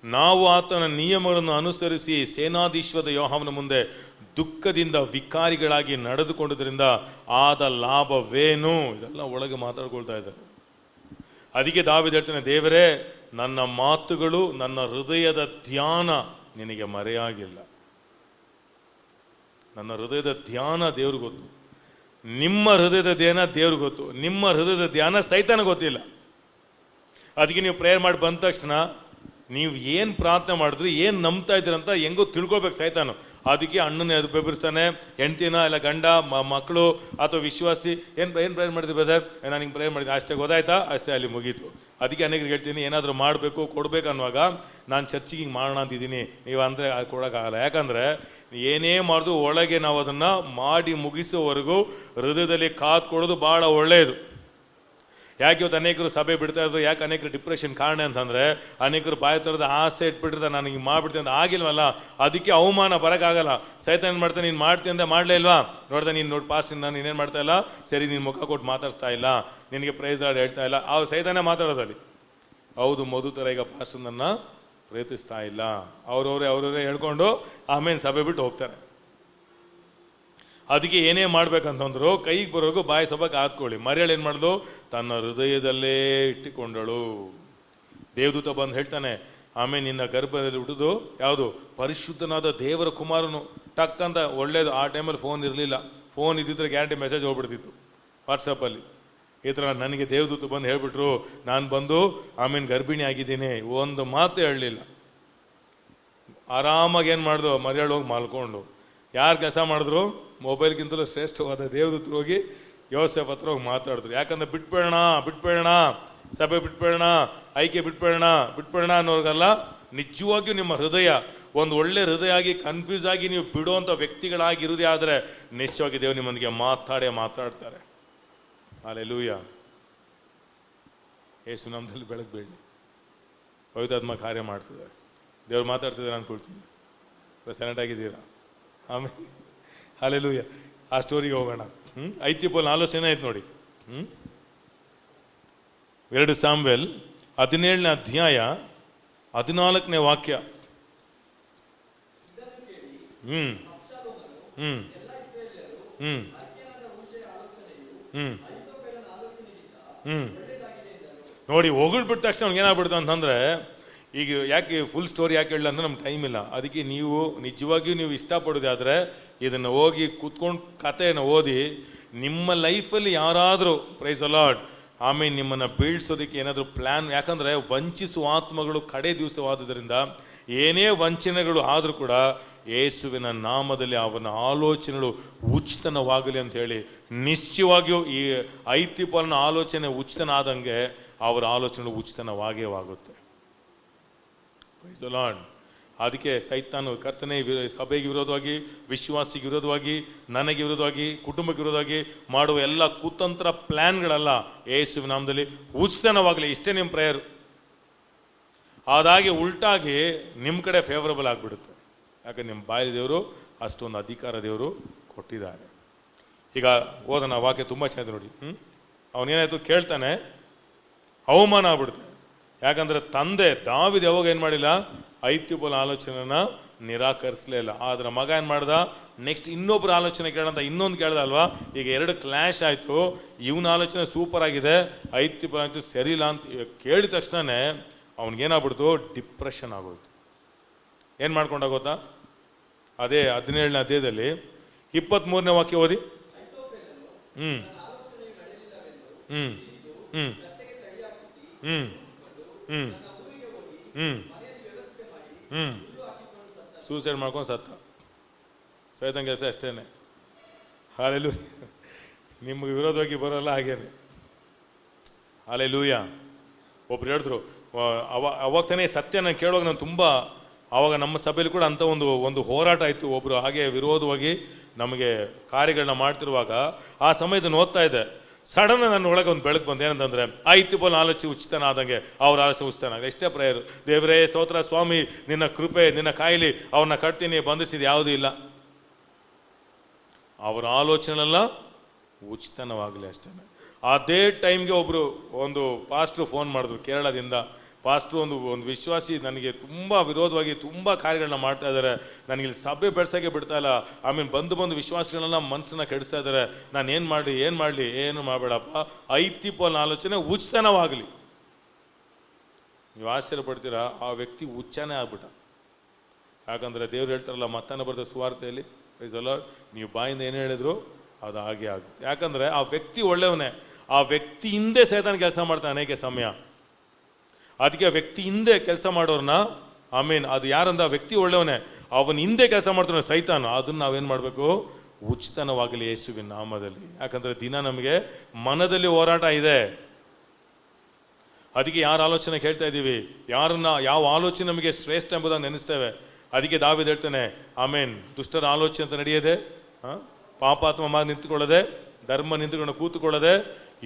ನಾವು ಆತನ ನಿಯಮಗಳನ್ನು ಅನುಸರಿಸಿ ಸೇನಾಧೀಶ್ವರ ಯೆಹೋವನ ಮುಂದೆ ದುಃಖದಿಂದ ವಿಕಾರಿಗಳಾಗಿ ನಡೆದುಕೊಂಡುದರಿಂದ ಆದ ಲಾಭವೇನು? ಇದೆಲ್ಲ ಒಳಗೆ ಮಾತಾಡ್ಕೊಳ್ತಾ ಇದ್ದಾರೆ. ಅದಕ್ಕೆ ದಾವೀದ ಹೇಳ್ತಾನೆ, ದೇವರೇ, ನನ್ನ ಮಾತುಗಳು, ನನ್ನ ಹೃದಯದ ಧ್ಯಾನ ನಿನಗೆ ಮರೆಯಾಗಿಲ್ಲ. ನನ್ನ ಹೃದಯದ ಧ್ಯಾನ ದೇವ್ರಿಗೆ ಗೊತ್ತು, ನಿಮ್ಮ ಹೃದಯದ ಧ್ಯಾನ ದೇವ್ರಿಗೆ ಗೊತ್ತು, ನಿಮ್ಮ ಹೃದಯದ ಧ್ಯಾನ ಸೈತಾನ ಗೊತ್ತಿಲ್ಲ. ಅದಕ್ಕೆ ನೀವು ಪ್ರೇಯರ್ ಮಾಡಿ ಬಂದ ತಕ್ಷಣ ನೀವು ಏನು ಪ್ರಾರ್ಥನೆ ಮಾಡಿದ್ರಿ, ಏನು ನಂಬ್ತಾ ಇದ್ದೀರಂತ ಹೆಂಗೋ ತಿಳ್ಕೊಳ್ಬೇಕು ಸೈತಾನು. ಅದಕ್ಕೆ ಅಣ್ಣನ ಅದು ಬೆಬರಿಸ್ತಾನೆ, ಹೆಂಡ್ತಿನ ಇಲ್ಲ ಗಂಡ ಮಕ್ಕಳು ಅಥವಾ ವಿಶ್ವಾಸಿ, ಏನು ಪ್ರೇಯರ್ ಮಾಡಿದ್ರಿ ಬ್ರದರ್, ನಾನು ಹಿಂಗೆ ಪ್ರೇಯರ್ ಮಾಡಿದ್ದೆ, ಅಷ್ಟೇ ಗೊತ್ತಾಯ್ತಾ, ಅಷ್ಟೇ ಅಲ್ಲಿ ಮುಗೀತು. ಅದಕ್ಕೆ ಅನೇಕರಿಗೆ ಹೇಳ್ತೀನಿ, ಏನಾದರೂ ಮಾಡಬೇಕು ಕೊಡಬೇಕು ಅನ್ನುವಾಗ ನಾನು ಚರ್ಚಿಗೆ ಹಿಂಗೆ ಮಾಡೋಣ ಅಂತಿದ್ದೀನಿ, ನೀವು ಅಂದರೆ ಅದು ಕೊಡೋಕ್ಕಾಗಲ್ಲ. ಯಾಕಂದರೆ ಏನೇ ಮಾಡಿದ್ರು ಒಳಗೆ ನಾವು ಅದನ್ನು ಮಾಡಿ ಮುಗಿಸೋವರೆಗೂ ಹೃದಯದಲ್ಲಿ ಕಾದು ಕೊಡೋದು ಭಾಳ ಒಳ್ಳೆಯದು. ಯಾಕೆ ಇವತ್ತು ಅನೇಕರು ಸಭೆ ಬಿಡ್ತಾ ಇರೋದು, ಯಾಕೆ ಅನೇಕರು ಡಿಪ್ರೆಷನ್ ಕಾರಣ ಅಂತಂದರೆ ಅನೇಕರು ಬಾಯಿ ಥರದ ಆಸೆ ಇಟ್ಬಿಟ್ಟಿರ್ತಾರೆ, ನಾನು ಹಿಂಗೆ ಮಾಡಿಬಿಡ್ತೀನಿ ಅಂತ. ಆಗಿಲ್ವಲ್ಲ, ಅದಕ್ಕೆ ಅವಮಾನ ಬರೋಕ್ಕಾಗಲ್ಲ. ಸೈತಾನ ಏನು ಮಾಡ್ತಾನೆ, ನೀನು ಮಾಡ್ತೀನಿ ಅಂತ ಮಾಡಲೇ ಇಲ್ವಾ, ನೋಡ್ದೆ ನೀನು ನೋಡಿ ಪಾಸ್ಟ್ ನಾನು ನೀನೇನು ಮಾಡ್ತಾ ಇಲ್ಲ, ಸರಿ ನೀನು ಮುಖ ಕೊಟ್ಟು ಮಾತಾಡ್ತಾ ಇಲ್ಲ, ನಿನಗೆ ಪ್ರೈಸ್ ಲಾರ್ಡ್ ಹೇಳ್ತಾ ಇಲ್ಲ, ಅವ್ರು ಸೈತಾನೇ ಮಾತಾಡೋದಲ್ಲಿ. ಹೌದು, ಮಧು ಥರ ಈಗ ಪಾಸ್ಟ್ ನನ್ನ ಪ್ರೀತಿಸ್ತಾ ಇಲ್ಲ, ಅವ್ರವರೇ ಹೇಳ್ಕೊಂಡು ಆಮೇಲೆ ಸಭೆ ಬಿಟ್ಟು ಹೋಗ್ತಾರೆ. ಅದಕ್ಕೆ ಏನೇ ಮಾಡ್ಬೇಕಂತಂದ್ರು ಕೈಗೆ ಬರೋರ್ಗು ಬಾಯಿ ಸಭಕ್ಕೆ ಹಾತ್ಕೊಳ್ಳಿ. ಮರ್ಯಾಳು ಏನು ಮಾಡಿದ್ಲು, ತನ್ನ ಹೃದಯದಲ್ಲೇ ಇಟ್ಟುಕೊಂಡಳು. ದೇವದೂತ ಬಂದು ಹೇಳ್ತಾನೆ, ಆಮೇಲೆ ನಿನ್ನ ಗರ್ಭದಲ್ಲಿ ಹುಟ್ಟಿದು ಯಾವುದು, ಪರಿಶುದ್ಧನಾದ ದೇವರ ಕುಮಾರನು. ಟಕ್ಕಂತ ಒಳ್ಳೇದು. ಆ ಟೈಮಲ್ಲಿ ಫೋನ್ ಇರಲಿಲ್ಲ, ಫೋನ್ ಇದ್ದಿದ್ರೆ ಗ್ಯಾರಂಟಿ ಮೆಸೇಜ್ ಹೋಗ್ಬಿಡ್ತಿತ್ತು ವಾಟ್ಸಪ್ಪಲ್ಲಿ. ಈ ಥರ ನನಗೆ ದೇವದೂತ ಬಂದು ಹೇಳ್ಬಿಟ್ರು, ನಾನು ಬಂದು ಆಮೇಲೆ ಗರ್ಭಿಣಿ ಆಗಿದ್ದೀನಿ, ಒಂದು ಮಾತು ಹೇಳಲಿಲ್ಲ. ಆರಾಮಾಗಿ ಏನು ಮಾಡಿದ್ರು, ಮರ್ಯಾಳು ಹೋಗಿ ಮಲ್ಕೊಂಡು. ಯಾರು ಕೆಲಸ ಮಾಡಿದ್ರು, ಮೊಬೈಲ್ಗಿಂತಲೂ ಶ್ರೇಷ್ಠವಾದ ದೇವದೂತರು ಹೋಗಿ ಯೋಸೆಫ್ ಹತ್ರ ಹೋಗಿ ಮಾತಾಡಿದ್ರು. ಯಾಕಂದ್ರೆ ಬಿಟ್ಬೇಡ ಸಭೆ ಬಿಟ್ಬೇಡ, ಐಕ್ಯ ಬಿಟ್ಬೇಡ ಅನ್ನೋರ್ಗಲ್ಲ, ನಿಜವಾಗಿಯೂ ನಿಮ್ಮ ಹೃದಯ ಒಂದು ಒಳ್ಳೆ ಹೃದಯ ಆಗಿ ಕನ್ಫ್ಯೂಸ್ ಆಗಿ ನೀವು ಬಿಡುವಂಥ ವ್ಯಕ್ತಿಗಳಾಗಿರುವುದೇ ಆದರೆ ನಿಶ್ಚಯವಾಗಿ ದೇವರು ನಿಮ್ಮೊಂದಿಗೆ ಮಾತಾಡ್ತಾರೆ. ಹಲ್ಲೆಲೂಯಾ. ಯೇಸು ನಾಮದಲ್ಲಿ ಬೆಳಕು ಬೀಳಲಿ. ಪವಿತ್ರಾತ್ಮ ಕಾರ್ಯ ಮಾಡ್ತಿದ್ದಾರೆ. ದೇವ್ರು ಮಾತಾಡ್ತಿದ್ದಾರೆ ಅನ್ಕೊಳ್ತೀನಿ. ಸೈಲೆಂಟ್ ಆಗಿದ್ದೀರಾ? ಆಮೇಲೆ ಹಲ್ಲೆಲೂಯಾ. ಆ ಸ್ಟೋರಿಗೆ ಹೋಗೋಣ. ಐತಿಪೋಲ್ ಆಲೋಚನೆ ಆಯ್ತು ನೋಡಿ. 2 ಸಾಮ್ಯುವೇಲ್ 17ನೇ ಅಧ್ಯಾಯ 14ನೇ ವಾಕ್ಯ. ನೋಡಿ, ಹೊಗಳ್ಬಿಟ್ಟ ತಕ್ಷಣ ಅವ್ನಿಗೆ ಏನಾಗ್ಬಿಡ್ತು ಅಂತಂದರೆ, ಈಗ ಯಾಕೆ ಫುಲ್ ಸ್ಟೋರಿ ಯಾಕೆ ಹೇಳಲ್ಲ ಅಂದರೆ ನಮ್ಗೆ ಟೈಮ್ ಇಲ್ಲ. ಅದಕ್ಕೆ ನೀವು ನಿಜವಾಗಿಯೂ ನೀವು ಇಷ್ಟಪಡೋದೇ ಆದರೆ ಇದನ್ನು ಹೋಗಿ ಕೂತ್ಕೊಂಡು ಕಥೆಯನ್ನು ಓದಿ ನಿಮ್ಮ ಲೈಫಲ್ಲಿ ಯಾರಾದರೂ ಪ್ರೈಸ್ ದ ಲಾರ್ಡ್ ಆಮೇಲೆ ನಿಮ್ಮನ್ನು ಬೀಳ್ಸೋದಕ್ಕೆ ಏನಾದರೂ ಪ್ಲ್ಯಾನ್, ಯಾಕಂದರೆ ವಂಚಿಸುವ ಆತ್ಮಗಳು ಕಡೆ ದಿವಸವಾದುದರಿಂದ ಏನೇ ವಂಚನೆಗಳು ಆದರೂ ಕೂಡ ಯೇಸುವಿನ ನಾಮದಲ್ಲಿ ಅವನ ಆಲೋಚನೆಗಳು ಉಚಿತನವಾಗಲಿ ಅಂತ ಹೇಳಿ ನಿಶ್ಚಯವಾಗಿಯೂ ಈ ಐತಿಪೋಲನ ಆಲೋಚನೆ ಉಚಿತನಾದಂಗೆ ಅವರ ಆಲೋಚನೆಗಳು ಉಚಿತನವಾಗೇ ಆಗುತ್ತೆ. Price the Lord. ಅದಕ್ಕೆ ಸೈತಾನು ಕರ್ತನೆ ಸಭೆಗೆ ವಿರೋಧವಾಗಿ, ವಿಶ್ವಾಸಿಗೆ ವಿರೋಧವಾಗಿ, ನನಗೆ ವಿರೋಧವಾಗಿ, ಕುಟುಂಬಕ್ಕೆ ವಿರೋಧವಾಗಿ ಮಾಡುವ ಎಲ್ಲ ಕುತಂತ್ರ ಪ್ಲ್ಯಾನ್ಗಳೆಲ್ಲ ಯೇಸುವಿನ ನಾಮದಲ್ಲಿ ಉಚಿತನವಾಗಲಿ. ಇಷ್ಟೇ ನಿಮ್ಮ ಪ್ರೇಯರ್. ಅದಾಗಿ ಉಲ್ಟಾಗಿ ನಿಮ್ಮ ಕಡೆ ಫೇವರಬಲ್ ಆಗಿಬಿಡುತ್ತೆ. ಯಾಕಂದ್ರೆ ನಿಮ್ಮ ಬಾಯಲ್ಲಿ ದೇವರು ಅಷ್ಟೊಂದು ಅಧಿಕಾರ ದೇವರು ಕೊಟ್ಟಿದ್ದಾರೆ. ಈಗ ಓದೋಣ ವಾಕ್ಯ ತುಂಬ ಚೆನ್ನಾಗಿದೆ ನೋಡಿ. ಅವನೇನಾಯಿತು ಕೇಳ್ತಾನೆ, ಅವಮಾನ ಆಗ್ಬಿಡುತ್ತೆ. ಯಾಕಂದರೆ ತಂದೆ ದಾವೀದ ಯಾವಾಗ ಏನು ಮಾಡಿಲ್ಲ, ಐತಿಪೋಲ ಆಲೋಚನೆನ ನಿರಾಕರಿಸಲೇ ಇಲ್ಲ. ಆದರೆ ಮಗ ಏನು ಮಾಡ್ದ, ನೆಕ್ಸ್ಟ್ ಇನ್ನೊಬ್ಬರ ಆಲೋಚನೆ ಕೇಳಂತ ಇನ್ನೊಂದು ಕೇಳ್ದ ಅಲ್ವಾ. ಈಗ 2 ಕ್ಲ್ಯಾಶ್ ಆಯಿತು. ಇವನ ಆಲೋಚನೆ ಸೂಪರ್ ಆಗಿದೆ, ಐತಿಪೋಲ ಆಲೋಚನೆ ಸರಿ ಇಲ್ಲ ಅಂತ ಕೇಳಿದ ತಕ್ಷಣವೇ ಅವನಿಗೇನಾಗ್ಬಿಡ್ತು, ಡಿಪ್ರೆಷನ್ ಆಗೋಯ್ತು. ಏನು ಮಾಡ್ಕೊಂಡಾಗೋತ್ತಾ, ಅದೇ 17ನೇ ಅಧ್ಯಾಯದಲ್ಲಿ 23ನೇ ವಾಕ್ಯ ಓದಿ. ಸೂಸೈಡ್ ಮಾಡ್ಕೊಂಡು ಸತ್ತ. ಸೈತನ್ ಕೆಲಸ ಅಷ್ಟೇ. ಹಲ್ಲೆಲೂಯಾ. ನಿಮ್ಗೆ ವಿರೋಧವಾಗಿ ಬರೋಲ್ಲ ಹಾಗೇನೆ. ಹಲ್ಲೆಲೂಯಾ. ಒಬ್ರು ಹೇಳಿದ್ರು, ಅವಾಗ ತಾನೇ ಸತ್ಯನ ಕೇಳುವಾಗ ನಾನು ತುಂಬ, ಆವಾಗ ನಮ್ಮ ಸಭೆಯಲ್ಲಿ ಕೂಡ ಅಂಥ ಒಂದು ಹೋರಾಟ ಆಯಿತು. ಒಬ್ಬರು ಹಾಗೆ ವಿರೋಧವಾಗಿ ನಮಗೆ ಕಾರ್ಯಗಳನ್ನ ಮಾಡ್ತಿರುವಾಗ ಆ ಸಮಯದಲ್ಲಿ ಓದ್ತಾ ಇದ್ದೆ. ಸಡನ್ ನನ್ನ ಒಳಗೆ ಒಂದು ಬೆಳಕು ಬಂದು ಏನಂತಂದರೆ, ಐತಿಪೋಲ ಆಲೋಚನೆ ಉಚಿತನ ಆದಂಗೆ ಅವ್ರ ಆಲೋಚನೆ ಉಚಿತನ. ಎಷ್ಟೇ ಪ್ರೇಯರು, ದೇವರೇ ಸ್ತೋತ್ರ ಸ್ವಾಮಿ, ನಿನ್ನ ಕೃಪೆ, ನಿನ್ನ ಕಾಯಿಲೆ, ಅವ್ರನ್ನ ಕಟ್ತೀನಿ, ಬಂಧಿಸಿದ ಯಾವುದೂ ಇಲ್ಲ. ಅವರ ಆಲೋಚನೆಲ್ಲ ಉಚಿತನವಾಗಲಿ ಅಷ್ಟೇ. ಅದೇ ಟೈಮ್ಗೆ ಒಂದು ಪಾಸ್ಟ್ರು ಫೋನ್ ಮಾಡಿದ್ರು ಕೇರಳದಿಂದ. ಪಾಸ್ಟ್ರು ಒಂದು ವಿಶ್ವಾಸಿ ನನಗೆ ತುಂಬ ವಿರೋಧವಾಗಿ ತುಂಬ ಕಾರ್ಯಗಳನ್ನ ಮಾಡ್ತಾ ಇದ್ದಾರೆ, ನನಗಿಲ್ಲಿ ಸಭೆ ಬೆಳೆಸೋಕ್ಕೆ ಬಿಡ್ತಾ ಇಲ್ಲ, ಆಮೇಲೆ ಬಂದು ವಿಶ್ವಾಸಿಗಳನ್ನ ಮನಸ್ಸನ್ನ ಕೆಡಿಸ್ತಾ ಇದ್ದಾರೆ, ನಾನು ಏನು ಮಾಡಲಿ, ಏನು ಮಾಡಬೇಡಪ್ಪ, ಐತಿಪೋಲನ ಆಲೋಚನೆ ಉಚಿತನವಾಗಲಿ. ನೀವು ಆಶ್ಚರ್ಯಪಡ್ತೀರಾ, ಆ ವ್ಯಕ್ತಿ ಹುಚ್ಚನೇ ಆಗ್ಬಿಟ್ಟ. ಯಾಕಂದರೆ ದೇವ್ರು ಹೇಳ್ತಾರಲ್ಲ ಮತ್ತಾನೆ ಬರೆದ ಸುವಾರ್ತೆಯಲ್ಲಿ, ಪ್ರೈಸ್ ದ ಲಾರ್ಡ್, ನೀವು ಬಾಯಿಂದ ಏನು ಹೇಳಿದ್ರು ಅದು ಹಾಗೆ ಆಗುತ್ತೆ. ಯಾಕಂದರೆ ಆ ವ್ಯಕ್ತಿ ಒಳ್ಳೆಯವನೇ, ಆ ವ್ಯಕ್ತಿ ಹಿಂದೆ ಸೈತಾನ ಕೆಲಸ ಮಾಡ್ತಾನೆ ಅನೇಕ ಸಮಯ. ಅದಕ್ಕೆ ಆ ವ್ಯಕ್ತಿ ಹಿಂದೆ ಕೆಲಸ ಮಾಡೋರನ್ನ, ಅದು ಯಾರಂದ ವ್ಯಕ್ತಿ ಒಳ್ಳೆಯವನೇ, ಅವನ ಹಿಂದೆ ಕೆಲಸ ಮಾಡ್ತಾನೆ ಸೈತಾನ. ಅದನ್ನು ನಾವೇನು ಮಾಡಬೇಕು, ಉಚಿತನವಾಗಲಿ ಯೇಸುವಿನ ನಾಮದಲ್ಲಿ. ಯಾಕಂದರೆ ದಿನ ನಮಗೆ ಮನದಲ್ಲಿ ಹೋರಾಟ ಇದೆ. ಅದಕ್ಕೆ ಯಾರ ಆಲೋಚನೆ ಕೇಳ್ತಾ ಇದ್ದೀವಿ, ಯಾವ ಆಲೋಚನೆ ನಮಗೆ ಶ್ರೇಷ್ಠ ಎಂಬುದನ್ನು ನೆನೆಸ್ತೇವೆ. ಅದಕ್ಕೆ ದಾವೀದ ಹೇಳ್ತಾನೆ, ದುಷ್ಟರ ಆಲೋಚನೆ ಅಂತ ನಡೆಯದೆ, ಪಾಪಾತ್ಮ ಮಾರ್ಗ ನಿಂತುಕೊಳ್ಳದೆ, ಧರ್ಮ ನಿಂತುಕೊಂಡು ಕೂತುಕೊಳ್ಳದೆ.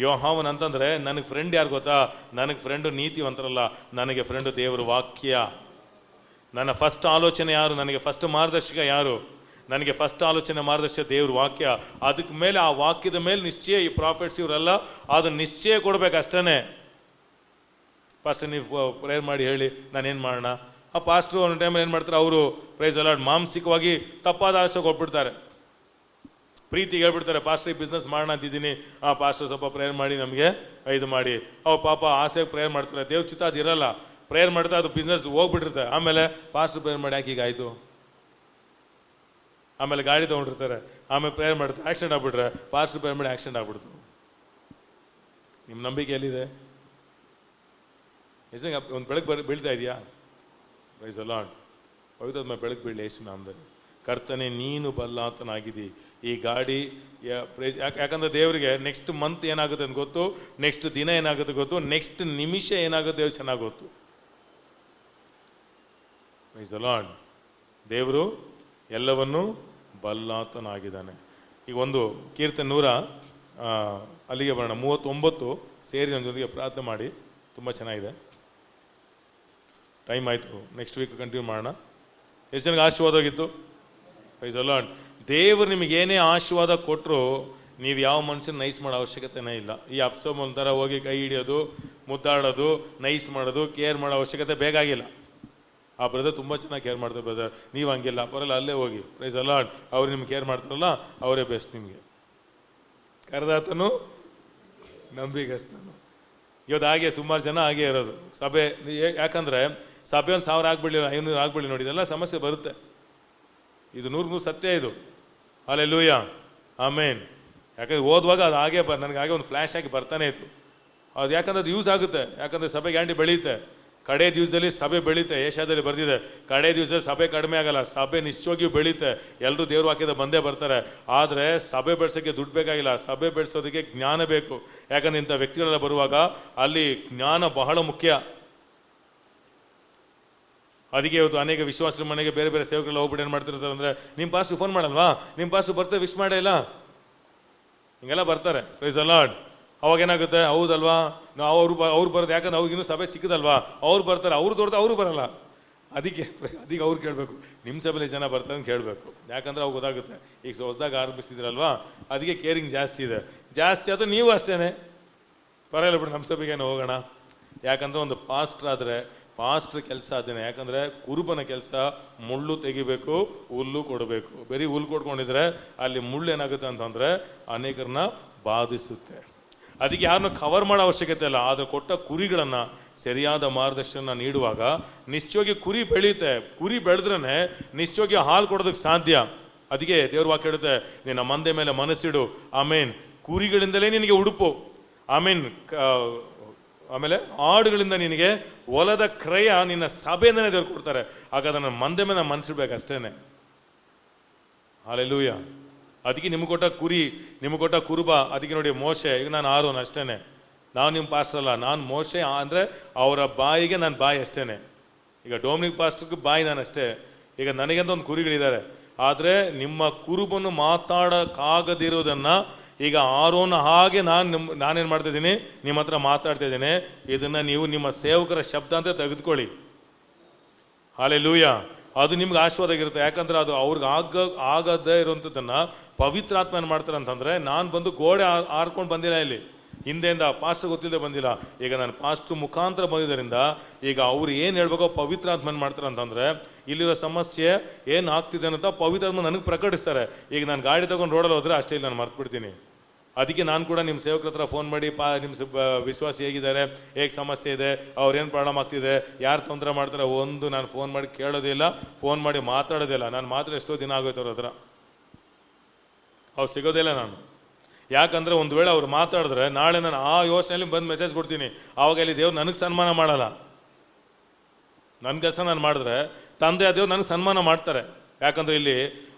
ಯೋಹಾವನ್ ಅಂತಂದರೆ ನನಗೆ ಫ್ರೆಂಡ್ ಯಾರು ಗೊತ್ತಾ, ನನಗೆ ಫ್ರೆಂಡು ನೀತಿವಂತರಲ್ಲ, ನನಗೆ ಫ್ರೆಂಡು ದೇವರ ವಾಕ್ಯ. ನನ್ನ ಫಸ್ಟ್ ಆಲೋಚನೆ ಯಾರು, ನನಗೆ ಫಸ್ಟ್ ಮಾರ್ಗದರ್ಶಕ ಯಾರು, ನನಗೆ ಫಸ್ಟ್ ಆಲೋಚನೆ ಮಾರ್ಗದರ್ಶಕ ದೇವ್ರ ವಾಕ್ಯ. ಅದಕ್ಕೆ ಮೇಲೆ ಆ ವಾಕ್ಯದ ಮೇಲೆ ನಿಶ್ಚಯ ಈ ಪ್ರಾಫಿಟ್ಸ್ ಇವರೆಲ್ಲ ಅದು ನಿಶ್ಚಯ ಕೊಡ್ಬೇಕು ಅಷ್ಟೇ. ಫಸ್ಟ್ ನೀವು ಪ್ರೇಯರ್ ಮಾಡಿ ಹೇಳಿ ನಾನೇನು ಮಾಡೋಣ. ಆ ಪಾಸ್ಟ್ರು ಒಂದು ಟೈಮಲ್ಲಿ ಏನು ಮಾಡ್ತಾರೆ, ಅವರು ಪ್ರೈಸ್ ದ ಲಾರ್ಡ್ ಮಾನಸಿಕವಾಗಿ ತಪ್ಪಾದ ಆಶೆ ಕೊಟ್ಬಿಡ್ತಾರೆ. ಪ್ರೀತಿಗೆ ಹೇಳ್ಬಿಡ್ತಾರೆ, ಪಾಸ್ಟ್ರ್ ಈ ಬಿಸ್ನೆಸ್ ಮಾಡೋಣ ಅಂತಿದ್ದೀನಿ, ಪಾಸ್ಟ್ರು ಸ್ವಲ್ಪ ಪ್ರೇಯರ್ ಮಾಡಿ ನಮಗೆ ಇದು ಮಾಡಿ. ಅವು ಪಾಪ ಆಸೆಗೆ ಪ್ರೇಯರ್ ಮಾಡ್ತಾರೆ, ದೇವ್ರ ಚಿತ್ತ ಅದು ಇರಲ್ಲ. ಪ್ರೇಯರ್ ಮಾಡ್ತಾ ಅದು ಬಿಸ್ನೆಸ್ ಹೋಗ್ಬಿಟ್ಟಿರುತ್ತೆ. ಆಮೇಲೆ ಪಾಸ್ಟ್ರು ಪ್ರೇಯರ್ ಮಾಡಿ ಯಾಕೆ ಹೀಗಾಯಿತು, ಆಮೇಲೆ ಗಾಡಿ ತೊಗೊಂಡಿರ್ತಾರೆ, ಆಮೇಲೆ ಪ್ರೇಯರ್ ಮಾಡ್ತಾರೆ, ಆಕ್ಸಿಡೆಂಟ್ ಆಗ್ಬಿಟ್ರೆ ಪಾಸ್ಟ್ರು ಪ್ರೇಯರ್ ಮಾಡಿ ಆಕ್ಸಿಡೆಂಟ್ ಆಗ್ಬಿಡ್ತು. ನಿಮ್ಮ ನಂಬಿಕೆ ಎಲ್ಲಿದೆ? ಹೆಸಂಗೆ ಒಂದು ಬೆಳಕು ಬೀಳ್ತಾ ಇದೆಯಾ? Price the lord. ಪವಿತ್ರಾತ್ಮ ಬೆಳಕು ಬೀಳಲಿ ಯೇಸು ನಾಮದಲ್ಲಿ. ಕರ್ತನೆ ನೀನು ಬಲ್ಲಾತನಾಗಿದ್ದಿ. ಈ ಗಾಡಿ ಯಾಕಂದರೆ ದೇವರಿಗೆ ನೆಕ್ಸ್ಟ್ ಮಂತ್ ಏನಾಗುತ್ತೆ ಅಂತ ಗೊತ್ತು, ನೆಕ್ಸ್ಟ್ ದಿನ ಏನಾಗುತ್ತೆ ಗೊತ್ತು, ನೆಕ್ಸ್ಟ್ ನಿಮಿಷ ಏನಾಗುತ್ತೆ ದೇವ್ರು ಚೆನ್ನಾಗಿ ಗೊತ್ತು. Price the lord. ದೇವರು ಎಲ್ಲವನ್ನೂ ಬಲ್ಲಾತನಾಗಿದ್ದಾನೆ. ಈಗ ಒಂದು ಕೀರ್ತನೆ 100 ಅಲ್ಲಿಗೆ ಬರೋಣ. 39 ಸೇರಿ ನನ್ನ ಜೊತೆಗೆ ಪ್ರಾರ್ಥನೆ ಮಾಡಿ. ತುಂಬ ಚೆನ್ನಾಗಿದೆ. ಟೈಮ್ ಆಯಿತು, ನೆಕ್ಸ್ಟ್ ವೀಕ್ ಕಂಟಿನ್ಯೂ ಮಾಡೋಣ. ಎಷ್ಟು ಜನಕ್ಕೆ ಆಶೀರ್ವಾದ ಆಗಿತ್ತು? Praise the lord. ದೇವರು ನಿಮಗೇನೇ ಆಶೀರ್ವಾದ ಕೊಟ್ಟರು ನೀವು ಯಾವ ಮನುಷ್ಯನ ನೈಸ್ ಮಾಡೋ ಅವಶ್ಯಕತೆನೇ ಇಲ್ಲ. ಈ ಅಪ್ಸಮ್ ಒಂಥರ ಹೋಗಿ ಕೈ ಹಿಡಿಯೋದು, ಮುದ್ದಾಡೋದು, ನೈಸ್ ಮಾಡೋದು, ಕೇರ್ ಮಾಡೋ ಅವಶ್ಯಕತೆ ಬೇಕಾಗಿಲ್ಲ. ಆ ಬ್ರದರ್ ತುಂಬ ಚೆನ್ನಾಗಿ ಕೇರ್ ಮಾಡ್ತಾರೆ ಬ್ರದರ್, ನೀವು ಹಂಗಿಲ್ಲ, ಬರಲ್ಲ, ಅಲ್ಲೇ ಹೋಗಿ. Praise the lord. ಅವ್ರು ನಿಮ್ಗೆ ಕೇರ್ ಮಾಡ್ತಾರಲ್ಲ ಅವರೇ ಬೆಸ್ಟ್ ನಿಮಗೆ. ಕರೆದಾತನು ನಂಬಿಗಸ್ತನು. ಇವತ್ತು ಹಾಗೆ ಸುಮಾರು ಜನ ಹಾಗೆ ಇರೋದು ಸಭೆ. ಯಾಕಂದರೆ ಸಭೆ ಒಂದು 1000 ಆಗ್ಬಿಡಲಿಲ್ಲ, 500 ಆಗ್ಬಿಡಲಿ, ನೋಡಿ ಇದೆಲ್ಲ ಸಮಸ್ಯೆ ಬರುತ್ತೆ. ಇದು 100 ಸತ್ಯ ಇದು. ಹಲ್ಲೆಲೂಯ, ಆಮೇನ್. ಯಾಕಂದರೆ ಓದುವಾಗ ಅದು ಹಾಗೆ ನನಗೆ ಹಾಗೆ ಒಂದು ಫ್ಲ್ಯಾಶ್ ಆಗಿ ಬರ್ತಾನೆ ಇತ್ತು. ಅದು ಯಾಕಂದ್ರೆ ಅದು ಯೂಸ್ ಆಗುತ್ತೆ. ಯಾಕಂದರೆ ಸಭೆ ಗ್ಯಾರಂಟಿ ಬೆಳೆಯುತ್ತೆ. ಕಡೆ ದಿವಸದಲ್ಲಿ ಸಭೆ ಬೆಳೀತೆ. ಏಷ್ಯಾದಲ್ಲಿ ಬರ್ದಿದೆ, ಕಡೆ ದಿವಸದಲ್ಲಿ ಸಭೆ ಕಡಿಮೆ ಆಗಲ್ಲ, ಸಭೆ ನಿಶ್ಚಯವಾಗಿಯೂ ಬೆಳೀತೆ. ಎಲ್ಲರೂ ದೇವ್ರ ವಾಕ್ಯದ ಬಂದೇ ಬರ್ತಾರೆ. ಆದರೆ ಸಭೆ ಬೆಳೆಸೋಕ್ಕೆ ದುಡ್ಡು ಬೇಕಾಗಿಲ್ಲ, ಸಭೆ ಬೆಳೆಸೋದಕ್ಕೆ ಜ್ಞಾನ ಬೇಕು. ಯಾಕಂದ್ರೆ ಇಂಥ ವ್ಯಕ್ತಿಗಳೆಲ್ಲ ಬರುವಾಗ ಅಲ್ಲಿ ಜ್ಞಾನ ಬಹಳ ಮುಖ್ಯ. ಅದಕ್ಕೆ ಇವತ್ತು ಅನೇಕ ವಿಶ್ವಾಸರ ಮನೆಗೆ ಬೇರೆ ಬೇರೆ ಸೇವಕರೆಲ್ಲ ಹೋಗ್ಬಿಟ್ಟು ಏನು ಮಾಡ್ತಿರ್ತಾರೆ ಅಂದರೆ, ನಿಮ್ಮ ಪಾಸ್ಟರ್ ಫೋನ್ ಮಾಡಲ್ವಾ, ನಿಮ್ಮ ಪಾಸ್ಟರ್ ಬರ್ತಾರೆ ವಿಶ್ ಮಾಡೇ ಇಲ್ಲ, ಹಿಂಗೆಲ್ಲ ಬರ್ತಾರೆ. Praise the lord. ಅವಾಗ ಏನಾಗುತ್ತೆ, ಹೌದಲ್ವಾ, ನಾವು ಅವ್ರು ಬರೋದು, ಯಾಕಂದ್ರೆ ಅವ್ರಿಗಿನ್ನೂ ಸಭೆ ಸಿಕ್ಕಿದಲ್ವಾ, ಅವ್ರು ಬರ್ತಾರೆ, ಅವ್ರು ದೊಡ್ಡದು ಅವರು ಬರಲ್ಲ. ಅದಕ್ಕೆ ಅವ್ರು ಕೇಳಬೇಕು, ನಿಮ್ಮ ಸಭೆಯಲ್ಲಿ ಜನ ಬರ್ತಾರೆ ಅಂತ ಕೇಳಬೇಕು. ಯಾಕಂದ್ರೆ ಅವ್ರು ಗೊತ್ತಾಗುತ್ತೆ, ಈಗ ಹೊಸದಾಗ ಆರಂಭಿಸಿದ್ರಲ್ವಾ, ಅದಕ್ಕೆ ಕೇರಿಂಗ್ ಜಾಸ್ತಿ ಇದೆ. ಜಾಸ್ತಿ ಅದು ನೀವು ಅಷ್ಟೇ, ಪರವಾಗಿಲ್ಲ ಬಿಡು, ನಮ್ಮ ಸಭೆಗೇನು ಹೋಗೋಣ. ಯಾಕಂದರೆ ಒಂದು ಪಾಸ್ಟ್ರ್ ಆದರೆ ಪಾಸ್ಟ್ರ್ ಕೆಲಸ ಅದೇನೆ. ಯಾಕಂದರೆ ಕುರುಬನ ಕೆಲಸ ಮುಳ್ಳು ತೆಗಿಬೇಕು, ಹುಲ್ಲು ಕೊಡಬೇಕು. ಬರೀ ಹುಲ್ಲು ಕೊಡ್ಕೊಂಡಿದ್ರೆ ಅಲ್ಲಿ ಮುಳ್ಳು ಏನಾಗುತ್ತೆ ಅಂತಂದರೆ ಅನೇಕರನ್ನ ಬಾಧಿಸುತ್ತೆ. ಅದಕ್ಕೆ ಯಾರನ್ನ ಕವರ್ ಮಾಡೋ ಅವಶ್ಯಕತೆ ಇಲ್ಲ. ಆದರೆ ಕೊಟ್ಟ ಕುರಿಗಳನ್ನು ಸರಿಯಾದ ಮಾರ್ಗದರ್ಶನ ನೀಡುವಾಗ ನಿಶ್ಚಯವಾಗಿ ಕುರಿ ಬೆಳೆಯುತ್ತೆ. ಕುರಿ ಬೆಳೆದ್ರೇ ನಿಶ್ಚಯವಾಗಿ ಹಾಲು ಕೊಡೋದಕ್ಕೆ ಸಾಧ್ಯ. ಅದಕ್ಕೆ ದೇವ್ರ ವಾಕ್ಯ ಹೇಳುತ್ತೆ, ನಿನ್ನ ಮಂದೆ ಮೇಲೆ ಮನಸ್ಸಿಡು, ಆಮೇನ್. ಕುರಿಗಳಿಂದಲೇ ನಿನಗೆ ಉಡುಪು, ಆಮೇನ್. ಆಮೇಲೆ ಆಡುಗಳಿಂದ ನಿನಗೆ ಹೊಲದ ಕ್ರಯ, ನಿನ್ನ ಸಭೆಯಿಂದನೇ ದೇವ್ರು ಕೊಡ್ತಾರೆ. ಹಾಗಾದ್ರೆ ನನ್ನ ಮಂದೆ ಮೇಲೆ ಮನಸ್ಸಿಡ್ಬೇಕು ಅಷ್ಟೇ. ಹಲ್ಲೆಲೂಯ. ಅದಕ್ಕೆ ನಿಮಗೆ ಕೊಟ್ಟ ಕುರಿ, ನಿಮಗೆ ಕೊಟ್ಟ ಕುರುಬ. ಅದಕ್ಕೆ ನೋಡಿ ಮೋಶೆ, ಈಗ ನಾನು ಆರೋನ್ ಅಷ್ಟೇ, ನಾವು ನಿಮ್ಮ ಪಾಸ್ಟರ್ ಅಲ್ಲ, ನಾನು ಮೋಶೆ ಅಂದರೆ ಅವರ ಬಾಯಿಗೆ ನಾನು ಬಾಯಿ ಅಷ್ಟೇ. ಈಗ ಡೊಮಿನಿಕ್ ಪಾಸ್ಟರ್ಗೆ ಬಾಯಿ ನಾನು ಅಷ್ಟೇ. ಈಗ ನನಗಂತ ಒಂದು ಕುರಿಗಳಿದ್ದಾರೆ. ಆದರೆ ನಿಮ್ಮ ಕುರುಬನ್ನು ಮಾತಾಡೋಕ್ಕಾಗದಿರೋದನ್ನು ಈಗ ಆರೋನ ಹಾಗೆ ನಾನೇನು ಮಾಡ್ತಾಯಿದ್ದೀನಿ, ನಿಮ್ಮ ಹತ್ರ ಮಾತಾಡ್ತಾ ಇದ್ದೀನಿ. ಇದನ್ನು ನೀವು ನಿಮ್ಮ ಸೇವಕರ ಶಬ್ದ ಅಂತ ತೆಗೆದುಕೊಳ್ಳಿ. ಹಲ್ಲೆಲೂಯ. ಅದು ನಿಮ್ಗೆ ಆಶೀರ್ವಾದ ಆಗಿರುತ್ತೆ. ಯಾಕಂದ್ರೆ ಅದು ಅವ್ರಿಗೆ ಆಗದೇ ಇರುವಂಥದ್ದನ್ನು ಪವಿತ್ರಾತ್ಮ ಏನು ಮಾಡ್ತಾರೆ ಅಂತಂದರೆ, ನಾನು ಬಂದು ಗೋಡೆ ಆರ್ಕೊಂಡು ಬಂದಿಲ್ಲ, ಇಲ್ಲಿ ಹಿಂದೆಯಿಂದ ಪಾಸ್ಟರ್ ಗೊತ್ತಿಲ್ಲದೆ ಬಂದಿಲ್ಲ. ಈಗ ನಾನು ಪಾಸ್ಟರ್ ಮುಖಾಂತರ ಬಂದಿದ್ದರಿಂದ ಈಗ ಅವ್ರು ಏನು ಹೇಳ್ಬೇಕೋ ಪವಿತ್ರಾತ್ಮ ಏನು ಮಾಡ್ತಾರೆ ಅಂತಂದರೆ, ಇಲ್ಲಿರೋ ಸಮಸ್ಯೆ ಏನು ಆಗ್ತಿದೆ ಅಂತ ಪವಿತ್ರಾತ್ಮ ನನಗೆ ಪ್ರಕಟಿಸ್ತಾರೆ. ಈಗ ನಾನು ಗಾಡಿ ತೊಗೊಂಡು ರೋಡಲ್ಲಿ ಹೋದರೆ ಅಷ್ಟೇ, ಇಲ್ಲಿ ನಾನು ಮರ್ತ್ಬಿಡ್ತೀನಿ. ಅದಕ್ಕೆ ನಾನು ಕೂಡ ನಿಮ್ಮ ಸೇವಕರ ಹತ್ರ ಫೋನ್ ಮಾಡಿ, ನಿಮ್ಮ ವಿಶ್ವಾಸ ಹೇಗಿದ್ದಾರೆ, ಹೇಗೆ ಸಮಸ್ಯೆ ಇದೆ, ಅವ್ರೇನು ಪ್ರಾಬ್ಲಮ್ ಆಗ್ತಿದೆ, ಯಾರು ತೊಂದರೆ ಮಾಡ್ತಾರೆ, ಒಂದು ನಾನು ಫೋನ್ ಮಾಡಿ ಕೇಳೋದಿಲ್ಲ, ಫೋನ್ ಮಾಡಿ ಮಾತಾಡೋದಿಲ್ಲ. ನಾನು ಮಾತ್ರ ಎಷ್ಟೋ ದಿನ ಆಗೋಯ್ತು ಅವ್ರ ಹತ್ರ, ಅವ್ರು ಸಿಗೋದಿಲ್ಲ ನಾನು. ಯಾಕಂದರೆ ಒಂದು ವೇಳೆ ಅವ್ರು ಮಾತಾಡಿದ್ರೆ ನಾಳೆ ನಾನು ಆ ಯೋಚನೆಯಲ್ಲಿ ಬಂದು ಮೆಸೇಜ್ ಕೊಡ್ತೀನಿ. ಆವಾಗ ಇಲ್ಲಿ ದೇವ್ರು ನನಗೆ ಸನ್ಮಾನ ಮಾಡಲ್ಲ. ನನ್ನ ಕೆಲಸ ನಾನು ಮಾಡಿದ್ರೆ ತಂದೆ ದೇವ್ರು ನನಗೆ ಸನ್ಮಾನ ಮಾಡ್ತಾರೆ. ಯಾಕಂದರೆ ಇಲ್ಲಿ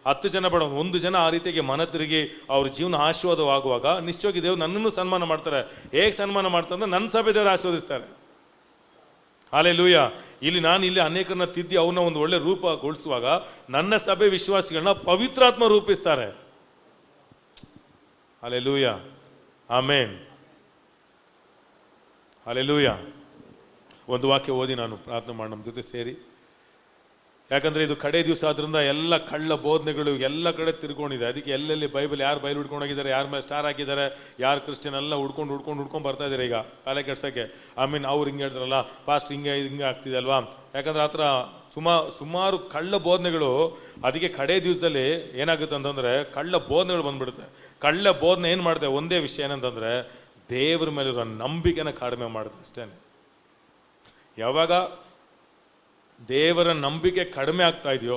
10 ಜನ ಬೇಡ, 1 ಜನ ಆ ರೀತಿಯಾಗಿ ಮನ ತಿರುಗಿ ಅವ್ರ ಜೀವನ ಆಶೀರ್ವಾದವಾಗುವಾಗ ನಿಶ್ಚಯವಾಗಿ ದೇವ್ರು ನನ್ನನ್ನು ಸನ್ಮಾನ ಮಾಡ್ತಾರೆ. ಹೇಗೆ ಸನ್ಮಾನ ಮಾಡ್ತಾರೆ ಅಂದರೆ, ನನ್ನ ಸಭೆ ದೇವರು ಆಶೀರ್ವದಿಸ್ತಾರೆ. ಹಲ್ಲೆಲೂಯ. ಇಲ್ಲಿ ಅನೇಕರನ್ನ ತಿದ್ದಿ ಅವನ್ನ ಒಂದು ಒಳ್ಳೆ ರೂಪಗೊಳಿಸುವಾಗ ನನ್ನ ಸಭೆ ವಿಶ್ವಾಸಿಗಳನ್ನ ಪವಿತ್ರಾತ್ಮ ರೂಪಿಸ್ತಾರೆ. ಹಲ್ಲೆಲೂಯ, ಆಮೇನ್. ಹಲ್ಲೆಲೂಯ. ಒಂದು ವಾಕ್ಯ ಓದಿ ನಾನು ಪ್ರಾರ್ಥನೆ ಮಾಡಿ ನಮ್ಮ ಜೊತೆ ಸೇರಿ. ಯಾಕಂದರೆ ಇದು ಕಡೆ ದಿವಸ ಆದ್ರಿಂದ ಎಲ್ಲ ಕಳ್ಳ ಬೋಧನೆಗಳು ಎಲ್ಲ ಕಡೆ ತಿರ್ಕೊಂಡಿದೆ. ಅದಕ್ಕೆ ಎಲ್ಲೆಲ್ಲಿ ಬೈಬಲ್ ಯಾರು ಬೈಲ್ ಹುಡ್ಕೊಂಡೋಗಿದ್ದಾರೆ, ಯಾರ ಮೇಲೆ ಸ್ಟಾರ್ ಹಾಕಿದ್ದಾರೆ, ಯಾರು ಕ್ರಿಶ್ಚಿಯನ್ ಎಲ್ಲ ಹುಡ್ಕೊಂಡು ಬರ್ತಾ ಇದ್ದಾರೆ ಈಗ ತಲೆ ಕೆಡ್ಸೋಕ್ಕೆ. ಅವ್ರು ಹಿಂಗೆ ಹೇಳ್ತಾರಲ್ಲ, ಪಾಸ್ಟ್ ಹಿಂಗೆ ಆಗ್ತಿದೆ ಅಲ್ವಾ. ಯಾಕಂದ್ರೆ ಆ ಥರ ಸುಮಾರು ಕಳ್ಳ ಬೋಧನೆಗಳು. ಅದಕ್ಕೆ ಕಡೆ ದಿವಸದಲ್ಲಿ ಏನಾಗುತ್ತೆ ಅಂತಂದರೆ ಕಳ್ಳ ಬೋಧನೆಗಳು ಬಂದ್ಬಿಡುತ್ತೆ. ಕಳ್ಳ ಬೋಧನೆ ಏನು ಮಾಡುತ್ತೆ, ಒಂದೇ ವಿಷಯ ಏನಂತಂದರೆ ದೇವ್ರ ಮೇಲಿರೋ ನಂಬಿಕೆನ ಕಡಿಮೆ ಮಾಡುತ್ತೆ ಅಷ್ಟೇ. ಯಾವಾಗ ದೇವರ ನಂಬಿಕೆ ಕಡಿಮೆ ಆಗ್ತಾ ಇದೆಯೋ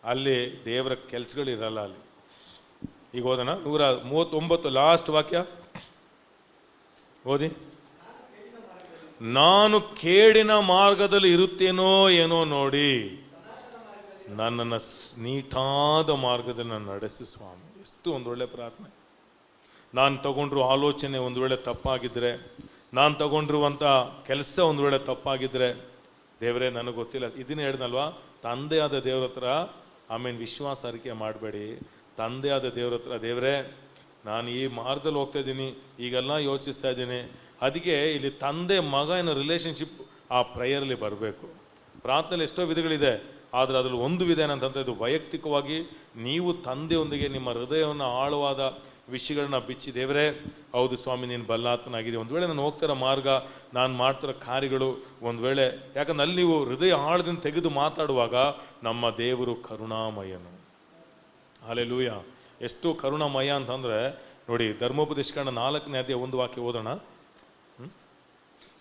ಅಲ್ಲಿ ದೇವರ ಕೆಲಸಗಳಿರಲ್ಲ ಅಲ್ಲಿ. ಈಗ ಓದೋಣ, 139 ಲಾಸ್ಟ್ ವಾಕ್ಯ ಓದಿ. ನಾನು ಕೇಡಿನ ಮಾರ್ಗದಲ್ಲಿ ಇರುತ್ತೇನೋ ಏನೋ ನೋಡಿ, ನನ್ನನ್ನು ನೀಟಾದ ಮಾರ್ಗದಲ್ಲಿ ನಾನು ನಡೆಸಿ ಸ್ವಾಮಿ. ಎಷ್ಟು ಒಂದು ಒಳ್ಳೆ ಪ್ರಾರ್ಥನೆ. ನಾನು ತಗೊಂಡ್ರು ಆಲೋಚನೆ ಒಂದು ವೇಳೆ ತಪ್ಪಾಗಿದ್ದರೆ, ನಾನು ತಗೊಂಡಿರುವಂಥ ಕೆಲಸ ಒಂದು ವೇಳೆ ತಪ್ಪಾಗಿದ್ದರೆ, ದೇವರೇ ನನಗೆ ಗೊತ್ತಿಲ್ಲ, ಇದನ್ನೇ ಹೇಳ್ದಲ್ವಾ, ತಂದೆಯಾದ ದೇವ್ರ ಹತ್ರ ಆಮೇಲೆ ವಿಶ್ವಾಸ ಅರಿಕೆ ಮಾಡಬೇಡಿ. ತಂದೆಯಾದ ದೇವ್ರ ಹತ್ರ, ದೇವರೇ ನಾನು ಈ ಮಾರ್ಗದಲ್ಲಿ ಹೋಗ್ತಾ ಇದ್ದೀನಿ, ಈಗೆಲ್ಲ ಯೋಚಿಸ್ತಾ ಇದ್ದೀನಿ. ಅದಕ್ಕೆ ಇಲ್ಲಿ ತಂದೆ ಮಗ ಏನೋ ರಿಲೇಷನ್ಶಿಪ್ ಆ ಪ್ರೇಯರಲ್ಲಿ ಬರಬೇಕು. ಪ್ರಾರ್ಥನೆಯಲ್ಲಿ ಎಷ್ಟೋ ವಿಧಗಳಿದೆ, ಆದರೆ ಅದರಲ್ಲಿ ಒಂದು ವಿಧ ಏನಂತಂದರೆ ಇದು ವೈಯಕ್ತಿಕವಾಗಿ ನೀವು ತಂದೆಯೊಂದಿಗೆ ನಿಮ್ಮ ಹೃದಯವನ್ನು ಆಳವಾದ ವಿಷಯಗಳನ್ನ ಬಿಚ್ಚಿ, ದೇವರೇ ಹೌದು ಸ್ವಾಮಿ ನೀನು ಬಲ್ಲಾತನಾಗಿದೆ, ಒಂದು ವೇಳೆ ನಾನು ಹೋಗ್ತಿರೋ ಮಾರ್ಗ, ನಾನು ಮಾಡ್ತಿರೋ ಕಾರ್ಯಗಳು ಒಂದು ವೇಳೆ, ಯಾಕಂದ್ರೆ ಅಲ್ಲಿ ನೀವು ಹೃದಯ ಆಳದಿಂದ ತೆಗೆದು ಮಾತಾಡುವಾಗ ನಮ್ಮ ದೇವರು ಕರುಣಾಮಯನು. ಹಲ್ಲೆಲೂಯಾ. ಎಷ್ಟು ಕರುಣಾಮಯ ಅಂತಂದರೆ ನೋಡಿ, ಧರ್ಮೋಪದೇಶಕಾಂಡ 4ನೇ ಅಧ್ಯಾಯ 1 ವಾಕ್ಯ ಓದೋಣ.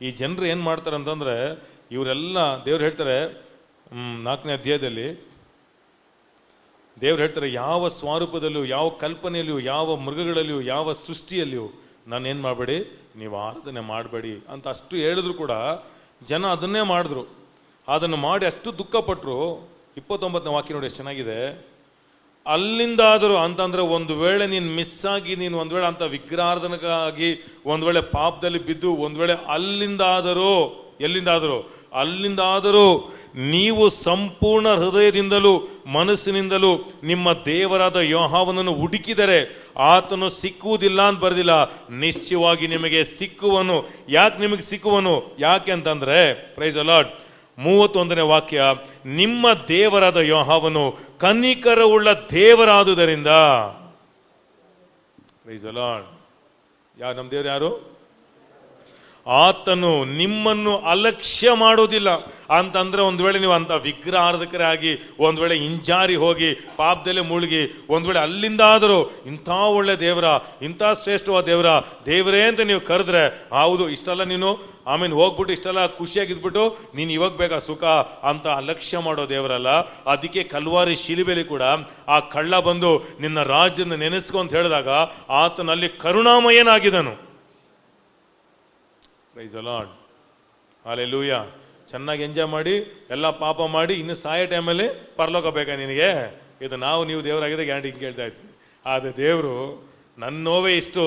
ಈ ಜನರು ಏನು ಮಾಡ್ತಾರೆ ಅಂತಂದರೆ, ಇವರೆಲ್ಲ ದೇವ್ರು ಹೇಳ್ತಾರೆ 4ನೇ ಅಧ್ಯಾಯದಲ್ಲಿ ದೇವ್ರು ಹೇಳ್ತಾರೆ, ಯಾವ ಸ್ವರೂಪದಲ್ಲಿಯೂ, ಯಾವ ಕಲ್ಪನೆಯಲ್ಲಿಯೂ, ಯಾವ ಮೃಗಗಳಲ್ಲಿಯೂ, ಯಾವ ಸೃಷ್ಟಿಯಲ್ಲಿಯೂ ನಾನೇನು ಮಾಡಬೇಡಿ, ನೀವು ಆರಾಧನೆ ಮಾಡಬೇಡಿ ಅಂತ ಅಷ್ಟು ಹೇಳಿದ್ರು ಕೂಡ ಜನ ಅದನ್ನೇ ಮಾಡಿದ್ರು. ಅದನ್ನು ಮಾಡಿ ಅಷ್ಟು ದುಃಖಪಟ್ಟರು. 29ನೇ ವಾಕ್ಯ ನೋಡಿ ಎಷ್ಟು ಚೆನ್ನಾಗಿದೆ. ಅಲ್ಲಿಂದಾದರೂ ಅಂತಂದರೆ, ಒಂದು ವೇಳೆ ನೀನು ಮಿಸ್ಸಾಗಿ ನೀನು ಒಂದು ವೇಳೆ ಅಂಥ ವಿಗ್ರಹಾರಾಧನೆಗಾಗಿ ಒಂದು ವೇಳೆ ಪಾಪದಲ್ಲಿ ಬಿದ್ದು ಒಂದು ವೇಳೆ ಅಲ್ಲಿಂದಾದರೂ ನೀವು ಸಂಪೂರ್ಣ ಹೃದಯದಿಂದಲೂ ಮನಸ್ಸಿನಿಂದಲೂ ನಿಮ್ಮ ದೇವರಾದ ಯೆಹೋವನನ್ನು ಹುಡುಕಿದರೆ ಆತನು ಸಿಕ್ಕುವುದಿಲ್ಲ ಅಂತ ಬರೆದಿಲ್ಲ, ನಿಶ್ಚಯವಾಗಿ ನಿಮಗೆ ಸಿಕ್ಕುವನು. ಯಾಕೆ ನಿಮಗೆ ಸಿಕ್ಕುವನು? ಯಾಕೆ ಅಂತಂದರೆ, ಪ್ರೈಸ್ ದಿ ಲಾರ್ಡ್, 31ನೇ ವಾಕ್ಯ, ನಿಮ್ಮ ದೇವರಾದ ಯೆಹೋವನು ಕನಿಕರವುಳ್ಳ ದೇವರಾದುದರಿಂದ. Praise the Lord. ನಮ್ಮ ದೇವರು ಯಾರು? ಆತನು ನಿಮ್ಮನ್ನು ಅಲಕ್ಷ್ಯ ಮಾಡೋದಿಲ್ಲ. ಅಂತಂದರೆ ಒಂದು ವೇಳೆ ನೀವು ಅಂಥ ವಿಗ್ರಹಾರಾಧಕರಾಗಿ ಒಂದು ವೇಳೆ ಹಿಂಜಾರಿ ಹೋಗಿ ಪಾಪದಲ್ಲೇ ಮುಳುಗಿ ಒಂದು ವೇಳೆ ಅಲ್ಲಿಂದಾದರೂ ಇಂಥ ಒಳ್ಳೆ ದೇವರ, ಇಂಥ ಶ್ರೇಷ್ಠವಾದ ದೇವರೇ ಅಂತ ನೀವು ಕರೆದ್ರೆ, ಹೌದು ಇಷ್ಟೆಲ್ಲ ನೀನು ಆಮೇಲೆ ಹೋಗ್ಬಿಟ್ಟು ಇಷ್ಟೆಲ್ಲ ಖುಷಿಯಾಗಿದ್ಬಿಟ್ಟು ನೀನು ಇವಾಗ ಬೇಕಾ ಸುಖ ಅಂತ ಅಲಕ್ಷ್ಯ ಮಾಡೋ ದೇವರಲ್ಲ. ಅದಕ್ಕೆ ಕಲ್ವಾರಿ ಶಿಲುಬೆಲಿ ಕೂಡ ಆ ಕಳ್ಳ ಬಂದು ನಿನ್ನ ರಾಜ್ಯನ ನೆನೆಸ್ಕೊ ಅಂತ ಹೇಳಿದಾಗ ಆತನಲ್ಲಿ ಕರುಣಾಮಯನಾಗಿದ್ದನು. Praise the lord. ಹಲ್ಲೆಲೂಯಾ. ಚೆನ್ನಾಗಿ ಎಂಜಾಯ್ ಮಾಡಿ ಎಲ್ಲ ಪಾಪ ಮಾಡಿ ಇನ್ನು ಸಾಯೋ ಟೈಮಲ್ಲಿ ಪರಲೋಕ ಬೇಕಾ ನಿನಗೆ? ಇದು ನೀವು ದೇವರಾಗಿದೆ ಗ್ಯಾರಂಟಿ ಹಿಂಗೆ ಕೇಳ್ತಾ ಇದ್ವಿ. ಆದರೆ ದೇವರು ನನ್ನ ನೋವೇ ಇಷ್ಟು,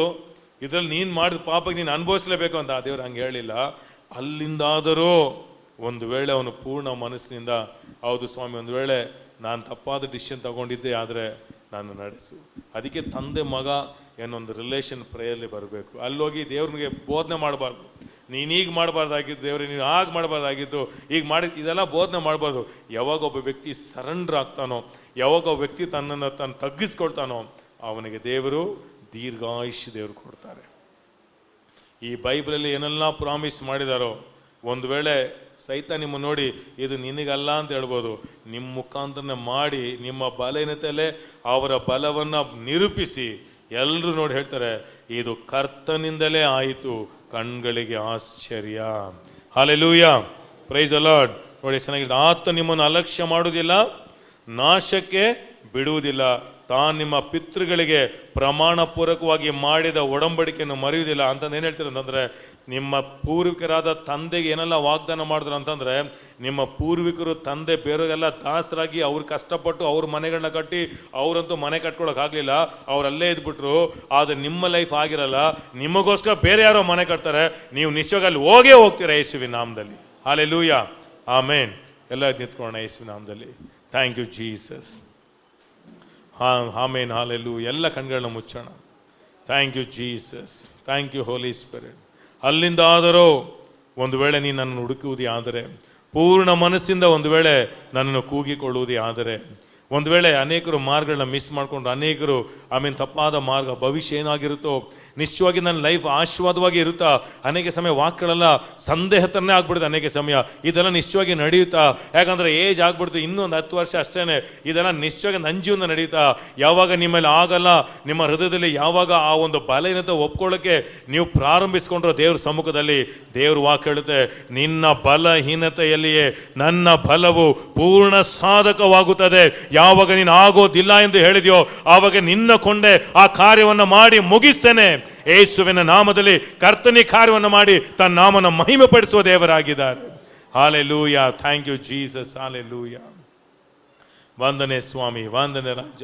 ಇದರಲ್ಲಿ ನೀನು ಮಾಡಿದ ಪಾಪಕ್ಕೆ ನೀನು ಅನುಭವಿಸಲೇಬೇಕು ಅಂತ ಆ ದೇವ್ರು ಹಂಗೆ ಹೇಳಿಲ್ಲ. ಅಲ್ಲಿಂದಾದರೂ ಒಂದು ವೇಳೆ ಅವನು ಪೂರ್ಣ ಮನಸ್ಸಿನಿಂದ, ಹೌದು ಸ್ವಾಮಿ ಒಂದು ವೇಳೆ ನಾನು ತಪ್ಪಾದ ಡಿಸಿಷನ್ ತಗೊಂಡಿದ್ದೆ, ಆದರೆ ನಾನು ನಡೆಸು. ಅದಕ್ಕೆ ತಂದೆ ಮಗ ಏನೊಂದು ರಿಲೇಷನ್ ಪ್ರೇಯರ್ಲಿ ಬರಬೇಕು. ಅಲ್ಲೋಗಿ ದೇವ್ರಿಗೆ ಬೋಧನೆ ಮಾಡಬಾರ್ದು, ನೀನೀಗ ಮಾಡಬಾರ್ದಾಗಿದ್ದು, ದೇವ್ರಿಗೆ ನೀನು ಆಗ ಮಾಡಬಾರ್ದಾಗಿದ್ದು, ಈಗ ಇದೆಲ್ಲ ಬೋಧನೆ ಮಾಡಬಾರ್ದು. ಯಾವಾಗ ಒಬ್ಬ ವ್ಯಕ್ತಿ ಸರೆಂಡರ್ ಆಗ್ತಾನೋ, ಯಾವಾಗ ಒಬ್ಬ ವ್ಯಕ್ತಿ ತನ್ನನ್ನು ತಗ್ಗಿಸ್ಕೊಳ್ತಾನೋ, ಅವನಿಗೆ ದೇವರು ದೀರ್ಘಾಯುಷ್ಯ ದೇವರು ಕೊಡ್ತಾರೆ. ಈ ಬೈಬಲಲ್ಲಿ ಏನೆಲ್ಲ ಪ್ರಾಮಿಸ್ ಮಾಡಿದಾರೋ, ಒಂದು ವೇಳೆ ಸೈತ ನಿಮ್ಮ ನೋಡಿ ಇದು ನಿನಗಲ್ಲ ಅಂತ ಹೇಳ್ಬೋದು, ನಿಮ್ಮ ಮುಖಾಂತರನೇ ಮಾಡಿ ನಿಮ್ಮ ಬಲಹೀನತೆಯಲ್ಲೇ ಅವರ ಬಲವನ್ನು ನಿರೂಪಿಸಿ ಎಲ್ಲರೂ ನೋಡಿ ಹೇಳ್ತಾರೆ, ಇದು ಕರ್ತನಿಂದಲೇ ಆಯಿತು, ಕಣ್ಗಳಿಗೆ ಆಶ್ಚರ್ಯ. ಹಲ್ಲೆಲೂಯಾ. Praise the lord. ನೋಡಿ ಚೆನ್ನಾಗಿದೆ. ಆತ ನಿಮ್ಮನ್ನು ಅಲಕ್ಷ್ಯ ಮಾಡುವುದಿಲ್ಲ, ನಾಶಕ್ಕೆ ಬಿಡುವುದಿಲ್ಲ, ತಾನು ನಿಮ್ಮ ಪಿತೃಗಳಿಗೆ ಪ್ರಮಾಣಪೂರ್ವಕವಾಗಿ ಮಾಡಿದ ಒಡಂಬಡಿಕೆಯನ್ನು ಮರೆಯುವುದಿಲ್ಲ ಅಂತಂದು ಏನು ಹೇಳ್ತೀರ ಅಂತಂದರೆ, ನಿಮ್ಮ ಪೂರ್ವಿಕರಾದ ತಂದೆಗೆ ಏನೆಲ್ಲ ವಾಗ್ದಾನ ಮಾಡಿದ್ರು ಅಂತಂದರೆ, ನಿಮ್ಮ ಪೂರ್ವಿಕರು ತಂದೆ ಬೇರೆಲ್ಲ ದಾಸರಾಗಿ ಅವ್ರು ಕಷ್ಟಪಟ್ಟು ಅವ್ರ ಮನೆಗಳನ್ನ ಕಟ್ಟಿ ಅವರಂತೂ ಮನೆ ಕಟ್ಕೊಳಕ್ಕಾಗಲಿಲ್ಲ, ಅವರಲ್ಲೇ ಇದ್ಬಿಟ್ರು. ಆದರೆ ನಿಮ್ಮ ಲೈಫ್ ಆಗಿರಲ್ಲ, ನಿಮಗೋಸ್ಕರ ಬೇರೆ ಯಾರೋ ಮನೆ ಕಟ್ತಾರೆ, ನೀವು ನಿಶ್ಚಯವಾಗಿ ಅಲ್ಲಿ ಹೋಗ್ತೀರಾ ಯೇಸುವಿನ ನಾಮದಲ್ಲಿ. ಹಲ್ಲೆಲೂಯಾ. ಆಮೇನ್. ಎಲ್ಲ ನಿಂತ್ಕೊಳ್ಳೋಣ ಯೇಸುವಿನ ನಾಮದಲ್ಲಿ. Thank you Jesus. Amen. Hallelujah. ಎಲ್ಲ ಕಣ್ಗಳನ್ನ ಮುಚ್ಚೋಣ. Thank you Jesus. Thank you Holi Spirit. ಅಲ್ಲಿಂದಾದರೂ ಒಂದು ವೇಳೆ ನೀನು ನನ್ನನ್ನು ಹುಡುಕುವುದೇ ಆದರೆ, ಪೂರ್ಣ ಮನಸ್ಸಿಂದ ಒಂದು ವೇಳೆ ನನ್ನನ್ನು ಕೂಗಿಕೊಳ್ಳುವುದೇ ಆದರೆ, ಒಂದು ವೇಳೆ ಅನೇಕರು ಮಾರ್ಗಗಳನ್ನ ಮಿಸ್ ಮಾಡಿಕೊಂಡು ಅನೇಕರು ಆಮೇಲೆ ತಪ್ಪಾದ ಮಾರ್ಗ ಭವಿಷ್ಯ ಏನಾಗಿರುತ್ತೋ, ನಿಶ್ಚಯವಾಗಿ ನನ್ನ ಲೈಫ್ ಆಶೀರ್ವಾದವಾಗಿ ಇರುತ್ತಾ, ಅನೇಕ ಸಮಯ ವಾಕ್ಗಳೆಲ್ಲ ಸಂದೇಹ ಥರನೇ ಆಗ್ಬಿಡುತ್ತೆ. ಅನೇಕ ಸಮಯ ಇದೆಲ್ಲ ನಿಶ್ಚಯವಾಗಿ ನಡೆಯುತ್ತಾ, ಯಾಕಂದರೆ ಏಜ್ ಆಗ್ಬಿಡ್ತು, ಇನ್ನೂ ಒಂದು 10 ವರ್ಷ ಅಷ್ಟೇ, ಇದೆಲ್ಲ ನಿಶ್ಚಯವಾಗಿ ನನ್ನ ಜೀವನ ನಡೆಯುತ್ತಾ. ಯಾವಾಗ ನಿಮ್ಮಲ್ಲಿ ಆಗಲ್ಲ, ನಿಮ್ಮ ಹೃದಯದಲ್ಲಿ ಯಾವಾಗ ಆ ಒಂದು ಬಲಹೀನತೆ ಒಪ್ಕೊಳ್ಳೋಕ್ಕೆ ನೀವು ಪ್ರಾರಂಭಿಸ್ಕೊಂಡ್ರೋ ದೇವ್ರ ಸಮ್ಮುಖದಲ್ಲಿ, ದೇವ್ರ ವಾಕ್ಯ ಹೇಳುತ್ತೆ, ನಿನ್ನ ಬಲಹೀನತೆಯಲ್ಲಿಯೇ ನನ್ನ ಬಲವು ಪೂರ್ಣ ಸಾಧಕವಾಗುತ್ತದೆ. ಯಾವಾಗ ನೀನು ಆಗೋದಿಲ್ಲ ಎಂದು ಹೇಳಿದೆಯೋ ಆವಾಗ ನಿನ್ನ ಕೊಂಡೆ ಆ ಕಾರ್ಯವನ್ನು ಮಾಡಿ ಮುಗಿಸ್ತೇನೆ. ಯೇಸುವಿನ ನಾಮದಲ್ಲಿ ಕರ್ತನಿ ಕಾರ್ಯವನ್ನು ಮಾಡಿ ತನ್ನ ನಾಮನ ಮಹಿಮೆ ಪಡಿಸುವ ದೇವರಾಗಿದ್ದಾರೆ. Hallelujah. Thank you Jesus. Hallelujah. ವಂದನೆ ಸ್ವಾಮಿ, ವಂದನೆ ರಾಜ.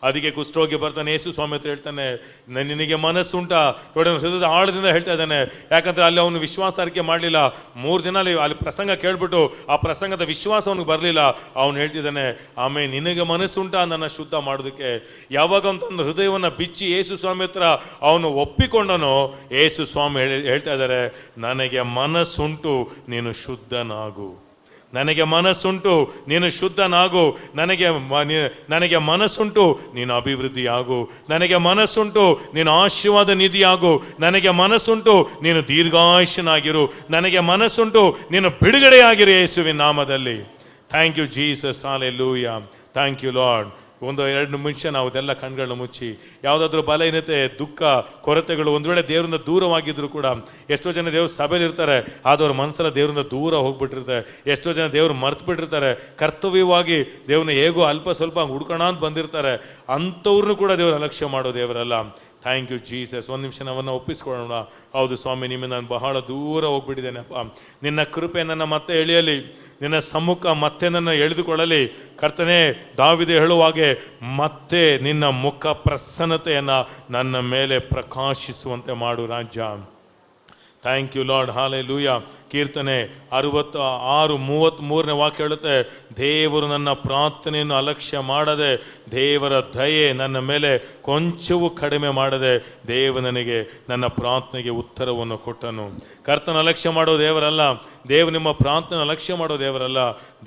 ಅದಕ್ಕೆ ಕುಷ್ಠರೋಗಿ ಬರ್ತಾನೆ, ಯೇಸು ಸ್ವಾಮಿ ಹತ್ರ ಹೇಳ್ತಾನೆ, ನಿನಗೆ ಮನಸ್ಸುಂಟಾ? ನೋಡಿ, ಹೃದಯದ ಆಳದಿಂದ ಹೇಳ್ತಾ ಇದ್ದಾನೆ. ಯಾಕಂದ್ರೆ ಅಲ್ಲಿ ಅವನು ವಿಶ್ವಾಸ ಅರಿಕೆ ಮಾಡಲಿಲ್ಲ. 3 ದಿನ ಅಲ್ಲಿ ಪ್ರಸಂಗ ಕೇಳ್ಬಿಟ್ಟು ಆ ಪ್ರಸಂಗದ ವಿಶ್ವಾಸ ಅವನಿಗೆ ಬರಲಿಲ್ಲ. ಅವನು ಹೇಳ್ತಿದ್ದಾನೆ, ಆಮೇಲೆ ನಿನಗೆ ಮನಸ್ಸುಂಟಾ ನನ್ನ ಶುದ್ಧ ಮಾಡೋದಕ್ಕೆ? ಯಾವಾಗ ಅಂತಂದು ಹೃದಯವನ್ನು ಬಿಚ್ಚಿ ಯೇಸು ಸ್ವಾಮಿ ಹತ್ರ ಅವನು ಒಪ್ಪಿಕೊಂಡನೋ, ಯೇಸು ಸ್ವಾಮಿ ಹೇಳ್ತಾ ಇದ್ದಾರೆ, ನನಗೆ ಮನಸ್ಸುಂಟು, ನೀನು ಶುದ್ಧನಾಗು. ನನಗೆ ಮನಸ್ಸುಂಟು, ನೀನು ಶುದ್ಧನಾಗು. ನನಗೆ ಮನಸ್ಸುಂಟು, ನೀನು ಅಭಿವೃದ್ಧಿಯಾಗು. ನನಗೆ ಮನಸ್ಸುಂಟು, ನೀನು ಆಶೀರ್ವಾದ ನಿಧಿಯಾಗು. ನನಗೆ ಮನಸ್ಸುಂಟು, ನೀನು ದೀರ್ಘಾಯುಷ್ಯನಾಗಿರು. ನನಗೆ ಮನಸ್ಸುಂಟು, ನೀನು ಬಿಡುಗಡೆಯಾಗಿರು ಯೇಸುವಿನ ನಾಮದಲ್ಲಿ. Thank you Jesus, hallelujah. Thank you lord. 1-2 ನಿಮಿಷ ನಾವು ಅದೆಲ್ಲ ಕಣ್ಗಳನ್ನ ಮುಚ್ಚಿ, ಯಾವುದಾದ್ರೂ ಬಲಹೀನತೆ, ದುಃಖ, ಕೊರತೆಗಳು, ಒಂದು ವೇಳೆ ದೇವರಿಂದ ದೂರವಾಗಿದ್ರು ಕೂಡ, ಎಷ್ಟೋ ಜನ ದೇವ್ರ ಸಭೆಯಲ್ಲಿ ಇರ್ತಾರೆ, ಆದವ್ರ ಮನಸ್ಸಲ್ಲ ದೇವರಿಂದ ದೂರ ಹೋಗ್ಬಿಟ್ಟಿರ್ತಾರೆ. ಎಷ್ಟೋ ಜನ ದೇವ್ರು ಮರ್ತು ಬಿಟ್ಟಿರ್ತಾರೆ. ಕರ್ತವ್ಯವಾಗಿ ದೇವ್ರನ್ನ ಹೇಗೋ ಅಲ್ಪ ಸ್ವಲ್ಪ ಹುಡ್ಕೋಣ ಅಂತ ಬಂದಿರ್ತಾರೆ. ಅಂಥವ್ರನ್ನೂ ಕೂಡ ದೇವ್ರು ಅಲಕ್ಷ್ಯ ಮಾಡೋ ದೇವರಲ್ಲ. Thank you Jesus. 1 ನಿಮಿಷ ನಾವನ್ನು ಒಪ್ಪಿಸ್ಕೊಳ್ಳೋಣ. ಹೌದು ಸ್ವಾಮಿ, ನಿಮಗೆ ನಾನು ಬಹಳ ದೂರ ಹೋಗ್ಬಿಟ್ಟಿದ್ದೇನೆಪ್ಪ. ನಿನ್ನ ಕೃಪೆ ನನ್ನ ಮತ್ತೆ ಎಳೆಯಲಿ, ನಿನ್ನ ಸಮ್ಮುಖ ಮತ್ತೆ ನನ್ನ ಎಳೆದುಕೊಳ್ಳಲಿ. ಕರ್ತನೇ, ದಾವೀದ ಹೇಳುವಾಗೆ ಮತ್ತೆ ನಿನ್ನ ಮುಖ ಪ್ರಸನ್ನತೆಯನ್ನು ನನ್ನ ಮೇಲೆ ಪ್ರಕಾಶಿಸುವಂತೆ ಮಾಡು ರಾಜ. Thank you Lord, hallelujah. ಕೀರ್ತನೆ 66:33 ವಾಕ್ಯ ಹೇಳುತ್ತೆ, ದೇವರು ನನ್ನ ಪ್ರಾರ್ಥನೆಯನ್ನು ಅಲಕ್ಷ್ಯ ಮಾಡದೆ, ದೇವರ ದಯೆ ನನ್ನ ಮೇಲೆ ಕೊಂಚವೂ ಕಡಿಮೆ ಮಾಡದೆ, ದೇವ ನನಗೆ ನನ್ನ ಪ್ರಾರ್ಥನೆಗೆ ಉತ್ತರವನ್ನು ಕೊಟ್ಟನು. ಕರ್ತನ ಅಲಕ್ಷ್ಯ ಮಾಡೋ ದೇವರಲ್ಲ, ನಿಮ್ಮ ಪ್ರಾರ್ಥನೆ ಅಲಕ್ಷ್ಯ ಮಾಡೋ ದೇವರಲ್ಲ.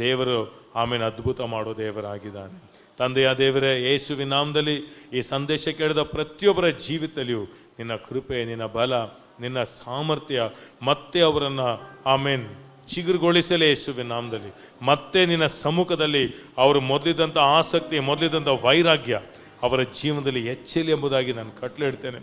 ದೇವರು ಆಮೇಲೆ ಅದ್ಭುತ ಮಾಡೋ ದೇವರಾಗಿದ್ದಾನೆ. ತಂದೆಯ ದೇವರೇ, ಯೇಸುವಿನ ನಾಮದಲ್ಲಿ ಈ ಸಂದೇಶ ಕೇಳಿದ ಪ್ರತಿಯೊಬ್ಬರ ಜೀವಿತದಲ್ಲಿಯೂ ನಿನ್ನ ಕೃಪೆ, ನಿನ್ನ ಬಲ, ನಿನ್ನ ಸಾಮರ್ಥ್ಯ ಮತ್ತೆ ಅವರನ್ನು ಚಿಗುರುಗೊಳಿಸಲೇ ಯೇಸುವಿನ ನಾಮದಲ್ಲಿ. ಮತ್ತೆ ನಿನ್ನ ಸಮ್ಮುಖದಲ್ಲಿ ಅವರು ಮೊದಲಿದ್ದಂಥ ಆಸಕ್ತಿ, ಮೊದಲಿದ್ದಂಥ ವೈರಾಗ್ಯ ಅವರ ಜೀವನದಲ್ಲಿ ಹೆಚ್ಚಲಿ ಎಂಬುದಾಗಿ ನಾನು ಕಟ್ಟಲೆ ಇಡ್ತೇನೆ.